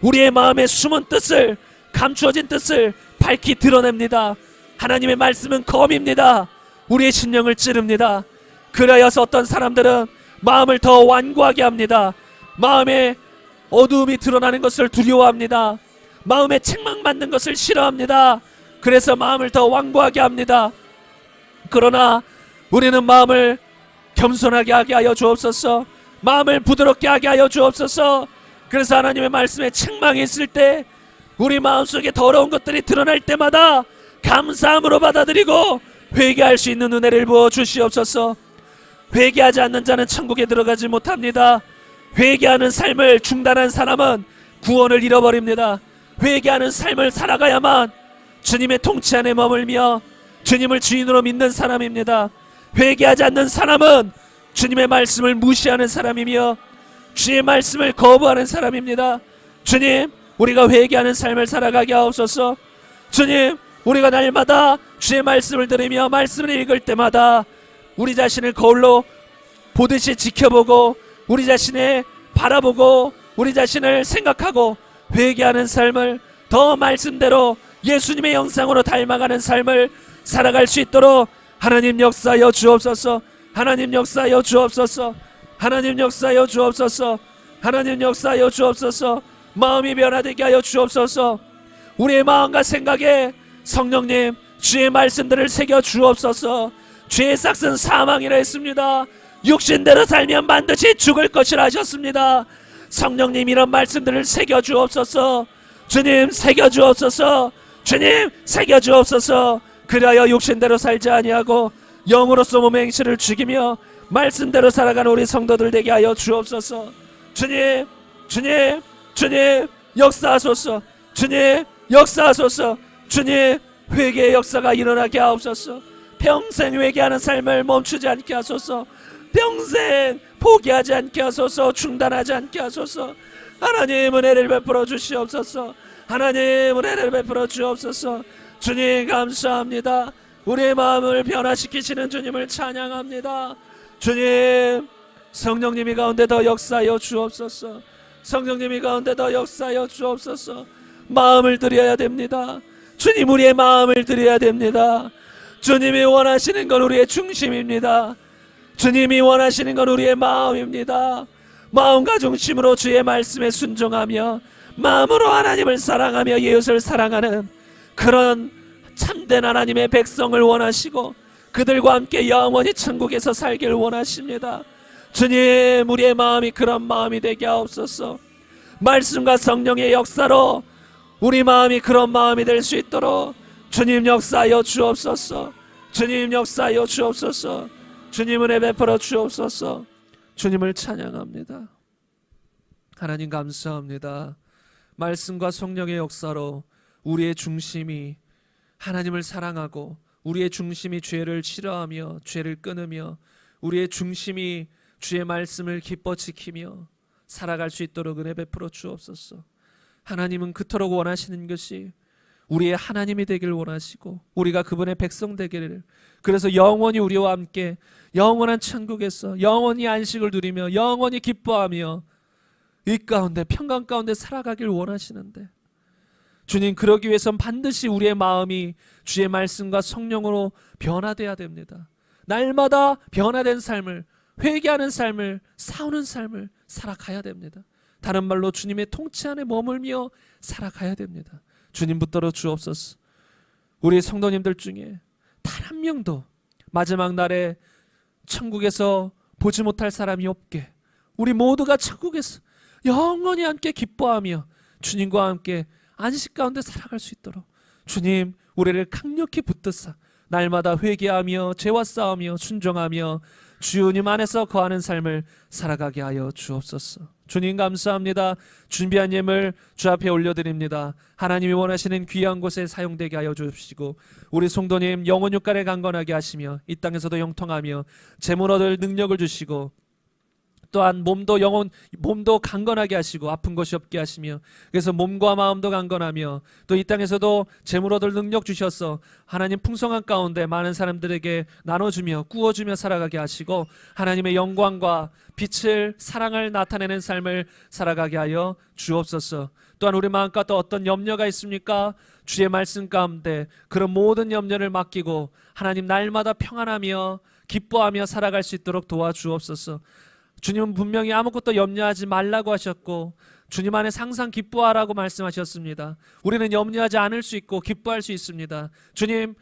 우리의 마음의 숨은 뜻을, 감추어진 뜻을 밝히 드러냅니다. 하나님의 말씀은 검입니다. 우리의 심령을 찌릅니다. 그러여서 어떤 사람들은 마음을 더 완고하게 합니다. 마음에 어두움이 드러나는 것을 두려워합니다. 마음에 책망받는 것을 싫어합니다. 그래서 마음을 더 완고하게 합니다. 그러나 우리는 마음을 겸손하게 하게 하여 주옵소서. 마음을 부드럽게 하게 하여 주옵소서. 그래서 하나님의 말씀에 책망이 있을 때 우리 마음속에 더러운 것들이 드러날 때마다 감사함으로 받아들이고 회개할 수 있는 은혜를 부어 주시옵소서. 회개하지 않는 자는 천국에 들어가지 못합니다. 회개하는 삶을 중단한 사람은 구원을 잃어버립니다. 회개하는 삶을 살아가야만 주님의 통치 안에 머물며 주님을 주인으로 믿는 사람입니다. 회개하지 않는 사람은 주님의 말씀을 무시하는 사람이며 주의 말씀을 거부하는 사람입니다. 주님, 우리가 회개하는 삶을 살아가게 하옵소서. 주님, 우리가 날마다 주의 말씀을 들으며 말씀을 읽을 때마다 우리 자신을 거울로 보듯이 지켜보고 우리 자신을 바라보고 우리 자신을 생각하고 회개하는 삶을 더 말씀대로 예수님의 형상으로 닮아가는 삶을 살아갈 수 있도록 하나님 역사하여 주옵소서. 하나님 역사하여 주옵소서. 하나님 역사하여 주옵소서. 하나님 역사하여 주옵소서. 마음이 변화되게 하여 주옵소서. 우리의 마음과 생각에 성령님 주의 말씀들을 새겨 주옵소서. 죄의 삭은 사망이라 했습니다. 육신대로 살면 반드시 죽을 것이라 하셨습니다. 성령님 이런 말씀들을 새겨 주옵소서. 주님 새겨 주옵소서. 주님 새겨 주옵소서. 그리하여 육신대로 살지 아니하고 영으로서 몸의 행실을 죽이며 말씀대로 살아가는 우리 성도들 되게 하여 주옵소서. 주님, 주님, 주님 역사하소서. 주님 역사하소서. 주님 회개의 역사가 일어나게 하옵소서. 평생 회개하는 삶을 멈추지 않게 하소서. 평생 포기하지 않게 하소서. 중단하지 않게 하소서. 하나님 은혜를 베풀어 주시옵소서. 하나님 은혜를 베풀어 주옵소서. 주님 감사합니다. 우리의 마음을 변화시키시는 주님을 찬양합니다. 주님, 성령님이 가운데 더 역사하여 주옵소서. 성령님이 가운데 더 역사하여 주옵소서. 마음을 드려야 됩니다. 주님, 우리의 마음을 드려야 됩니다. 주님이 원하시는 건 우리의 중심입니다. 주님이 원하시는 건 우리의 마음입니다. 마음과 중심으로 주의 말씀에 순종하며 마음으로 하나님을 사랑하며 이웃을 사랑하는 그런 참된 하나님의 백성을 원하시고 그들과 함께 영원히 천국에서 살기를 원하십니다. 주님, 우리의 마음이 그런 마음이 되게 하옵소서. 말씀과 성령의 역사로 우리 마음이 그런 마음이 될 수 있도록 주님 역사하여 주옵소서. 주님 역사하여 주옵소서. 주님 은혜 베풀어 주옵소서. 주님을 찬양합니다. 하나님 감사합니다. 말씀과 성령의 역사로 우리의 중심이 하나님을 사랑하고 우리의 중심이 죄를 싫어하며 죄를 끊으며 우리의 중심이 주의 말씀을 기뻐 지키며 살아갈 수 있도록 은혜 베풀어 주옵소서. 하나님은 그토록 원하시는 것이 우리의 하나님이 되길 원하시고 우리가 그분의 백성 되기를, 그래서 영원히 우리와 함께 영원한 천국에서 영원히 안식을 누리며 영원히 기뻐하며 이 가운데 평강 가운데 살아가길 원하시는데, 주님, 그러기 위해선 반드시 우리의 마음이 주의 말씀과 성령으로 변화돼야 됩니다. 날마다 변화된 삶을, 회개하는 삶을, 싸우는 삶을 살아가야 됩니다. 다른 말로 주님의 통치 안에 머물며 살아가야 됩니다. 주님 붙들어 주옵소서. 우리 성도님들 중에 단 한 명도 마지막 날에 천국에서 보지 못할 사람이 없게 우리 모두가 천국에서 영원히 함께 기뻐하며 주님과 함께 안식 가운데 살아갈 수 있도록 주님, 우리를 강력히 붙드사 날마다 회개하며 죄와 싸우며 순종하며 주님 안에서 거하는 삶을 살아가게 하여 주옵소서. 주님 감사합니다. 준비한 예물 주 앞에 올려드립니다. 하나님이 원하시는 귀한 곳에 사용되게 하여 주시고 우리 성도님 영혼 육간에 강건하게 하시며 이 땅에서도 형통하며 재물 얻을 능력을 주시고 또한 몸도 강건하게 하시고 아픈 것이 없게 하시며, 그래서 몸과 마음도 강건하며 또 이 땅에서도 재물 얻을 능력 주셔서 하나님 풍성한 가운데 많은 사람들에게 나눠주며 구워주며 살아가게 하시고 하나님의 영광과 빛을, 사랑을 나타내는 삶을 살아가게 하여 주옵소서. 또한 우리 마음 가운데 어떤 염려가 있습니까? 주의 말씀 가운데 그런 모든 염려를 맡기고 하나님 날마다 평안하며 기뻐하며 살아갈 수 있도록 도와주옵소서. 주님은 분명히 아무것도 염려하지 말라고 하셨고 주님 안에 항상 기뻐하라고 말씀하셨습니다. 우리는 염려하지 않을 수 있고 기뻐할 수 있습니다. 주님,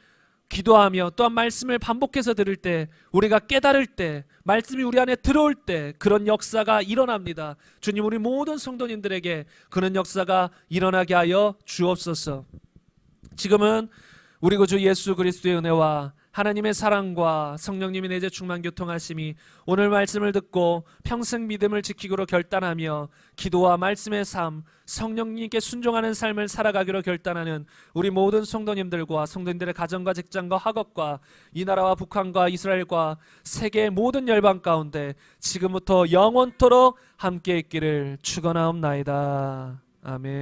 기도하며 또한 말씀을 반복해서 들을 때, 우리가 깨달을 때, 말씀이 우리 안에 들어올 때 그런 역사가 일어납니다. 주님, 우리 모든 성도님들에게 그런 역사가 일어나게 하여 주옵소서. 지금은 우리 구주 예수 그리스도의 은혜와 하나님의 사랑과 성령님의 내재 충만 교통하심이 오늘 말씀을 듣고 평생 믿음을 지키기로 결단하며 기도와 말씀의 삶, 성령님께 순종하는 삶을 살아가기로 결단하는 우리 모든 성도님들과 성도님들의 가정과 직장과 학업과 이 나라와 북한과 이스라엘과 세계의 모든 열방 가운데 지금부터 영원토록 함께 있기를 축원하옵나이다. 아멘.